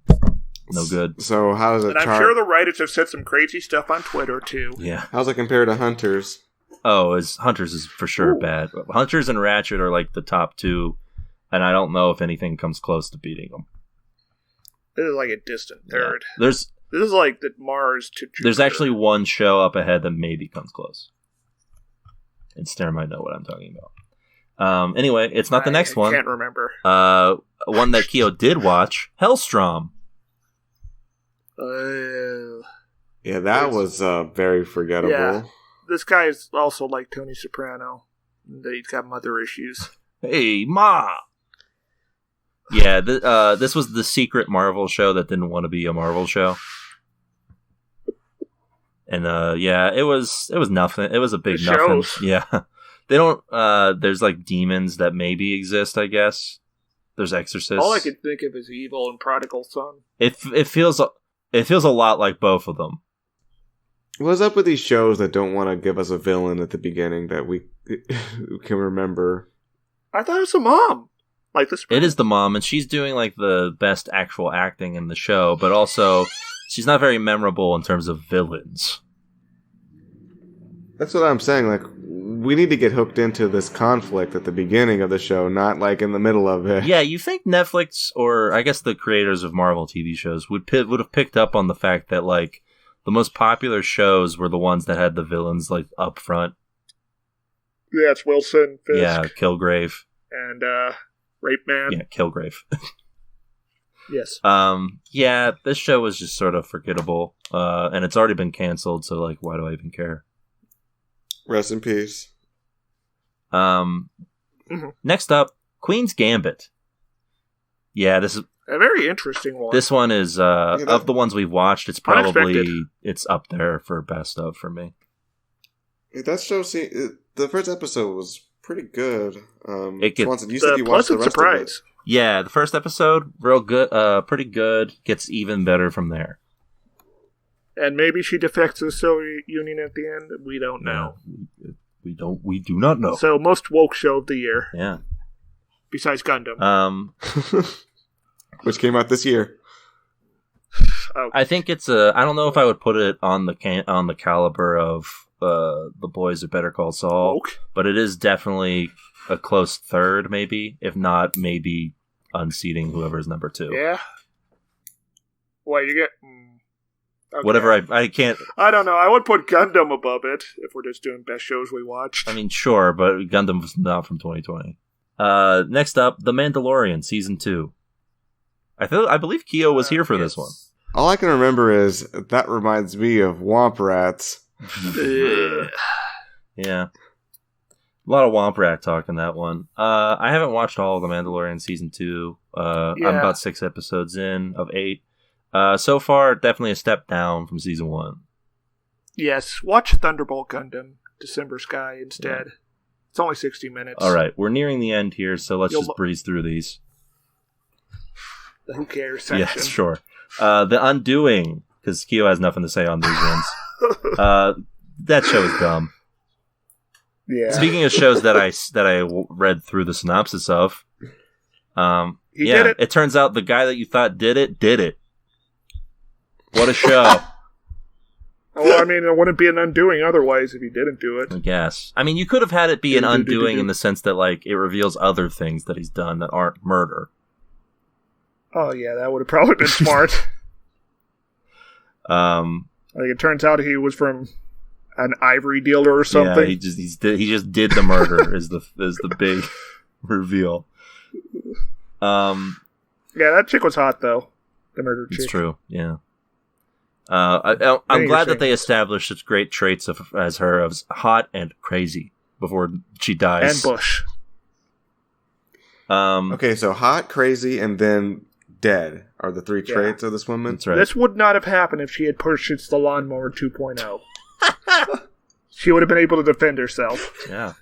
No good. So how does it And I'm sure the writers have said some crazy stuff on Twitter, too. Yeah. How's it compare to Hunters? Oh, Hunters is for sure Ooh. bad. Hunters and Ratchet are like the top two, and I don't know if anything comes close to beating them. This is like a distant third. Yeah. This is like the Mars to Jupiter. There's actually one show up ahead that maybe comes close. And Snare might know what I'm talking about. Anyway, it's not the next one. I can't remember. One that Kyo did watch, Hellstrom. Yeah, that was very forgettable. Yeah. This guy is also like Tony Soprano. That he's got mother issues. Hey, Ma! Yeah, this was the secret Marvel show that didn't want to be a Marvel show. And yeah, it was nothing. It was a big The nothing. shows. Yeah. They don't there's like demons that maybe exist, I guess. There's exorcists. All I can think of is Evil and Prodigal Son. It feels a lot like both of them. What's up with these shows that don't want to give us a villain at the beginning that we can remember? I thought it was a mom. Like this. It is the mom, and she's doing like the best actual acting in the show, but also she's not very memorable in terms of villains. That's what I'm saying. Like, we need to get hooked into this conflict at the beginning of the show, not like in the middle of it. Yeah, you think Netflix, or I guess the creators of Marvel TV shows, would have picked up on the fact that like the most popular shows were the ones that had the villains like up front. Yeah, it's Wilson, Fisk, Yeah, Kilgrave. and Rape Man. Yeah, Kilgrave. Yes. Yeah, this show was just sort of forgettable, and it's already been canceled. So, like, why do I even care? Rest in peace. Next up, Queen's Gambit. Yeah, this is a very interesting one. This one is of the ones we've watched. It's probably Unexpected. It's up there for best of for me. That show, the first episode was pretty good. Swanson, you the said you watched the pleasant rest surprise. of it. Yeah, the first episode, real good, pretty good. Gets even better from there. And maybe she defects to the Soviet Union at the end. We don't know. We do not know. So, most woke show of the year. Yeah. Besides Gundam. Which came out this year. I think it's I don't know if I would put it on the caliber of The Boys Are Better Call Saul, Woke? but it is definitely a close third, maybe, if not, maybe unseating whoever's number 2. Yeah. Well, you get... Okay. Whatever, I can't... I don't know. I would put Gundam above it if we're just doing best shows we watched. I mean, sure, but Gundam was not from 2020. Next up, The Mandalorian, Season 2. I believe Kyo was here for this one. All I can remember is that reminds me of Womp Rats. Yeah. A lot of Womp Rat talk in that one. I haven't watched all of The Mandalorian Season 2. I'm about 6 episodes in of 8. So far, definitely a step down from Season 1. Yes, watch Thunderbolt Gundam, December Sky instead. Yeah. It's only 60 minutes. Alright, we're nearing the end here, so let's just breeze through these. The who cares section. Yes, sure. The Undoing, because Kyo has nothing to say on these ones. That show is dumb. Yeah. Speaking of shows that I read through the synopsis of, he did it. It turns out the guy that you thought did it. What a show. Well, I mean, it wouldn't be an undoing otherwise if he didn't do it. I guess. I mean, you could have had it be an undoing in the sense that, like, it reveals other things that he's done that aren't murder. Oh, yeah, that would have probably been smart. Like, it turns out he was from an ivory dealer or something. Yeah, he just did the murder is the big reveal. Yeah, that chick was hot, though. The murder chick. It's true, yeah. I'm glad that they established such great traits as her as hot and crazy before she dies. And Bush. Okay, so hot, crazy, and then dead are the 3 traits of this woman. That's right. This would not have happened if she had purchased the Lawnmower 2.0. She would have been able to defend herself. Yeah.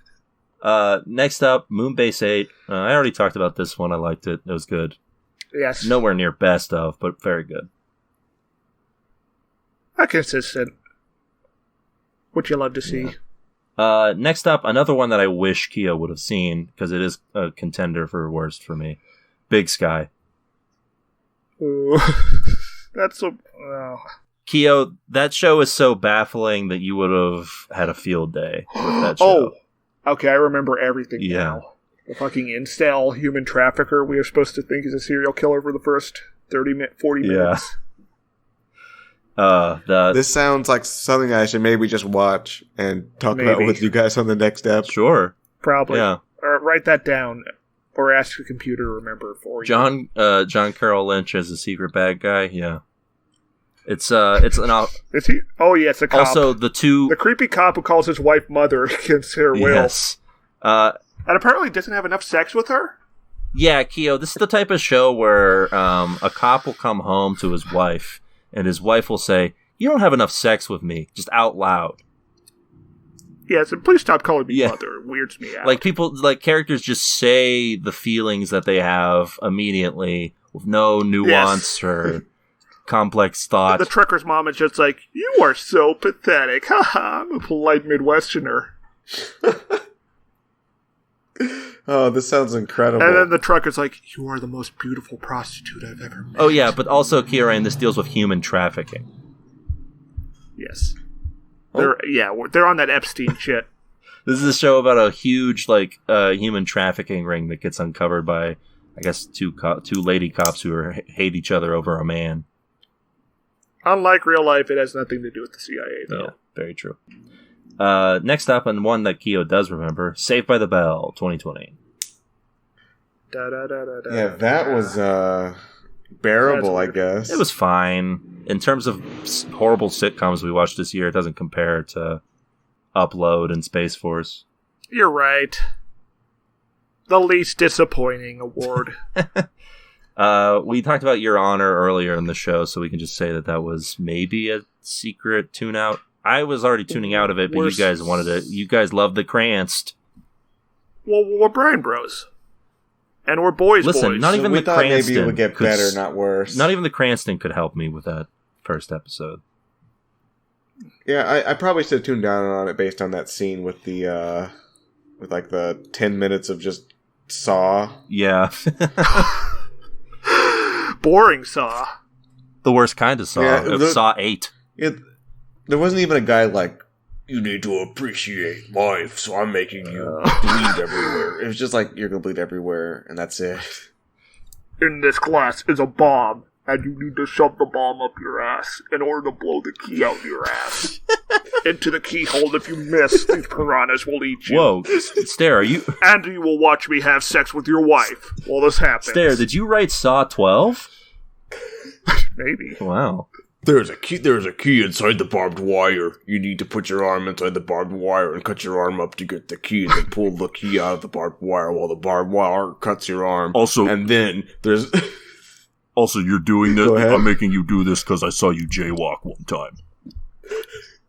Next up, Moonbase 8. I already talked about this one. I liked it. It was good. Yes. Nowhere near best of, but very good. Consistent. What you love to see. Yeah. Next up, another one that I wish Kyo would have seen, because it is a contender for worst for me. Big Sky. Ooh. That's a... Kyo, that show is so baffling that you would have had a field day with that show. Oh, okay, I remember everything now. The fucking incel human trafficker we are supposed to think is a serial killer for the first 40 minutes. This sounds like something I should maybe just watch and talk about with you guys on the next step. Sure. Probably. Yeah. Or write that down. Or ask the computer to remember for you. John Carroll Lynch as a secret bad guy. Yeah. It's an. Is he? Oh yeah, it's a cop. Also, the creepy cop who calls his wife mother against her will. Yes. And apparently doesn't have enough sex with her. Yeah, Kyo. This is the type of show where a cop will come home to his wife, and his wife will say, "You don't have enough sex with me," just out loud. Yes, and please stop calling me mother. It weirds me out. Like characters just say the feelings that they have immediately with no nuance or complex thought. The trucker's mom is just like, "You are so pathetic. Haha, I'm a polite Midwesterner." Oh, this sounds incredible. And then the trucker's like, "You are the most beautiful prostitute I've ever met." Oh yeah, but also, Kieran, this deals with human trafficking. Yes. They're on that Epstein shit. This is a show about a huge, human trafficking ring that gets uncovered by, I guess, two lady cops who hate each other over a man. Unlike real life, it has nothing to do with the CIA, though. Yeah, very true. Next up, and one that Kyo does remember, Saved by the Bell, 2020. Yeah, that was bearable, I guess. It was fine. In terms of horrible sitcoms we watched this year, it doesn't compare to Upload and Space Force. You're right. The least disappointing award. We talked about Your Honor earlier in the show, so we can just say that was maybe a secret tune-out. I was already tuning out of it, but you guys wanted it. You guys love the Cranston. Well, we're Brian Bros. And we're boys. Listen, not even we the thought Cranston maybe it would get better, not worse. Not even the Cranston could help me with that first episode. Yeah, I probably should have tuned down on it based on that scene with the with like the 10 minutes of just Saw. Yeah. Boring Saw. The worst kind of Saw. Yeah, Saw 8. There wasn't even a guy like, You need to appreciate life, so I'm making you bleed everywhere. it was just like, you're gonna bleed everywhere, and that's it. In this class is a bomb, and you need to shove the bomb up your ass in order to blow the key out your ass. Into the keyhole. If you miss, these piranhas will eat you. Whoa, Stare, are you... And you will watch me have sex with your wife while this happens. Stare, did you write Saw 12? Maybe. Wow. There's a key inside the barbed wire. You need to put your arm inside the barbed wire and cut your arm up to get the key, and then pull the key out of the barbed wire while the barbed wire cuts your arm. Also, and then there's... Also, you're doing this. Go ahead. I'm making you do this because I saw you jaywalk one time.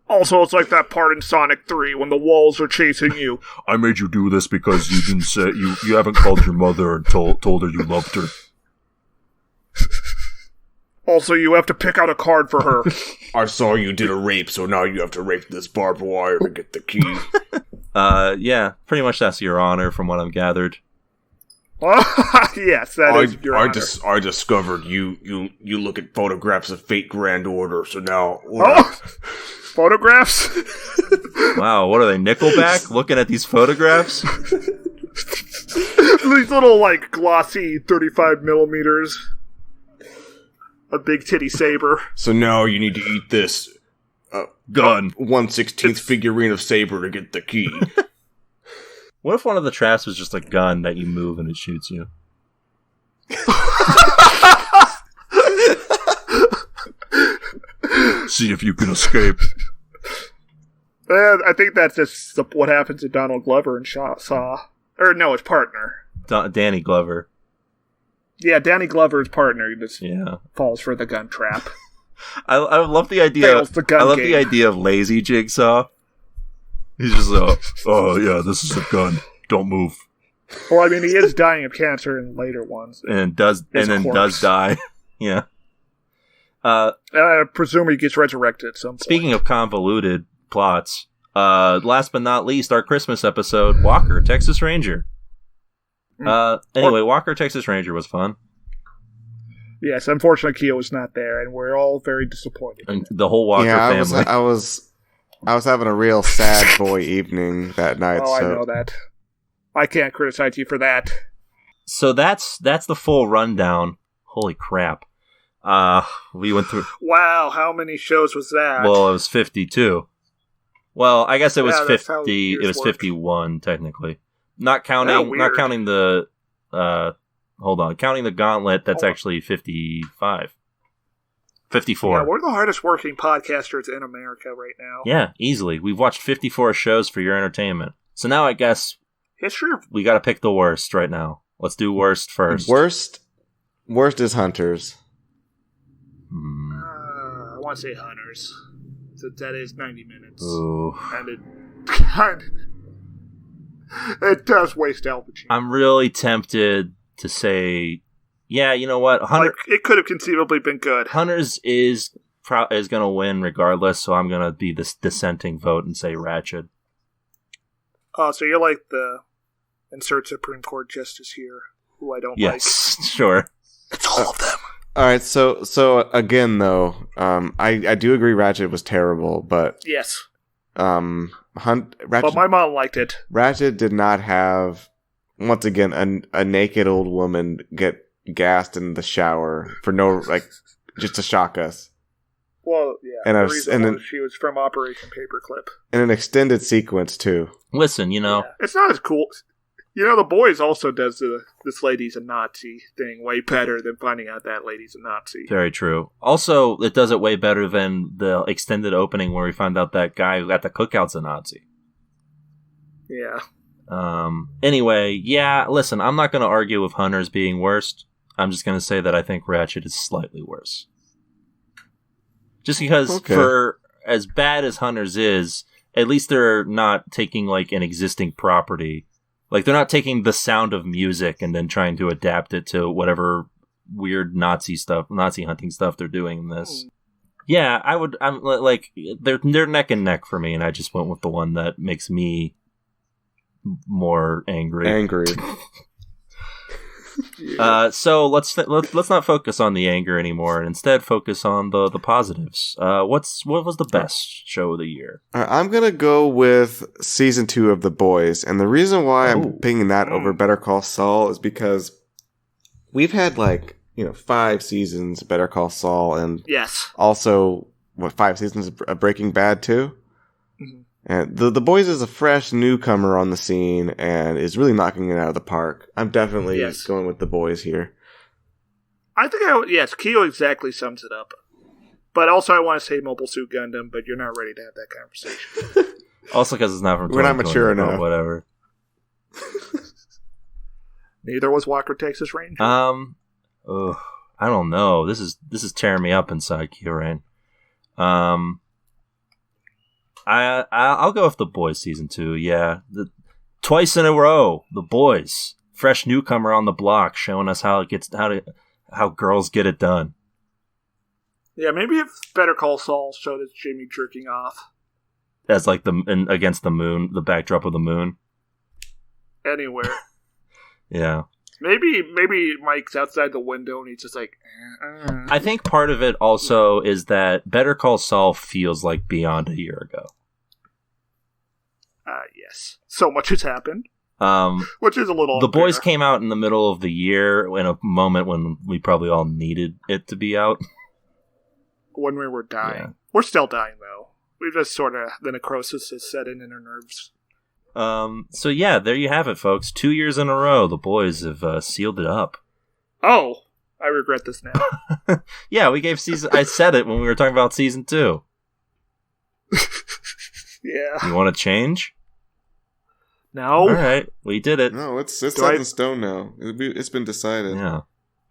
Also, it's like that part in Sonic 3 when the walls are chasing you. I made you do this because you didn't say you haven't called your mother and told her you loved her. Also, you have to pick out a card for her. I saw you did a rape, so now you have to rape this barbed wire to get the key. Yeah, pretty much that's Your Honor from what I've gathered. Yes, that is your honor. I discovered you look at photographs of fate Grand Order, so now... Photographs? Wow, what are they, Nickelback? Looking at these photographs? These little, like, glossy 35 millimeters. A big titty saber. So now you need to eat this Gun. 1/16 figurine of Saber to get the key. What if one of the traps was just a gun that you move and it shoots you? See if you can escape. I think that's just what happens to Donald Glover in Saw. Or, no, his partner. Danny Glover. Yeah, Danny Glover's partner just Yeah. falls for the gun trap. I love the idea. Fails the gun I love game. the idea of lazy Jigsaw. He's just oh yeah, this is a gun. Don't move. Well, I mean, he is dying of cancer in later ones. And does die. Yeah. I presume he gets resurrected at some point. Speaking of convoluted plots, last but not least, our Christmas episode, Walker, Texas Ranger. Anyway, Walker, Texas Ranger was fun. Yes, unfortunately, Keo was not there, and we're all very disappointed. And the whole Walker family. I was having a real sad boy evening that night. I know that. I can't criticize you for that. So that's the full rundown. Holy crap. We went through... Wow, how many shows was that? Well, it was 52. Well, I guess it was 50. It was work. 51, technically. Not counting the... hold on. Counting the gauntlet, that's actually 55. 54. Yeah, we're the hardest working podcasters in America right now. Yeah, easily. We've watched 54 shows for your entertainment. So now I guess History of... we gotta pick the worst right now. Let's do worst first. Worst is Hunters. I want to say Hunters. So that is 90 minutes. Ooh. And it does waste Al Pacino. I'm really tempted to say, yeah, you know what? It could have conceivably been good. Hunters is going to win regardless, so I'm going to be this dissenting vote and say Ratchet. Oh, so you're like the insert Supreme Court justice here, who I don't like. Yes, sure. It's all of them. All right, so again though, I do agree Ratchet was terrible, but Yes. Ratchet, But my mom liked it. Ratchet did not have, once again, a naked old woman get gassed in the shower for just to shock us. Well, yeah. And she was from Operation Paperclip. In an extended sequence too. Listen, you know. Yeah. It's not as cool. The Boys also does this lady's a Nazi thing way better than finding out that lady's a Nazi. Very true. Also, it does it way better than the extended opening where we find out that guy who at the cookout's a Nazi. Yeah. Anyway, yeah, listen, I'm not going to argue with Hunters being worst. I'm just going to say that I think Ratchet is slightly worse. Just because for as bad as Hunters is, at least they're not taking like an existing property. Like they're not taking the Sound of Music and then trying to adapt it to whatever weird Nazi hunting stuff they're doing in this. Yeah, I'm like they're neck and neck for me, and I just went with the one that makes me more angry. So let's not focus on the anger anymore, and instead focus on the positives. What was the best show of the year? I'm gonna go with season 2 of The Boys, and the reason why I'm picking that over Better Call Saul is because we've had 5 seasons of Better Call Saul, and also 5 seasons of Breaking Bad too. And the Boys is a fresh newcomer on the scene and is really knocking it out of the park. I'm definitely going with The Boys here. I think Keo exactly sums it up. But also I want to say Mobile Suit Gundam, but you're not ready to have that conversation. Also because it's not from we're not mature enough. Whatever. Neither was Walker Texas Ranger. I don't know. This is tearing me up inside, Kyorain. I'll go with The Boys season 2. Yeah, twice in a row, The Boys, fresh newcomer on the block, showing us how girls get it done. Yeah, maybe if Better Call Saul showed us Jimmy jerking off as like against the moon, the backdrop of the moon. Anywhere. Yeah. Maybe Mike's outside the window and he's just like. I think part of it also is that Better Call Saul feels like beyond a year ago. Yes. So much has happened. Which is a little. The Boys came out in the middle of the year in a moment when we probably all needed it to be out. When we were dying. Yeah. We're still dying though. We just sort of the necrosis has set in our nerves. So yeah, there you have it, folks. 2 years in a row, The Boys have sealed it up. Oh, I regret this now. Yeah, we gave I said it when we were talking about season 2. Yeah. You want to change? No. All right, we did it. No, it's set in stone now. It's been decided. Yeah,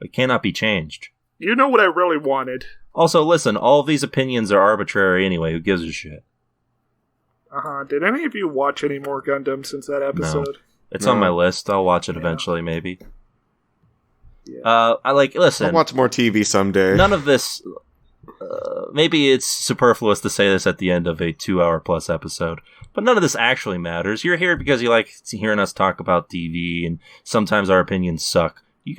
it cannot be changed. You know what I really wanted. Also, listen, all of these opinions are arbitrary anyway. Who gives a shit? Did any of you watch any more Gundam since that episode? No. It's on my list. I'll watch it eventually, maybe. Yeah. Listen. I'll watch more TV someday. None of this. Maybe it's superfluous to say this at the end of a 2-hour plus episode, but none of this actually matters. You're here because you like hearing us talk about TV, and sometimes our opinions suck. You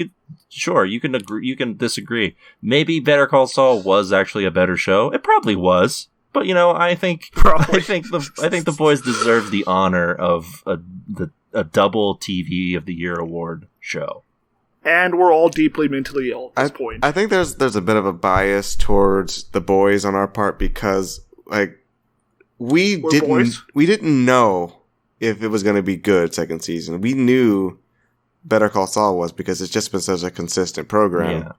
can agree, you can disagree. Maybe Better Call Saul was actually a better show. It probably was. But I think the Boys deserve the honor of a double TV of the Year award show. And we're all deeply mentally ill at this point. I think there's a bit of a bias towards The Boys on our part because we didn't know if it was going to be good second season. We knew Better Call Saul was because it's just been such a consistent program. Yeah.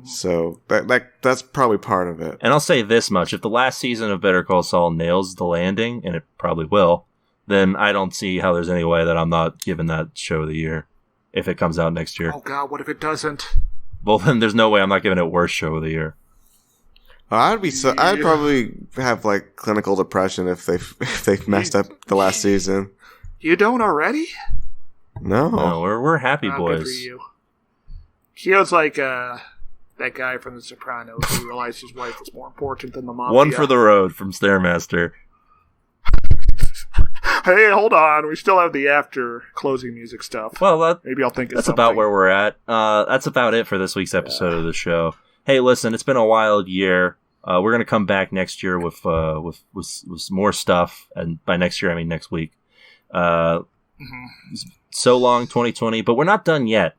So that's probably part of it. And I'll say this much. If the last season of Better Call Saul nails the landing, and it probably will, then I don't see how there's any way that I'm not giving that show of the year if it comes out next year. Oh, God, what if it doesn't? Well, then there's no way I'm not giving it worst show of the year. I'd probably have clinical depression if they've messed up the last season. You don't already? No, we're happy boys. Good for you. Keo's like that guy from The Sopranos who realized his wife was more important than the mafia. One for the road from Stairmaster. Hey, hold on. We still have the after closing music stuff. Well, maybe I'll think of that's something. About where we're at. That's about it for this week's episode of the show. Hey, listen, it's been a wild year. We're gonna come back next year with more stuff, and by next year I mean next week. So long, 2020, but we're not done yet.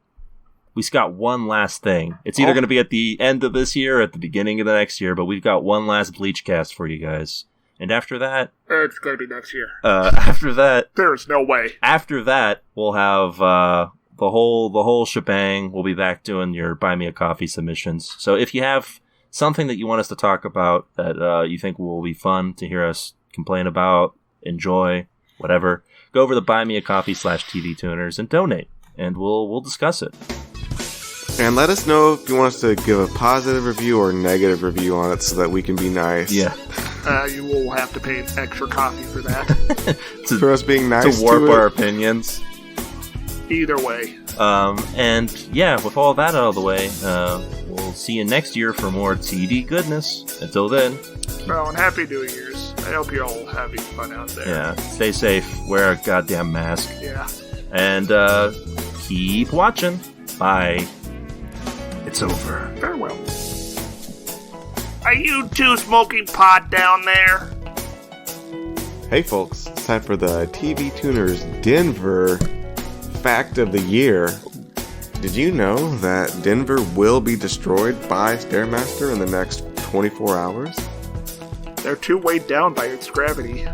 We've got one last thing. It's either going to be at the end of this year or at the beginning of the next year, but we've got one last Bleach cast for you guys. And after that, It's going to be next year. There's no way. After that, we'll have the whole shebang. We'll be back doing your Buy Me a Coffee submissions. So if you have something that you want us to talk about that you think will be fun to hear us complain about, enjoy, whatever, go over to Buy Me a Coffee /TV Tuners and donate, and we'll discuss it. And let us know if you want us to give a positive review or negative review on it so that we can be nice. Yeah. You will have to pay extra coffee for that. For us being nice to warp to our it. opinions. Either way. And yeah, with all that out of the way, we'll see you next year for more TV goodness. Until then. Well, and Happy New Year's. I hope you're all having fun out there. Yeah, stay safe. Wear a goddamn mask. Yeah. And keep watching. Bye. It's over. Farewell. Are you two smoking pot down there? Hey folks, it's time for the TV Tuners Denver Fact of the Year. Did you know that Denver will be destroyed by Stairmaster in the next 24 hours? They're too weighed down by its gravity.